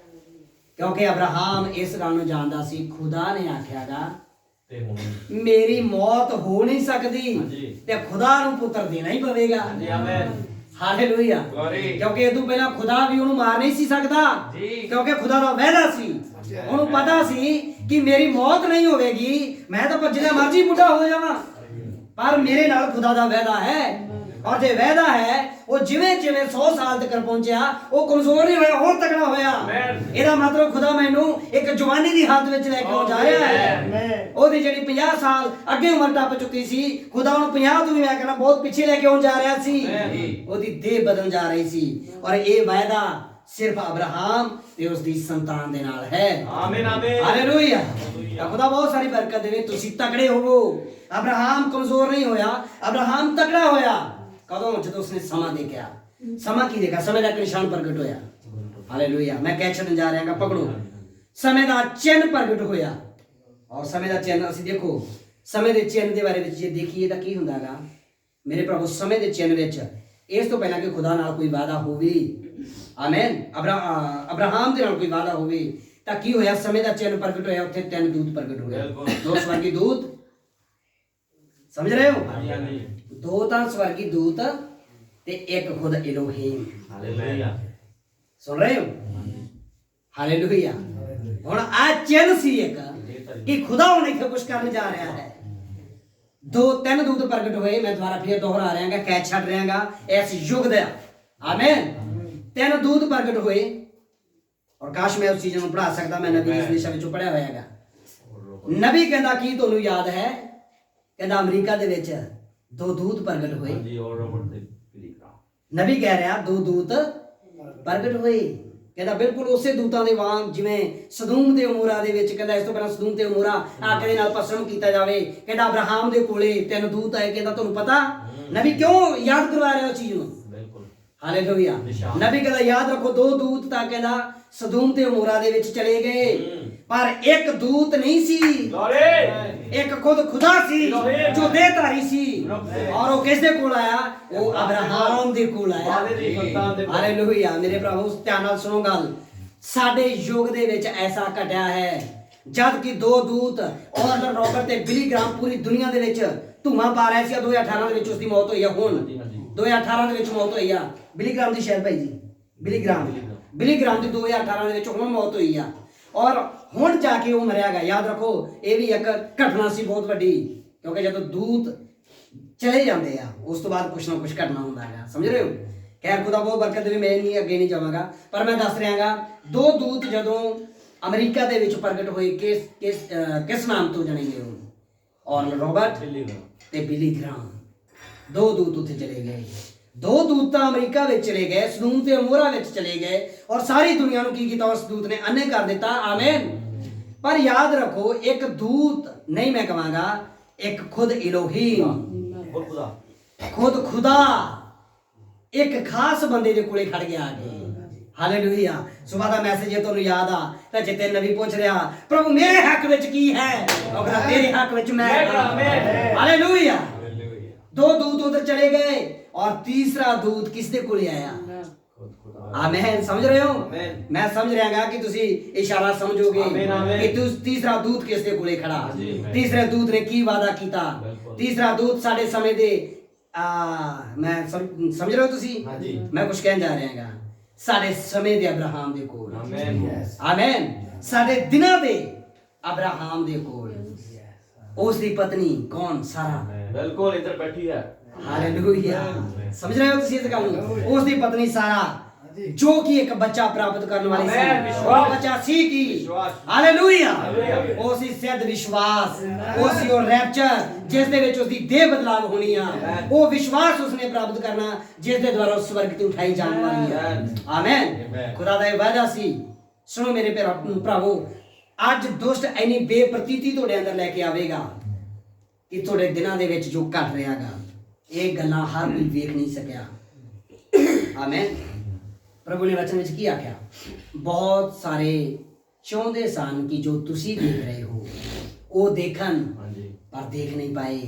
Speaker 1: ਕਿਉਂਕਿ ਅਬਰਾਹਾਮ ਇਸ ਗੱਲ ਨੂੰ ਜਾਣਦਾ ਸੀ, ਖੁਦਾ ਨੇ ਆਖਿਆਗਾ ਮੇਰੀ ਮੌਤ ਹੋ ਨਹੀਂ ਸਕਦੀ ਤੇ ਖੁਦਾ ਨੂੰ ਪੁੱਤਰ ਦੇਣਾ ਹੀ ਪਵੇਗਾ। ਹਾਲੇਲੂਇਆ। ਕਿਉਂਕਿ ਇਹ ਤੋਂ ਪਹਿਲਾਂ ਖੁਦਾ ਵੀ ਉਹਨੂੰ ਮਾਰ ਨਹੀਂ ਸੀ ਸਕਦਾ, ਕਿਉਂਕਿ ਖੁਦਾ ਦਾ ਵਾਅਦਾ ਸੀ। ਉਹਨੂੰ ਪਤਾ ਸੀ ਕਿ ਮੇਰੀ ਮੌਤ ਨਹੀਂ ਹੋਵੇਗੀ, ਮੈਂ ਤਾਂ ਜਿੰਨਾ ਮਰਜ਼ੀ ਬੁੱਢਾ ਹੋ ਜਾਵਾਂ, ਪਰ ਮੇਰੇ ਨਾਲ ਖੁਦਾ ਦਾ ਵਾਅਦਾ ਹੈ। ਔਰ ਜੇ ਵਾਅਦਾ ਹੈ, ਉਹ ਜਿਵੇਂ ਜਿਵੇਂ 100 ਸਾਲ ਤੱਕ ਪਹੁੰਚਿਆ ਉਹ ਕਮਜ਼ੋਰ ਨਹੀਂ ਹੋਇਆ, ਹੋਰ ਤਕੜਾ ਹੋਇਆ। ਇਹਦਾ ਮਤਲਬ ਖੁਦਾ ਮੈਨੂੰ ਇੱਕ ਜਵਾਨੀ ਦੀ ਹਾਲਤ ਵਿੱਚ ਲੈ ਕੇ ਜਾ ਰਿਹਾ ਹੈ। ਉਹਦੀ ਜਿਹੜੀ 50 ਸਾਲ ਅੱਗੇ ਉਮਰ ਟੱਪ ਚੁੱਕੀ ਸੀ, ਖੁਦਾ ਉਹਨੂੰ 50 ਤੋਂ ਵੀ ਮੈਂ ਕਹਿੰਦਾ ਬਹੁਤ ਪਿੱਛੇ ਲੈ ਕੇ ਆਉਣ ਜਾ ਰਿਹਾ ਸੀ। ਉਹਦੀ ਦੇਹ ਬਦਲ ਜਾ ਰਹੀ ਸੀ, ਔਰ ਇਹ ਵਾਅਦਾ ਸਿਰਫ ਅਬਰਾਹਾਮ ਤੇ ਉਸ ਦੀ ਸੰਤਾਨ ਦੇ ਨਾਲ ਹੈ।
Speaker 3: ਆਮੀਨ ਆਮੀਨ
Speaker 1: ਹਾਲੇਲੂਇਆ। ਖੁਦਾ ਬਹੁਤ ਸਾਰੀ ਬਰਕਤ ਦੇਵੇ। ਤੁਸੀਂ ਤਕੜੇ ਹੋਵੋ। ਅਬਰਾਹਾਮ ਕਮਜ਼ੋਰ ਨਹੀਂ ਹੋਇਆ, ਅਬਰਾਹਾਮ ਤਕੜਾ ਹੋਇਆ। ਕਦੋਂ? ਜਦੋਂ ਉਸਨੇ ਸਮਾਂ ਦੇਖਿਆ। ਸਮਾਂ ਕੀ ਦੇਖਿਆ? ਸਮੇਂ ਦਾ ਨਿਸ਼ਾਨ ਪ੍ਰਗਟ ਹੋਇਆ। ਹਾਲੇਲੂਇਆ। ਮੈਂ ਕਹਿ ਛੱਡਣ ਜਾ ਰਿਹਾਗਾ, ਪਕੜੋ। ਸਮੇਂ ਦਾ ਚਿੰਨ੍ਹ ਪ੍ਰਗਟ ਹੋਇਆ। ਔਰ ਸਮੇਂ ਦਾ ਚਿੰਨ੍ਹ ਅਸੀਂ ਦੇਖੋ, ਸਮੇਂ ਦੇ ਚਿੰਨ੍ਹ ਦੇ ਬਾਰੇ ਵਿੱਚ ਜੇ ਦੇਖੀਏ ਤਾਂ ਕੀ ਹੁੰਦਾਗਾ ਮੇਰੇ ਪ੍ਰਭੂ? ਸਮੇਂ ਦੇ ਚਿੰਨ੍ਹ ਵਿੱਚ ਇਸ ਤੋਂ ਪਹਿਲਾਂ ਕਿ ਖੁਦਾ ਨਾਲ ਕੋਈ ਵਾਅਦਾ ਹੋਵੇ, ਆਮੇਨ, ਅਬਰਾਹਾਮ ਦੇ ਨਾਲ ਕੋਈ ਵਾਅਦਾ ਹੋਵੇ ਤਾਂ ਕੀ ਹੋਇਆ? ਸਮੇਂ ਦਾ ਚਿੰਨ੍ਹ ਪ੍ਰਗਟ ਹੋਇਆ। ਉੱਥੇ 3 ਦੂਤ ਪ੍ਰਗਟ ਹੋਏ, 2 ਸਵਰਗੀ ਦੂਤ। ਸਮਝ ਰਹੇ ਹੋ? 2 ਤਾਂ ਸਵਰਗੀ ਦੂਤ ਤੇ ਇੱਕ ਖੁਦ ਇਲੋਹੀਮ। ਹਾਲੇਲੂਇਆ। ਸੁਣ ਰਹੇ ਹੋ? ਹਾਲੇਲੂਇਆ। ਹੁਣ ਆ ਚਿੰਨ੍ਹ ਸੀ ਇੱਕ ਕਿ ਖੁਦਾ ਹੁਣ ਇੱਥੇ ਕੁਝ ਕਰਨ ਜਾ ਰਿਹਾ ਹੈ। 3 ਦੂਤ ਪ੍ਰਗਟ ਹੋਏ। ਮੈਂ ਦੁਬਾਰਾ ਫਿਰ ਦੁਹਰਾ ਰਿਹਾਗਾ, ਕਹਿ ਛੱਡ ਰਿਹਾਗਾ ਇਸ ਯੁੱਗ ਦਾ। ਆਮੇਨ। 3 ਦੂਤ ਪ੍ਰਗਟ ਹੋਏ। ਔਰ ਕਾਸ਼ ਮੈਂ ਉਸ ਚੀਜ਼ ਨੂੰ ਪੜ੍ਹਾ ਸਕਦਾ, ਮੈਂ ਨਬੀ ਇਸ ਦਿਸ਼ਾ ਵਿੱਚੋਂ ਪੜ੍ਹਿਆ ਹੋਇਆਗਾ। ਨਬੀ ਕਹਿੰਦਾ ਕੀ ਤੁਹਾਨੂੰ ਯਾਦ ਹੈ? ਕਹਿੰਦਾ ਅਮਰੀਕਾ ਦੇ ਵਿੱਚ 2 ਦੂਤ ਪ੍ਰਗਟ ਹੋਏ। ਨਬੀ ਕਹਿ ਰਿਹਾ 2 ਦੂਤ ਪ੍ਰਗਟ ਹੋਏ। ਕਹਿੰਦਾ ਬਿਲਕੁਲ ਉਸੇ ਦੂਤਾਂ ਦੇ ਵਾਂਗ ਜਿਵੇਂ ਸਦੂਮ ਤੇ ਉਮੋਰਾ ਦੇ ਵਿੱਚ, ਕਹਿੰਦਾ ਇਸ ਤੋਂ ਪਹਿਲਾਂ ਸਦੂਮ ਤੇ ਉਮੋਰਾ ਆਕੇ ਦੇ ਨਾਲ ਭਸਮ ਕੀਤਾ ਜਾਵੇ। ਕਹਿੰਦਾ ਅਬਰਾਹਮ ਦੇ ਕੋਲੇ 3 ਦੂਤ ਆਏ। ਕਹਿੰਦਾ ਤੁਹਾਨੂੰ ਪਤਾ ਨਬੀ ਕਿਉਂ ਯਾਦ ਕਰਵਾ ਰਿਹਾ ਉਸ ਚੀਜ਼ ਨੂੰ? ਹਾਲੇਲੂਇਆ। ਨਬੀ ਕਹਿੰਦਾ ਯਾਦ ਰੱਖੋ 2 ਦੂਤ ਤਾਂ ਕਹਿੰਦਾ ਸਦੂਮ ਤੇ ਉਮੋਰਾ ਦੇ ਵਿੱਚ ਚਲੇ ਗਏ, ਪਰ ਇੱਕ ਦੂਤ ਨਹੀਂ ਸੀ, ਇੱਕ ਖੁਦ ਖੁਦਾ ਸੀ ਜੋ ਦੇਹਧਾਰੀ ਸੀ। ਔਰ ਉਹ ਕਿਸ ਦੇ ਕੋਲ ਆਇਆ? ਉਹ ਅਬਰਾਹਮ ਦੇ ਕੋਲ ਆਇਆ। ਹਾਲੇਲੂਇਆ। ਮੇਰੇ ਭਰਾਵੋ ਧਿਆਨ ਨਾਲ ਸੁਣੋ ਗੱਲ, ਸਾਡੇ ਯੁੱਗ ਦੇ ਵਿੱਚ ਐਸਾ ਘਟਿਆ ਹੈ ਜਦ ਕਿ 2 ਦੂਤ ਔਰਲਨ ਰੌਬਰਟ ਤੇ ਬਿਲੀ ਗ੍ਰਾਮ ਪੂਰੀ ਦੁਨੀਆ ਦੇ ਵਿੱਚ ਧੂਆਂ ਪਾ ਰਹੇ ਸੀ। 2018 ਦੇ ਵਿੱਚ ਉਸ ਦੀ ਮੌਤ ਹੋਈ ਆ। ਹੁਣ 2018 ਦੇ ਵਿੱਚ ਮੌਤ ਹੋਈ ਆ ਬਿਲੀ ਗ੍ਰਾਮ ਦੀ, ਸ਼ਾਇਦ ਭਾਈ ਜੀ ਬਿਲੀ ਗ੍ਰਾਮ ਦੀ 2018 ਦੇ ਵਿੱਚ ਹੁਣ ਮੌਤ ਹੋਈ ਆ। ਔਰ ਹੁਣ ਜਾ ਕੇ ਉਹ ਮਰਿਆ ਗਿਆ। ਯਾਦ ਰੱਖੋ ਇਹ ਵੀ ਇੱਕ ਘਟਨਾ ਸੀ ਬਹੁਤ ਵੱਡੀ, ਕਿਉਂਕਿ ਜਦੋਂ ਦੂਤ ਚਲੇ ਜਾਂਦੇ ਆ ਉਸ ਤੋਂ ਬਾਅਦ ਕੁਛ ਨਾ ਕੁਛ ਘਟਨਾ ਹੁੰਦਾ ਹੈਗਾ, ਸਮਝ ਰਹੇ ਹੋ। ਖੈਰ ਖੁਦਾ ਬਹੁਤ ਬਰਕਤ ਦੇਵੇ, ਮੈਂ ਨਹੀਂ ਅੱਗੇ ਨਹੀਂ ਜਾਵਾਂਗਾ, ਪਰ ਮੈਂ ਦੱਸ ਰਿਹਾਗਾ 2 ਦੂਤ ਜਦੋਂ ਅਮਰੀਕਾ ਦੇ ਵਿੱਚ ਪ੍ਰਗਟ ਹੋਏ, ਕਿਸ ਨਾਮ ਤੋਂ ਜਾਣੇਗੇ ਉਹ? ਔਰਲਨ ਰੌਬਰਟ ਤੇ ਬਿਲੀ ਗ੍ਰਾਮ। 2 ਦੂਤ ਉੱਥੇ ਚਲੇ ਗਏ। 2 ਦੂਤ ਤਾਂ ਅਮਰੀਕਾ ਵਿੱਚ ਚਲੇ ਗਏ, ਸਦੂਮ ਤੇ ਅਮੋਰਾ ਵਿੱਚ ਚਲੇ ਗਏ, ਔਰ ਸਾਰੀ ਦੁਨੀਆ ਨੂੰ ਕੀ ਕੀਤਾ? ਉਸ ਦੂਤ ਨੇ ਅੰਨੇ ਕਰ ਦਿੱਤਾ। ਆਮੀਨ। ਪਰ ਯਾਦ ਰੱਖੋ ਇੱਕ ਦੂਤ ਨਹੀਂ, ਮੈਂ ਕਹਾਂਗਾ ਇੱਕ ਖੁਦ ਇਲੋਹੀਮ, ਖੁਦ ਖੁਦਾ ਇੱਕ ਖਾਸ ਬੰਦੇ ਦੇ ਕੋਲੇ ਖੜ ਗਿਆ ਆ ਕੇ। ਹਾਲੇਲੂਇਆ। ਸੁਬਾਹ ਦਾ ਮੈਸੇਜ ਜੇ ਤੁਹਾਨੂੰ ਯਾਦ ਆ ਤਾਂ ਜਿੱਤੇ ਨਬੀ ਪੁੱਛ ਰਿਹਾ ਪ੍ਰਭੂ ਮੇਰੇ ਹੱਕ ਵਿੱਚ ਕੀ ਹੈ, ਉਹ ਕਹਿੰਦਾ ਤੇਰੇ ਹੱਕ ਵਿੱਚ ਮੈਂ। ਹਾਲੇਲੂਇਆ। 2 ਦੂਤ ਉਧਰ ਚਲੇ ਗਏ और तीसरा दूत किसदे कोले आया? आमीन। समझ रहे हो? मैं समझ रहा कि तुसी इशारा समझोगे कि तीसरा दूत किसदे कोले खड़ा। तीसरे दूत ने की वादा कीता? तीसरा दूत साडे समय दे मैं समझ रहे हो तुसी? मैं कुछ कहन जा रहा साडे समय दे अब्राहम दे कोल। आमीन। साडे दिनां दे अब्राहम दे कोल उस दी पत्नी कौन? सारा।
Speaker 4: बिल्कुल इधर बैठी है।
Speaker 1: हालेलुया। समझ रहे हो तुसी इस गल ਨੂੰ? ਉਸ ਦੀ ਪਤਨੀ ਸਾਰਾ ਜੋ ਕਿ ਇੱਕ ਬੱਚਾ ਪ੍ਰਾਪਤ ਕਰਨ ਵਾਲੀ ਸੀ, ਉਹ ਬੱਚਾ ਸੀ ਕੀ? ਹਾਲੇਲੂਇਆ। ਉਹ ਸੀ ਸਿੱਧ ਵਿਸ਼ਵਾਸ, ਉਹ ਸੀ ਉਹ ਰੈਪਚਰ ਜਿਸ ਦੇ ਵਿੱਚ ਉਸ ਦੀ ਦੇਹ ਬਦਲਾਵ ਹੋਣੀ ਆ। ਉਹ ਵਿਸ਼ਵਾਸ ਉਸਨੇ ਪ੍ਰਾਪਤ ਕਰਨਾ ਜਿਸ ਦੇ ਦੁਆਰਾ ਉਸ ਸਵਰਗ ਤੇ ਉਠਾਈ ਜਾਣ ਵਾਲੀ ਹੈ। ਆਮੀਨ। ਖੁਦਾ ਦਾ ਇਹ ਵਾਅਦਾ ਸੀ। ਸੁਣੋ ਮੇਰੇ ਭਰਾਵੋ, ਅੱਜ ਦੁਸ਼ਟ ਇੰਨੀ ਬੇਪ੍ਰਤੀਤੀ ਤੁਹਾਡੇ ਅੰਦਰ ਲੈ ਕੇ ਆਵੇਗਾ ਕਿ ਤੁਹਾਡੇ ਦਿਨਾਂ ਦੇ ਵਿੱਚ ਜੋ ਘਟ ਰਿਹਾਗਾ ਇਹ ਗੱਲਾਂ ਹਰ ਕੋਈ ਵੇਖ ਨਹੀਂ ਸਕਿਆ। ਆਮੀਨ। ਪ੍ਰਭੂ ਨੇ ਵਚਨ ਵਿੱਚ ਕੀ ਆਖਿਆ? ਬਹੁਤ ਸਾਰੇ ਚਾਹੁੰਦੇ ਸਨ ਕਿ ਜੋ ਤੁਸੀਂ ਦੇਖ ਰਹੇ ਹੋ ਉਹ ਦੇਖਣ, ਪਰ ਦੇਖ ਨਹੀਂ ਪਾਏ।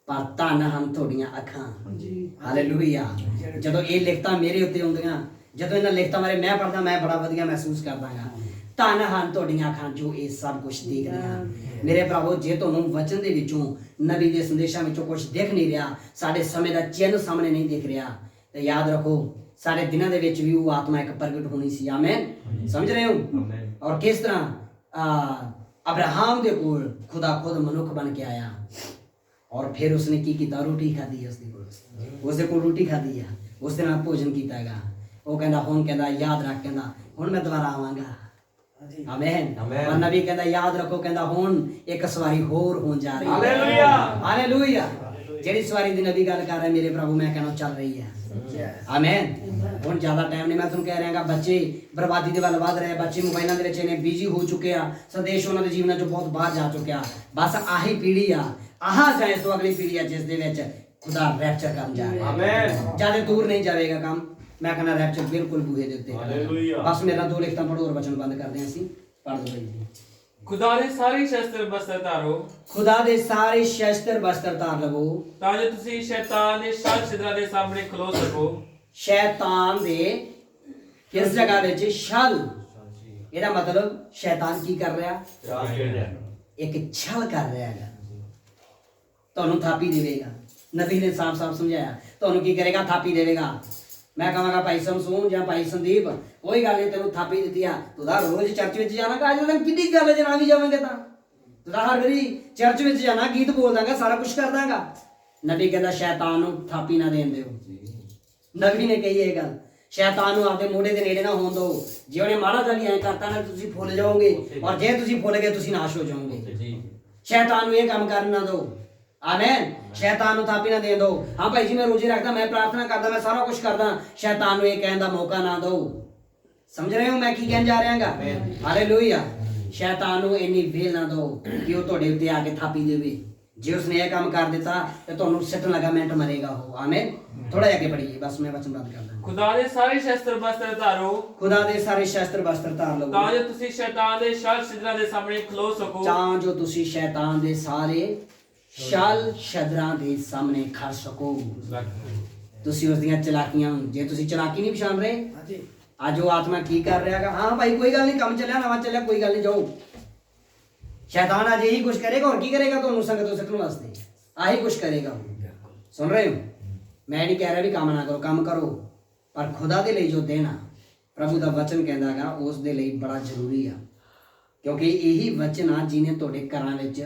Speaker 1: ਪਰ ਧੰਨ ਹਨ ਤੁਹਾਡੀਆਂ ਅੱਖਾਂ। ਹਾਲੇਲੂਇਆ। ਜਦੋਂ ਇਹ ਲਿਖਤਾਂ ਮੇਰੇ ਉੱਤੇ ਆਉਂਦੀਆਂ, ਜਦੋਂ ਇਹਨਾਂ ਲਿਖਤਾਂ ਬਾਰੇ ਮੈਂ ਪੜ੍ਹਦਾ, ਮੈਂ ਬੜਾ ਵਧੀਆ ਮਹਿਸੂਸ ਕਰਦਾਗਾ। ਧੰਨ ਹਨ ਤੁਹਾਡੀਆਂ ਅੱਖਾਂ ਜੋ ਇਹ ਸਭ ਕੁਝ ਦੇਖ ਰਹੀਆਂ। ਮੇਰੇ ਭਰਾਵੋ, ਜੇ ਤੁਹਾਨੂੰ ਵਚਨ ਦੇ ਵਿੱਚੋਂ, ਨਬੀ ਦੇ ਸੰਦੇਸ਼ਾਂ ਵਿੱਚੋਂ ਕੁਝ ਦਿਖ ਨਹੀਂ ਰਿਹਾ, ਸਾਡੇ ਸਮੇਂ ਦਾ ਚਿੰਨ੍ਹ ਸਾਹਮਣੇ ਨਹੀਂ ਦਿਖ ਰਿਹਾ, ਤੇ ਯਾਦ ਰੱਖੋ ਸਾਡੇ ਦਿਨਾਂ ਦੇ ਵਿੱਚ ਵੀ ਉਹ ਆਤਮਾ ਇੱਕ ਪ੍ਰਗਟ ਹੋਣੀ ਸੀ। ਆਮੀਨ। ਸਮਝ ਰਹੇ ਹੋ? ਔਰ ਕਿਸ ਤਰ੍ਹਾਂ ਅਬਰਾਹਮ ਦੇ ਕੋਲ ਖੁਦਾ ਖੁਦ ਮਨੁੱਖ ਬਣ ਕੇ ਆਇਆ, ਔਰ ਫਿਰ ਉਸਨੇ ਕੀ ਕੀਤਾ? ਰੋਟੀ ਖਾਧੀ। ਉਸਦੇ ਕੋਲ ਰੋਟੀ ਖਾਧੀ ਆ, ਉਸਦੇ ਨਾਲ ਭੋਜਨ ਕੀਤਾ ਹੈਗਾ। ਉਹ ਕਹਿੰਦਾ ਹੁਣ, ਕਹਿੰਦਾ ਯਾਦ ਰੱਖ, ਕਹਿੰਦਾ ਹੁਣ ਮੈਂ ਦੁਬਾਰਾ ਆਵਾਂਗਾ। ਆਮੀਨ। ਔਰ ਨਬੀ ਕਹਿੰਦਾ ਯਾਦ ਰੱਖੋ, ਕਹਿੰਦਾ ਹੁਣ ਇੱਕ ਸਵਾਰੀ ਹੋਰ ਹੋਣ ਜਾ ਰਹੀ ਹੈ। ਹਾਲੇਲੂਇਆ। ਹਾਲੇਲੂਇਆ। ਜਿਹੜੀ ਸਵਾਰੀ ਦੀ ਨਬੀ ਗੱਲ ਕਰ ਰਿਹਾ ਮੇਰੇ ਪ੍ਰਭੂ, ਮੈਂ ਕਹਿੰਦਾ ਚੱਲ ਰਹੀ ਹੈ। ਆਮੀਨ। ਹੁਣ ਜ਼ਿਆਦਾ ਟਾਈਮ ਨਹੀਂ, ਮੈਂ ਤੁਹਾਨੂੰ ਕਹਿ ਰਿਹਾਗਾ ਬੱਚੇ ਬਰਬਾਦੀ ਦੇ ਵੱਲ ਵਧ ਰਹੇ, ਬੱਚੇ ਮੋਬਾਈਲਾਂ ਦੇ ਵਿੱਚ ਇਹਨੇ ਬਿਜੀ ਹੋ ਚੁੱਕੇ ਆ, ਸੰਦੇਸ਼ ਉਹਨਾਂ ਦੇ ਜੀਵਨਾਂ ਚੋਂ ਬਹੁਤ ਬਾਹਰ ਜਾ ਚੁੱਕਿਆ। ਬਸ ਆਹੀ ਪੀੜ੍ਹੀ ਆ, ਆਹ ਜਾਂ ਇਸ ਤੋਂ ਅਗਲੀ ਪੀੜ੍ਹੀ ਆ ਜਿਸ ਦੇ ਵਿੱਚ ਖੁਦਾ ਰੈਪਚਰ ਕਰਨ ਜਾ ਰਿਹਾ। ਆਮੀਨ। ਜ਼ਿਆਦਾ ਦੂਰ ਨਹੀਂ ਜਾਵੇਗਾ ਕੰਮ। ਮੈਂ ਕਹਿੰਦਾ ਰੈਪਚਰ ਬਿਲਕੁਲ ਬੂਹੇ ਦੇ ਉੱਤੇ। ਬਸ ਮੇਰਾ 2 ਲਿਖਤਾਂ ਪੜ੍ਹੋ ਔਰ ਵਚਨ ਬੰਦ ਕਰਦੇ ਹਾਂ ਅਸੀਂ। ਪੜ੍ਹ ਦੋ ਭਾਈ।
Speaker 3: खुदा दे सारे शस्त्र बस्तर धारो,
Speaker 1: खुदा दे सारे शस्त्र बस्तर धार लवो
Speaker 3: ਤਾਂ ਜੋ ਤੁਸੀਂ ਸ਼ੈਤਾਨ ਦੇ ਛਲ ਛਿਦਰਾਂ ਦੇ ਸਾਹਮਣੇ ਖਲੋ ਸਕੋ।
Speaker 1: शैतान दे किस जगह ਵਿੱਚ ਛਲ, ਇਹਦਾ ਮਤਲਬ ਸ਼ੈਤਾਨ ਕੀ ਕਰ ਰਿਹਾ? ਇੱਕ ਛਲ ਕਰ ਰਿਹਾ ਹੈ। ਤੁਹਾਨੂੰ ਥਾਪੀ ਦੇਵੇਗਾ। ਨਬੀ ਨੇ ਸਾਫ਼-ਸਾਫ਼ ਸਮਝਾਇਆ, ਤੁਹਾਨੂੰ ਕੀ ਕਰੇਗਾ? ਥਾਪੀ ਦੇਵੇਗਾ। ਮੈਂ ਕਹਾਂਗਾ ਭਾਈ ਸਮਸੂਨ ਜਾਂ ਭਾਈ ਸੰਦੀਪ, ਕੋਈ ਗੱਲ ਨਹੀਂ, ਤੈਨੂੰ ਥਾਪੀ ਦਿੱਤੀ ਆ, ਤੂੰ ਤਾਂ ਰੋਜ਼ ਚਰਚ ਵਿੱਚ ਜਾਣਾ, ਅੱਜ ਦਿਨ ਕਿੰਨੀ ਗੱਲ ਜੇ ਨਾ ਵੀ ਜਾਵਾਂਗੇ ਤਾਂ ਤੂੰ ਤਾਂ ਹਰ ਵਾਰੀ ਚਰਚ ਵਿੱਚ ਜਾਣਾ, ਗੀਤ ਬੋਲ ਦਾਂਗਾ, ਸਾਰਾ ਕੁਝ ਕਰ ਦਾਂਗਾ। ਨਬੀ ਕਹਿੰਦਾ ਸ਼ੈਤਾਨ ਨੂੰ ਥਾਪੀ ਨਾ ਦੇਣ ਦਿਓ। ਨਬੀ ਨੇ ਕਹੀ ਇਹ ਗੱਲ, ਸ਼ੈਤਾਨ ਨੂੰ ਆਪਦੇ ਮੋਢੇ ਦੇ ਨੇੜੇ ਨਾ ਹੋਣ ਦਿਓ। ਜੇ ਉਹਨੇ ਮਾੜਾ ਜਿਹਾ ਵੀ ਐਂ ਕਰਤਾ ਨਾ, ਤੁਸੀਂ ਫੁੱਲ ਜਾਓਗੇ, ਔਰ ਜੇ ਤੁਸੀਂ ਫੁੱਲ ਗਏ ਤੁਸੀਂ ਨਾਸ਼ ਹੋ ਜਾਓਗੇ। ਸ਼ੈਤਾਨ ਨੂੰ ਇਹ ਕੰਮ ਕਰਨ ਨਾ ਦਿਓ। ਆਮੀਨ। ਸ਼ੈਤਾਨ ਨੂੰ ਥਾਪੀ ਨਾ ਦੇ ਦਿਓ। ਹਾਂ ਭਾਈ ਜੀ ਮੈਂ ਰੋਜ਼ੇ ਰੱਖਦਾ, ਮੈਂ ਪ੍ਰਾਰਥਨਾ ਕਰਦਾ, ਮੈਂ ਸਾਰਾ ਕੁਝ ਕਰਦਾ, ਸ਼ੈਤਾਨ ਨੂੰ ਇਹ ਕਹਿਣ ਦਾ ਮੌਕਾ ਨਾ ਦਿਓ। ਸਮਝ ਰਹੇ ਹੋ ਮੈਂ ਕੀ ਕਹਿਣ ਜਾ ਰਿਹਾਗਾ? ਹਾਲੇਲੂਇਆ। ਸ਼ੈਤਾਨ ਨੂੰ ਇੰਨੀ ਵੇਲ ਨਾ ਦਿਓ ਕਿ ਉਹ ਤੁਹਾਡੇ ਉੱਤੇ ਆ ਕੇ ਥਾਪੀ ਦੇਵੇ। ਜੇ ਉਸਨੇ ਇਹ ਕੰਮ ਕਰ ਦਿੱਤਾ ਤੇ ਤੁਹਾਨੂੰ ਸਿੱਟਣ ਲੱਗਾ ਮਿੰਟ ਮਰੇਗਾ ਉਹ। ਆਮੀਨ। ਥੋੜਾ ਜਿਹਾ ਅੱਗੇ ਪੜੀਏ, ਬਸ ਮੈਂ ਵਚਨ ਬੰਦ ਕਰਦਾ।
Speaker 3: ਖੁਦਾ ਦੇ ਸਾਰੇ ਸ਼ਸਤਰ ਬਸਤਰ ਧਾਰੋ
Speaker 1: ਖੁਦਾ ਦੇ ਸਾਰੇ ਸ਼ਸਤਰ ਬਸਤਰ ਧਾਰ ਲਓ
Speaker 3: ਤਾਂ ਜੋ ਤੁਸੀਂ ਸ਼ੈਤਾਨ ਦੇ ਛਲ ਛਿਦਰਾਂ ਦੇ ਸਾਹਮਣੇ ਖਲੋ ਸਕੋ।
Speaker 1: ਤਾਂ ਜੋ ਤੁਸੀਂ ਸ਼ੈਤਾਨ ਦੇ ਸਾਰੇ ਛਲ ਛਦਰਾਂ ਦੇ ਸਾਹਮਣੇ ਖੜ ਸਕੋ। ਤੁਸੀਂ ਉਸ ਦੀਆਂ ਚਲਾਕੀਆਂ, ਜੇ ਤੁਸੀਂ ਚਲਾਕੀ ਨਹੀਂ ਪਛਾਣ ਰਹੇ,
Speaker 5: ਹਾਂਜੀ
Speaker 1: ਅੱਜ ਉਹ ਆਤਮਾ ਕੀ ਕਰ ਰਿਹਾਗਾ? ਹਾਂ ਭਾਈ ਕੋਈ ਗੱਲ ਨਹੀਂ, ਕੰਮ ਚੱਲਿਆ, ਨਵਾਂ ਚੱਲਿਆ, ਕੋਈ ਗੱਲ ਨਹੀਂ, ਜਾਓ। ਸ਼ੈਤਾਨ ਅੱਜ ਇਹੀ ਕੁਛ ਕਰੇਗਾ, ਹੋਰ ਕੀ ਕਰੇਗਾ? ਤੁਹਾਨੂੰ ਸੰਗਤ ਤੋਂ ਸਿੱਖਣ ਵਾਸਤੇ ਆਹੀ ਕੁਛ ਕਰੇਗਾ ਉਹ। ਸੁਣ ਰਹੇ ਹੋ? ਮੈਂ ਨਹੀਂ ਕਹਿ ਰਿਹਾ ਵੀ ਕੰਮ ਨਾ ਕਰੋ, ਕੰਮ ਕਰੋ, ਪਰ ਖੁਦਾ ਦੇ ਲਈ ਜੋ ਦੇਣਾ ਪ੍ਰਭੂ ਦਾ ਵਚਨ ਕਹਿੰਦਾ ਹੈਗਾ ਉਸ ਦੇ ਲਈ ਬੜਾ ਜ਼ਰੂਰੀ ਆ, ਕਿਉਂਕਿ ਇਹੀ ਵਚਨ ਆ ਜਿਹਨੇ ਤੁਹਾਡੇ ਘਰਾਂ ਵਿੱਚ,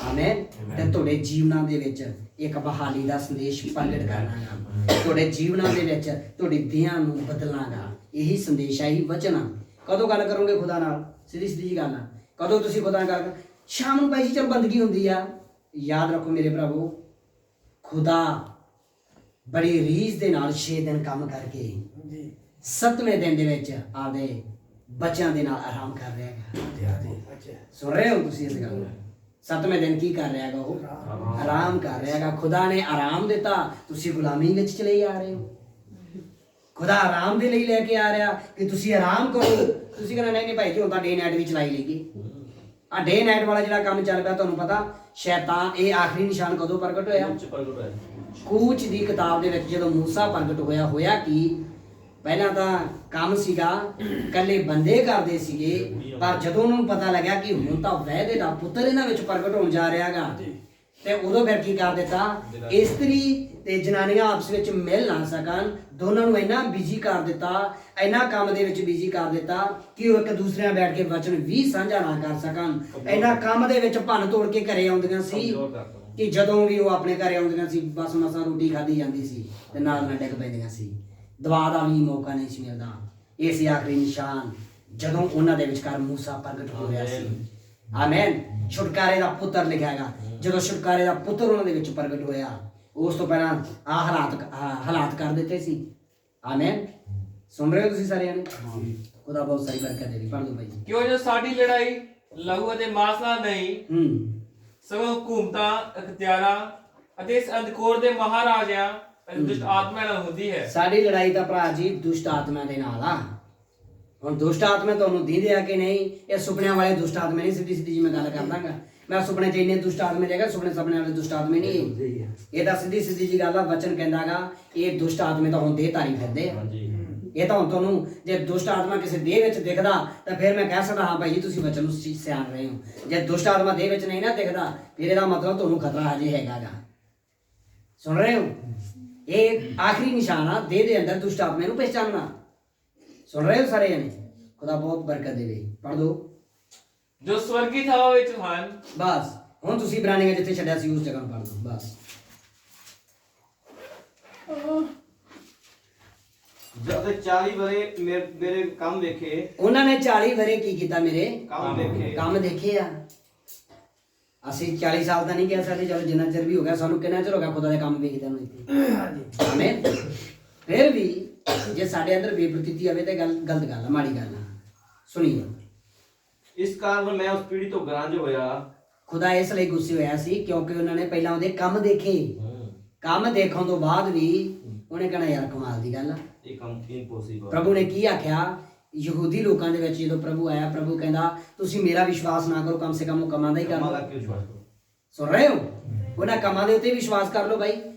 Speaker 1: ਆਮੀਨ, ਤੇ ਤੁਹਾਡੇ ਜੀਵਨਾਂ ਦੇ ਵਿੱਚ ਇੱਕ ਬਹਾਲੀ ਦਾ ਸੰਦੇਸ਼ ਪ੍ਰਗਟ ਕਰਨਾਗਾ। ਤੁਹਾਡੇ ਜੀਵਨਾਂ ਦੇ ਵਿੱਚ ਤੁਹਾਡੀ ਦੇਹਾਂ ਨੂੰ ਬਦਲਣਾਗਾ। ਇਹੀ ਸੰਦੇਸ਼ ਹੈ, ਇਹੀ ਵਚਨ ਆ। ਕਦੋਂ ਗੱਲ ਕਰੋਗੇ ਖੁਦਾ ਨਾਲ? ਸਿੱਧੀ ਸਿੱਧੀ ਗੱਲ ਆ। ਕਦੋਂ ਤੁਸੀਂ ਖੁਦਾ ਨਾਲ ਗੱਲ? ਸ਼ਾਮ ਨੂੰ ਭਾਈ ਜੀ ਚਲ ਬੰਦਗੀ ਹੁੰਦੀ ਆ। ਯਾਦ ਰੱਖੋ ਮੇਰੇ ਭਰਾਵੋ, ਖੁਦਾ ਬੜੀ ਰੀਝ ਦੇ ਨਾਲ 6 ਦਿਨ ਕੰਮ ਕਰਕੇ 7ਵੇਂ ਦਿਨ ਦੇ ਵਿੱਚ ਆਪਦੇ ਬੱਚਿਆਂ ਦੇ ਨਾਲ ਆਰਾਮ ਕਰ ਰਿਹਾ ਹੈ। ਸੁਣ ਰਹੇ ਹੋ ਤੁਸੀਂ ਇਸ ਗੱਲ ਨੂੰ? 7ਵੇਂ ਦਿਨ ਕੀ ਕਰ ਰਿਹਾ ਹੈਗਾ ਉਹ? ਆਰਾਮ ਕਰ ਰਿਹਾ ਹੈਗਾ। ਖੁਦਾ ਨੇ ਆਰਾਮ ਦਿੱਤਾ, ਤੁਸੀਂ ਗੁਲਾਮੀ ਵਿੱਚ ਚਲੇ ਆ ਰਹੇ ਹੋ। ਖੁਦਾ ਆਰਾਮ ਦੇ ਲਈ ਲੈ ਕੇ ਆ ਰਿਹਾ ਕਿ ਤੁਸੀਂ ਆਰਾਮ ਕਰੋ। ਤੁਸੀਂ ਕਹਿੰਦੇ ਨਹੀਂ ਭਾਈ ਜੀ ਹੁਣ ਤਾਂ ਡੇ ਨਾਈਟ ਵੀ ਚਲਾਈ ਲਈਏ। ਆ ਡੇ ਨਾਈਟ ਵਾਲਾ ਜਿਹੜਾ ਕੰਮ ਚੱਲ ਪਿਆ, ਤੁਹਾਨੂੰ ਪਤਾ ਸ਼ੈਤਾਨ, ਇਹ ਆਖਰੀ ਨਿਸ਼ਾਨ ਕਦੋਂ ਪ੍ਰਗਟ ਹੋਇਆ? ਕੂਚ ਦੀ ਕਿਤਾਬ ਦੇ ਵਿੱਚ ਜਦੋਂ ਮੂਸਾ ਪ੍ਰਗਟ ਹੋਇਆ ਕਿ ਪਹਿਲਾਂ ਤਾਂ ਕੰਮ ਸੀਗਾ ਇਕੱਲੇ ਬੰਦੇ ਕਰਦੇ ਸੀਗੇ, ਪਰ ਜਦੋਂ ਉਹਨਾਂ ਨੂੰ ਪਤਾ ਲੱਗਿਆ ਕਿ ਹੁਣ ਤਾਂ ਵਾਅਦੇ ਦਾ ਪੁੱਤਰ ਇਹਨਾਂ ਵਿੱਚ ਪ੍ਰਗਟ ਹੋਣ ਜਾ ਰਿਹਾਗਾ, ਤੇ ਉਦੋਂ ਫਿਰ ਕੀ ਕਰ ਦਿੱਤਾ? ਇਸਤਰੀ ਤੇ ਜਨਾਨੀਆਂ ਆਪਸ ਵਿੱਚ ਮਿਲ ਨਾ ਸਕਣ, ਦੋਨਾਂ ਨੂੰ ਇੰਨਾ ਬਿਜ਼ੀ ਕਰ ਦਿੱਤਾ, ਇੰਨਾ ਕੰਮ ਦੇ ਵਿੱਚ ਬਿਜ਼ੀ ਕਰ ਦਿੱਤਾ ਕਿ ਉਹ ਇੱਕ ਦੂਸਰੇ ਨਾਲ ਬੈਠ ਕੇ ਵਚਨ ਵੀ ਸਾਂਝਾ ਨਾ ਕਰ ਸਕਣ। ਇੰਨਾ ਕੰਮ ਦੇ ਵਿੱਚ ਭੰਨ ਤੋੜ ਕੇ ਘਰੇ ਆਉਂਦੀਆਂ ਸੀ ਕਿ ਜਦੋਂ ਵੀ ਉਹ ਆਪਣੇ ਘਰੇ ਆਉਂਦੀਆਂ ਸੀ ਬਸ ਮਸਾਂ ਰੋਟੀ ਖਾਧੀ ਜਾਂਦੀ ਸੀ ਤੇ ਨਾਲ ਡਿੱਗ ਪੈਂਦੀਆਂ ਸੀ। ਦਵਾ ਦਾ ਵੀ ਮੌਕਾ ਨਹੀਂ ਸੀ ਮਿਲਦਾ। ਇਹ ਸੀ ਆਖਰੀ ਨਿਸ਼ਾਨ ਜਦੋਂ ਉਹਨਾਂ ਦੇ ਵਿਚਕਾਰ ਮੂਸਾ ਪ੍ਰਗਟ ਹੋ ਰਿਹਾ ਸੀ। ਆਮੀਨ। ਛੁਟਕਾਰੇ ਦਾ ਪੁੱਤਰ ਲਿਖਿਆਗਾ। ਜਦੋਂ ਛੁਟਕਾਰੇ ਦਾ ਪੁੱਤਰ ਉਹਨਾਂ ਦੇ ਵਿੱਚ ਪ੍ਰਗਟ ਹੋਇਆ, ਉਸ ਤੋਂ ਪਹਿਲਾਂ ਹਾਲਾਤ ਕਰ ਦਿੱਤੇ ਸੀ। ਆਮੀਨ। ਸੁਣ ਰਹੇ ਹੋ ਤੁਸੀਂ ਸਾਰੇ ਜਣੇ? ਖੁਦਾ ਬਹੁਤ ਸਾਰੀ ਬਰਕਤ ਦੇਵੇ। ਪੜ੍ਹ ਲਓ ਭਾਈ।
Speaker 3: ਕਿਉਂ ਜੋ ਸਾਡੀ ਲੜਾਈ ਲਹੂ ਅਤੇ ਮਾਸ ਨਾਲ ਨਹੀਂ, ਸਗੋਂ ਹਕੂਮਤਾਂ, ਅਖਤਿਆਰਾਂ ਅਤੇ ਇਸ ਅੰਧਕੋਰ ਦੇ ਮਹਾਰਾਜਿਆਂ ਅਤੇ ਦੁਸ਼ਟ ਆਤਮਾ ਨਾਲ ਹੁੰਦੀ ਹੈ।
Speaker 1: ਸਾਡੀ ਲੜਾਈ ਤਾਂ ਭਰਾ ਜੀ ਦੁਸ਼ਟ ਆਤਮਾ ਦੇ ਨਾਲ ਆ। ਹੁਣ ਦੁਸ਼ਟ ਆਤਮਾ ਤੁਹਾਨੂੰ ਦੀਂਦੇ ਆ ਕਿ ਨਹੀਂ? ਇਹ ਸੁਪਨਿਆਂ ਵਾਲੇ ਦੁਸ਼ਟ ਆਤਮਾ ਨਹੀਂ। ਸਿੱਧੀ ਸਿੱਧੀ ਜੀ ਮੈਂ ਗੱਲ ਕਰਦਾਂਗਾ। ਮੈਂ ਸੁਪਨੇ 'ਚ ਇੰਨੇ ਦੁਸ਼ਟ ਆਤਮੇ ਦੇਖਿਆ, ਸੁਪਨੇ ਵਾਲੇ ਦੁਸ਼ਟ ਆਤਮੇ ਨਹੀਂ। ਇਹ ਤਾਂ ਸਿੱਧੀ ਸਿੱਧੀ ਜੀ ਗੱਲ ਆ। ਵਚਨ ਕਹਿੰਦਾਗਾ ਇਹ ਦੁਸ਼ਟ ਆਤਮੇ ਤਾਂ ਹੁਣ ਦੇਹ ਧਾਰੀ ਫਿਰਦੇ ਆ। ਇਹ ਤਾਂ ਹੁਣ ਤੁਹਾਨੂੰ ਜੇ ਦੁਸ਼ਟ ਆਤਮਾ ਕਿਸੇ ਦੇਹ ਵਿੱਚ ਦਿਖਦਾ ਤਾਂ ਫਿਰ ਮੈਂ ਕਹਿ ਸਕਦਾ ਹਾਂ ਭਾਈ ਜੀ ਤੁਸੀਂ ਵਚਨ ਨੂੰ ਸਿਆਣ ਰਹੇ ਹੋ। ਜੇ ਦੁਸ਼ਟ ਆਤਮਾ ਦੇਹ ਵਿੱਚ ਨਹੀਂ ਨਾ ਦਿਖਦਾ ਫਿਰ ਇਹਦਾ ਮਤਲਬ ਤੁਹਾਨੂੰ ਖਤਰਾ ਹਜੇ ਹੈਗਾਗਾ। ਸੁਣ ਰਹੇ ਹੋ? ਇਹ ਆਖਰੀ ਨਿਸ਼ਾਨ ਆ ਦੇਹ ਦੇ ਅੰਦਰ ਦੁਸ਼ਟ ਆਤਮੇ ਨੂੰ ਪਹਿਚਾਨਣਾ। ਸੁਣ ਰਹੇ ਹੋ ਸਾਰੇ ਜਣੇ? ਖੁਦਾ ਬਹੁਤ ਬਰਕਤ ਦੇਵੇ। ਪੜ੍ਹ ਦੋ।
Speaker 3: ਜੋ ਸਵਰਗੀ ਥਾਵਾਂ ਵਿੱਚ ਹਨ।
Speaker 1: ਬਸ ਹੁਣ ਤੁਸੀਂ ਇਬਰਾਨੀਆਂ ਜਿੱਥੇ ਛੱਡਿਆ ਸੀ ਉਸ ਜਗ੍ਹਾ ਨੂੰ ਪੜ੍ਹ ਦੋ। ਬਸ
Speaker 4: ਜਦ 40 ਵਰੇ ਮੇਰੇ ਕੰਮ ਵੇਖੇ,
Speaker 1: ਉਹਨਾਂ ਨੇ 40 ਵਰੇ ਕੀ ਕੀਤਾ? ਮੇਰੇ ਕੰਮ ਦੇਖੇ ਆ। ਅਸੀਂ 40 ਸਾਲ ਤਾਂ ਨਹੀਂ ਕਹਿ ਸਕਦੇ, ਚਲੋ ਜਿੰਨਾ ਚਿਰ ਵੀ ਹੋ ਗਿਆ। ਸਾਨੂੰ ਕਿੰਨਾ ਚਿਰ ਹੋ ਗਿਆ ਖੁਦਾ ਦੇ ਕੰਮ ਵੇਖਦੇ ਨੂੰ ਇੱਥੇ? ਆਮੀਨ। ਫਿਰ ਵੀ ਜੇ ਸਾਡੇ ਅੰਦਰ ਬੇਪ੍ਰਤੀਤੀ ਆਵੇ ਤਾਂ ਗਲਤ ਗੱਲ ਆ, ਮਾੜੀ ਗੱਲ ਆ। ਸੁਣੀਏ।
Speaker 4: ਇਸ ਕਾਰਨ ਮੈਂ ਉਸ ਪੀੜੀ ਤੋਂ ਗਰੰਜ ਹੋਇਆ।
Speaker 1: ਖੁਦਾ ਇਸ ਲਈ ਗੁੱਸੇ ਹੋਇਆ ਸੀ ਕਿਉਂਕਿ ਉਹਨਾਂ ਨੇ ਪਹਿਲਾਂ ਉਹਦੇ ਕੰਮ ਦੇਖੇ। ਕੰਮ ਦੇਖਣ ਤੋਂ ਬਾਅਦ ਵੀ ਉਹਨੇ ਕਹਿਣਾ ਯਾਰ ਕਮਾਲ ਦੀ ਗੱਲ ਆ,
Speaker 4: ਇਹ ਕੰਮ ਇੰਪੋਸੀਬਲ।
Speaker 1: ਪ੍ਰਭੂ ਨੇ ਕੀ ਆਖਿਆ? ਯਹੂਦੀ ਲੋਕਾਂ ਦੇ ਵਿੱਚ ਜਦੋਂ ਪ੍ਰਭੂ ਆਇਆ, ਪ੍ਰਭੂ ਕਹਿੰਦਾ ਤੁਸੀਂ ਮੇਰਾ ਵਿਸ਼ਵਾਸ ਨਾ ਕਰੋ, ਕਮ ਸੇ ਕਮ ਉਹ ਕੰਮਾਂ ਦਾ ਹੀ ਕਰ ਲਓ। ਸੁਣ ਰਹੇ ਹੋ? ਉਹਨਾਂ ਕੰਮਾਂ ਦੇ ਉੱਤੇ ਵਿਸ਼ਵਾਸ ਕਰ ਲਓ ਭਾਈ।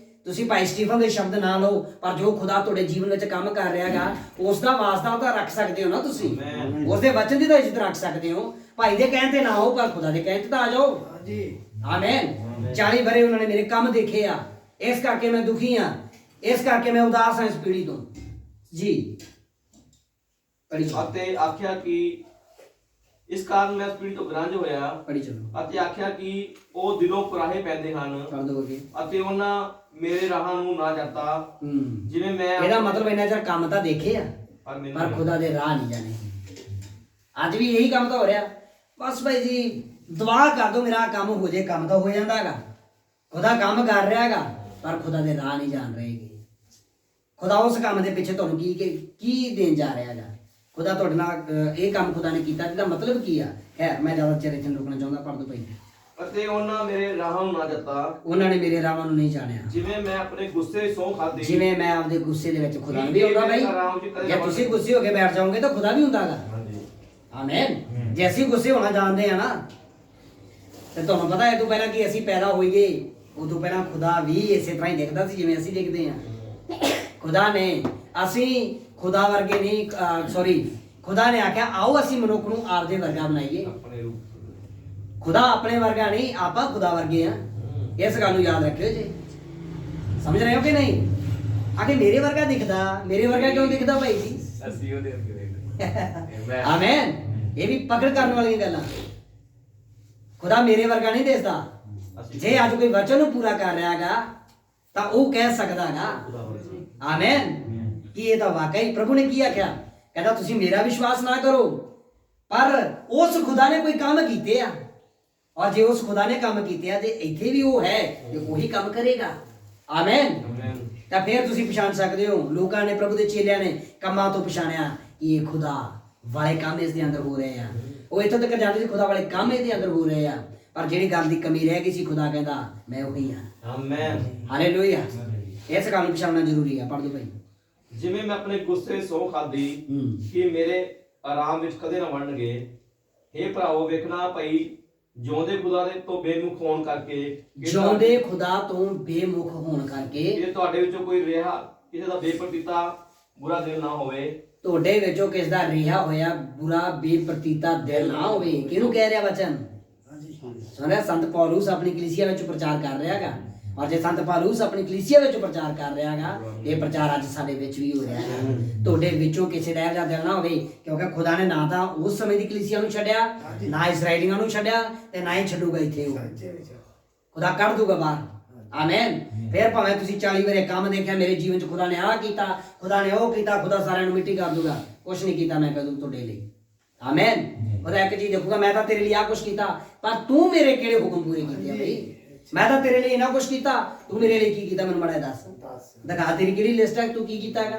Speaker 1: ਤੁਸੀਂ ਭਾਈ ਸਟੀਫਨ ਦੇ ਸ਼ਬਦ ਨਾ ਲਓ, ਪਰ ਜੋ ਖੁਦਾ ਤੁਹਾਡੇ ਜੀਵਨ ਵਿੱਚ ਕੰਮ ਕਰ ਰਿਹਾਗਾ ਉਸ ਦਾ ਵਾਸਤਾ ਤਾਂ ਰੱਖ ਸਕਦੇ ਹੋ ਨਾ ਤੁਸੀਂ। ਉਸ ਦੇ ਵਚਨ ਦੀ ਤਾਂ ਇੱਜ਼ਤ ਰੱਖ ਸਕਦੇ ਹੋ। ਭਾਈ ਦੇ ਕਹਿਣ ਤੇ ਨਾ ਹੋ, ਪਰ ਖੁਦਾ ਦੇ ਕਹਿਣ ਤੇ ਤਾਂ ਆ ਜਾਓ। ਆਮੀਨ। 40 ਵਰੇ ਉਹਨਾਂ ਨੇ ਮੇਰੇ ਕੰਮ ਦੇਖੇ ਆ, ਇਸ ਕਰਕੇ ਮੈਂ ਦੁਖੀ ਆ, ਇਸ ਕਰਕੇ ਮੈਂ ਉਦਾਸ ਹਾਂ ਇਸ ਪੀੜੀ ਤੋਂ। ਜੀ
Speaker 4: ਅਤੇ ਆਖਿਆ ਕਿ ਇਸ ਕਾਰਨ ਮੈਂ ਉਸ ਪੀੜੀ ਤੋਂ ਗਰੰਜ ਹੋਇਆ।
Speaker 1: ਪੜੀ ਚਲੋ।
Speaker 4: ਅਤੇ ਆਖਿਆ ਕਿ ਉਹ ਦਿਲੋਂ ਕੁਰਾਹੇ ਪੈਂਦੇ ਹਨ
Speaker 1: ਕਰ ਦੋਗੇ
Speaker 4: ਅਤੇ ਉਹਨਾਂ ਮੇਰੇ ਰਾਹਾਂ ਨੂੰ ਨਾ ਜਾਤਾ। ਜਿਵੇਂ ਮੈਂ
Speaker 1: ਇਹਦਾ ਮਤਲਬ ਇਹਨਾਂ ਚਿਰ ਕੰਮ ਤਾਂ ਦੇਖੇ ਆ ਪਰ ਖੁਦਾ ਦੇ ਰਾਹ ਨਹੀਂ ਜਾਣੇ। ਅੱਜ ਵੀ ਇਹੀ ਕੰਮ ਤਾਂ ਹੋ ਰਿਹਾ। ਬਸ ਭਾਈ ਜੀ ਦੁਆ ਕਰ ਦੋ ਮੇਰਾ ਕੰਮ ਹੋ ਜੇ, ਕੰਮ ਤਾਂ ਹੋ ਜਾਂਦਾ ਹੈਗਾ। ਖੁਦਾ ਕੰਮ ਕਰ ਰਿਹਾ ਹੈਗਾ ਪਰ ਖੁਦਾ ਦੇ ਰਾਹ ਨਹੀਂ ਜਾਣ ਰਹੇਗੇ। ਖੁਦਾ ਉਸ ਕੰਮ ਦੇ ਪਿੱਛੇ ਤੁਹਾਨੂੰ ਕੀ ਦੇਣ ਜਾ ਰਿਹਾ ਹੈਗਾ? ਖੁਦਾ ਤੁਹਾਡੇ ਨਾਲ ਇਹ ਕੰਮ ਖੁਦਾ ਨੇ ਕੀਤਾ, ਜਿਹਦਾ ਮਤਲਬ ਕੀ ਆ? ਖੈਰ ਮੈਂ ਜ਼ਿਆਦਾ ਚਿਰ ਇੱਥੇ ਨੀ ਰੁਕਣਾ ਚਾਹੁੰਦਾ, ਪੜ੍ਹ ਦੋ ਭਾਈ।
Speaker 4: ਅਤੇ ਉਹਨਾਂ ਮੇਰੇ ਰਾਹਾਂ ਨੂੰ ਨਾ ਦਿੱਤਾ,
Speaker 1: ਉਹਨਾਂ ਨੇ ਮੇਰੇ ਰਾਹਾਂ ਨੂੰ ਨਹੀਂ ਜਾਣਿਆ,
Speaker 4: ਜਿਵੇਂ ਮੈਂ ਆਪਣੇ ਗੁੱਸੇ ਸਹੁੰ ਖਾਧੀ।
Speaker 1: ਜਿਵੇਂ ਮੈਂ ਆਪਦੇ ਗੁੱਸੇ ਦੇ ਵਿੱਚ ਖੁਦਾ ਵੀ ਹੁੰਦਾ ਭਾਈ। ਜੇ ਤੁਸੀਂ ਗੁੱਸੇ ਹੋ ਕੇ ਬੈਠ ਜਾਓਗੇ ਤਾਂ ਖੁਦਾ ਵੀ ਹੁੰਦਾਗਾ। ਆਮੀਨ। ਜੇ ਅਸੀਂ ਗੁੱਸੇ ਹੋਣਾ ਜਾਣਦੇ ਆ ਨਾ, ਤੇ ਤੁਹਾਨੂੰ ਪਤਾ ਹੈ, ਇਹ ਤੋਂ ਪਹਿਲਾਂ ਕਿ ਅਸੀਂ ਪੈਦਾ ਹੋਈਏ ਉਦੋਂ ਪਹਿਲਾਂ ਖੁਦਾ ਵੀ ਇਸੇ ਤਰ੍ਹਾਂ ਹੀ ਦਿਖਦਾ ਸੀ ਜਿਵੇਂ ਅਸੀਂ ਦਿਖਦੇ ਆ। ਖੁਦਾ ਨੇ, ਅਸੀਂ ਖੁਦਾ ਵਰਗੇ ਨਹੀਂ, ਖੁਦਾ ਨੇ ਆਖਿਆ ਆਓ ਅਸੀਂ ਮਨੁੱਖ ਨੂੰ ਆਪਦੇ ਵਰਗਾ ਬਣਾਈਏ।
Speaker 4: ਆਪਣੇ ਰੂਪ
Speaker 1: ਖੁਦਾ ਆਪਣੇ ਵਰਗਾ ਨਹੀਂ, ਆਪਾਂ ਖੁਦਾ ਵਰਗੇ ਆ। ਇਸ ਗੱਲ ਨੂੰ ਯਾਦ ਰੱਖਿਓ ਜੀ। ਸਮਝ ਰਹੇ ਹੋ ਕਿ ਨਹੀਂ? ਆਖੇ ਮੇਰੇ ਵਰਗਾ ਦਿਖਦਾ, ਮੇਰੇ ਵਰਗਾ ਕਿਉਂ ਦਿਖਦਾ ਭਾਈ ਜੀ?
Speaker 3: ਅਸੀਂ ਉਹਦੇ ਅੱਗੇ ਵੇਖਦੇ।
Speaker 1: ਆਮੀਨ। ਇਹ ਵੀ ਪਕੜ ਕਰਨ ਵਾਲੀਆਂ ਗੱਲਾਂ। ਖੁਦਾ ਮੇਰੇ ਵਰਗਾ ਨਹੀਂ ਦਿਸਦਾ। ਜੇ ਅੱਜ ਕੋਈ ਵਚਨ ਨੂੰ ਪੂਰਾ ਕਰ ਰਿਹਾਗਾ ਤਾਂ ਉਹ ਕਹਿ ਸਕਦਾਗਾ ਆਮੀਨ ਕਿ ਇਹ ਤਾਂ ਵਾਕਈ ਪ੍ਰਭੂ ਨੇ ਕੀ ਆਖਿਆ? ਕਹਿੰਦਾ ਤੁਸੀਂ ਮੇਰਾ ਵਿਸ਼ਵਾਸ ਨਾ ਕਰੋ, ਪਰ ਉਸ ਖੁਦਾ ਨੇ ਕੋਈ ਕੰਮ ਕੀਤੇ ਆ, ਔਰ ਜੇ ਉਸ ਖੁਦਾ ਨੇ ਕੰਮ ਕੀਤੇ ਆ ਤੇ ਇੱਥੇ ਵੀ ਉਹ ਹੈ ਤੇ ਉਹੀ ਕੰਮ ਕਰੇਗਾ। ਆਮੀਨ। ਤਾਂ ਫਿਰ ਤੁਸੀਂ ਪਛਾਣ ਸਕਦੇ ਹੋ, ਲੋਕਾਂ ਨੇ, ਪ੍ਰਭੂ ਦੇ ਚੇਲਿਆਂ ਨੇ ਕੰਮਾਂ ਤੋਂ ਪਛਾਣਿਆ ਕਿ ਇਹ ਖੁਦਾ ਵਾਲੇ ਕੰਮ ਇਸ ਦੇ ਅੰਦਰ ਹੋ ਰਹੇ ਆ। ਉਹ ਇੱਥੋਂ ਤੱਕ ਜਾਂਦੇ ਸੀ ਖੁਦਾ ਵਾਲੇ ਕੰਮ ਇਹਦੇ ਅੰਦਰ ਹੋ ਰਹੇ ਆ, ਪਰ ਜਿਹੜੀ ਗੱਲ ਦੀ ਕਮੀ ਰਹਿ ਗਈ ਸੀ, ਖੁਦਾ ਕਹਿੰਦਾ ਮੈਂ ਉਹੀ ਹਾਂ।
Speaker 4: ਆਮੀਨ।
Speaker 1: ਹਾਲੇਲੂਇਆ। ਇਸ ਗੱਲ ਨੂੰ ਪਛਾਣਨਾ ਜ਼ਰੂਰੀ ਆ। ਪੜ੍ਹ ਦੋ ਭਾਈ।
Speaker 4: ਜਿਵੇਂ ਮੈਂ ਆਪਣੇ ਗੁੱਸੇ ਸਹੁੰ ਖਾਧੀ ਕਿ ਮੇਰੇ ਆਰਾਮ ਵਿੱਚ ਕਦੇ ਨਾ ਵੜਨਗੇ। हे ਭਰਾਵੋ, ਵੇਖਣਾ ਭਾਈ, ਜਿਉਂਦੇ ਖੁਦਾ ਦੇ ਤੋਂ ਬੇਮੁਖ ਹੋਣ ਕਰਕੇ,
Speaker 1: ਜਿਉਂਦੇ ਖੁਦਾ ਤੋਂ ਬੇਮੁਖ ਹੋਣ ਕਰਕੇ,
Speaker 4: ਜੇ ਤੁਹਾਡੇ ਵਿੱਚੋਂ ਕੋਈ ਰਿਹਾ ਕਿਸੇ ਦਾ ਬੇਪਰਤੀਤਾ ਬੁਰਾ ਦਿਲ ਨਾ ਹੋਵੇ।
Speaker 1: ਤੁਹਾਡੇ ਵਿੱਚੋਂ ਕਿਸ ਦਾ ਰਿਹਾ ਹੋਇਆ ਬੁਰਾ ਬੇਪਰਤੀਤਾ ਦਿਲ ਨਾ ਹੋਵੇ। ਕਿਹਨੂੰ ਕਹਿ ਰਿਹਾ ਵਚਨ? ਸੁਣਿਆ? ਸੰਤ ਪੌਲੁਸ ਆਪਣੀ ਕਲੀਸਿਆ ਵਿੱਚ ਪ੍ਰਚਾਰ ਕਰ ਰਿਹਾਗਾ, ਔਰ ਜੇ ਸੰਤ ਪੌਲੁਸ ਆਪਣੀ ਕਲੀਸਿਆ ਵਿੱਚ ਪ੍ਰਚਾਰ ਕਰ ਰਿਹਾਗਾ, ਇਹ ਪ੍ਰਚਾਰ ਅੱਜ ਸਾਡੇ ਵਿੱਚ ਵੀ ਹੋ ਰਿਹਾ ਹੈ। ਤੁਹਾਡੇ ਵਿੱਚੋਂ ਕਿਸੇ ਦਾ ਇਹੋ ਜਿਹਾ ਦਿਲ ਨਾ ਹੋਵੇ, ਕਿਉਂਕਿ ਖੁਦਾ ਨੇ ਨਾ ਤਾਂ ਉਸ ਸਮੇਂ ਦੀ ਕਲੀਸਿਆ ਨੂੰ ਛੱਡਿਆ, ਨਾ ਇਸਰਾਏਲੀਆਂ ਨੂੰ ਛੱਡਿਆ, ਤੇ ਨਾ ਹੀ ਛੱਡੂਗਾ ਇੱਥੇ। ਉਹ ਖੁਦਾ ਕੱਢ ਦੂਗਾ ਬਾਹਰ। ਆਮੀਨ। ਫਿਰ ਭਾਵੇਂ ਤੁਸੀਂ 40 ਵਾਰੇ ਕੰਮ ਦੇਖਿਆ ਮੇਰੇ ਜੀਵਨ ਚ, ਖੁਦਾ ਨੇ ਆਹ ਕੀਤਾ, ਖੁਦਾ ਨੇ ਉਹ ਕੀਤਾ, ਖੁਦਾ ਸਾਰਿਆਂ ਨੂੰ ਮਿੱਟੀ ਕਰ ਦੂਗਾ। ਕੁਛ ਨਹੀਂ ਕੀਤਾ ਮੈਂ ਕਦੋਂ ਤੁਹਾਡੇ ਲਈ। ਆਮੀਨ। ਉਹਦਾ ਇੱਕ ਚੀਜ਼ ਦੇਖੂਗਾ, ਮੈਂ ਤਾਂ ਤੇਰੇ ਲਈ ਆਹ ਕੁਛ ਕੀਤਾ, ਪਰ ਤੂੰ ਮੇਰੇ ਕਿਹੜੇ ਹੁਕਮ ਪੂਰੇ ਕੀਤੇ ਆ ਬਈ? ਮੈਂ ਤਾਂ ਤੇਰੇ ਲਈ ਇਹਨਾਂ ਕੁਛ ਕੀਤਾ, ਤੂੰ ਮੇਰੇ ਲਈ ਕੀ ਕੀਤਾ? ਮੈਨੂੰ ਮਾੜਾ ਦੱਸ, ਦਿਖਾ ਤੇਰੀ ਕਿਹੜੀ ਲਿਸਟ ਹੈ, ਤੂੰ ਕੀ ਕੀਤਾ ਹੈਗਾ?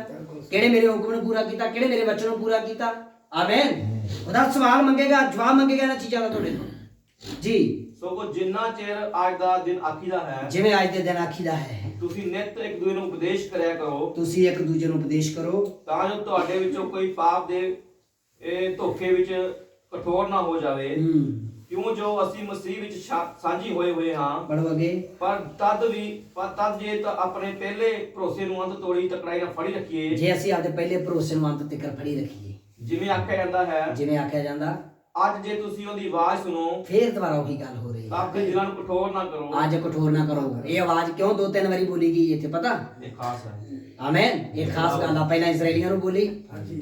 Speaker 1: ਕਿਹੜੇ ਮੇਰੇ ਹੁਕਮ ਨੂੰ ਪੂਰਾ ਕੀਤਾ, ਕਿਹੜੇ ਮੇਰੇ ਵਚਨ ਨੂੰ ਪੂਰਾ ਕੀਤਾ? ਆਮੀਨ। ਉਹਦਾ ਸਵਾਲ ਮੰਗੇਗਾ, ਜਵਾਬ ਮੰਗੇਗਾ ਇਹਨਾਂ ਚੀਜ਼ਾਂ ਦਾ ਤੁਹਾਡੇ ਤੋਂ ਜੀ।
Speaker 4: ਸੋ ਜਿੰਨਾ ਚਿਰ ਅੱਜ ਦਾ ਦਿਨ ਆਖੀਦਾ ਹੈ,
Speaker 1: ਜਿਵੇਂ ਅੱਜ ਦੇ ਦਿਨ ਆਖੀਦਾ ਹੈ,
Speaker 4: ਤੁਸੀਂ ਨਿਤ ਇੱਕ ਦੂਜੇ ਨੂੰ ਉਪਦੇਸ਼ ਕਰਿਆ ਕਰੋ,
Speaker 1: ਤੁਸੀਂ ਇੱਕ ਦੂਜੇ ਨੂੰ ਉਪਦੇਸ਼ ਕਰੋ,
Speaker 4: ਤਾਂ ਜੋ ਤੁਹਾਡੇ ਵਿੱਚੋਂ ਕੋਈ ਪਾਪ ਦੇ ਇਹ ਧੋਖੇ ਵਿੱਚ ਕਠੋਰ ਨਾ ਹੋ ਜਾਵੇ। ਕਿਉਂ ਜੋ ਅਸੀਂ ਮਸੀਹ ਵਿੱਚ ਸਾਂਝੀ ਹੋਏ ਹਾਂ,
Speaker 1: ਪੜੋਗੇ।
Speaker 4: ਪਰ ਤਦ ਜੇ ਤਾਂ ਆਪਣੇ ਪਹਿਲੇ ਭਰੋਸੇ ਨੂੰ ਅੰਤ ਤੋੜੀ ਤਕੜਾਈ ਨਾਲ ਫੜੀ ਰੱਖੀਏ।
Speaker 1: ਜੇ ਅਸੀਂ ਆਪਦੇ ਪਹਿਲੇ ਭਰੋਸੇ ਨੂੰ ਅੰਤ ਤੱਕ ਫੜੀ ਰੱਖੀਏ,
Speaker 4: ਜਿਵੇਂ ਆਖਿਆ ਜਾਂਦਾ ਹੈ,
Speaker 1: ਜਿਵੇਂ ਆਖਿਆ ਜਾਂਦਾ,
Speaker 4: ਅੱਜ ਜੇ ਤੁਸੀਂ ਉਹਦੀ ਆਵਾਜ਼ ਸੁਣੋ,
Speaker 1: ਫੇਰ ਦੁਬਾਰਾ ਉਹੀ ਗੱਲ ਹੋ ਰਹੀ
Speaker 4: ਤਾਂ
Speaker 1: ਹੈ,
Speaker 4: ਆਪਣੇ ਦਿਲਾਂ ਨੂੰ ਕਠੋਰ ਨਾ ਕਰੋ।
Speaker 1: ਅੱਜ ਕਠੋਰ ਨਾ ਕਰੋ। ਇਹ ਆਵਾਜ਼ ਕਿਉਂ 2-3 ਵਾਰੀ ਬੋਲੀ ਗਈ ਇੱਥੇ ਪਤਾ?
Speaker 4: ਇਹ ਖਾਸ ਹੈ।
Speaker 1: ਆਮੀਨ। ਇਹ ਖਾਸ ਗੱਲ ਆ। ਪਹਿਲਾਂ ਇਸਰਾਏਲੀਆਂ ਨੂੰ ਬੋਲੀ,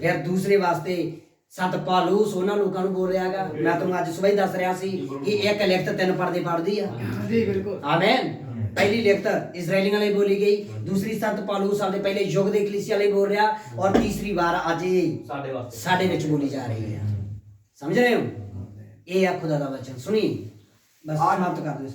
Speaker 1: ਫਿਰ ਦੂਸਰੇ ਵਾਸਤੇ ਸੰਤ ਪੌਲੁਸ ਉਹਨਾਂ ਲੋਕਾਂ ਨੂੰ ਬੋਲ ਰਿਹਾਗਾ। ਮੈਂ ਤੁਹਾਨੂੰ ਅੱਜ ਸਵੇਰ ਦੱਸ ਰਿਹਾ ਸੀ ਕਿ ਇੱਕ ਲਿਖਤ 3 ਪੜਦੇ ਪੜਦੀ ਆ। ਆਮੀਨ। ਪਹਿਲੀ ਲਿਖਤ ਇਸਰਾਏਲੀਆਂ ਲਈ ਬੋਲੀ ਗਈ, ਦੂਸਰੀ ਸੰਤ ਪੌਲੁਸ ਆਪਦੇ ਪਹਿਲੇ ਯੁੱਗ ਦੇ ਕਲੀਸਿਆ ਲਈ ਬੋਲ ਰਿਹਾ, ਔਰ ਤੀਸਰੀ ਵਾਰ ਅੱਜ ਸਾਡੇ ਵਿੱਚ ਬੋਲੀ ਜਾ ਰਹੀ ਹੈ। ਸਮਝ ਰਹੇ ਹੋ? ਇਹ ਆ ਖੁਦਾ ਦਾ ਵਚਨ। ਸੁਣੀ, ਬਸ ਸਮਾਪਤ ਕਰ ਦਿਓ।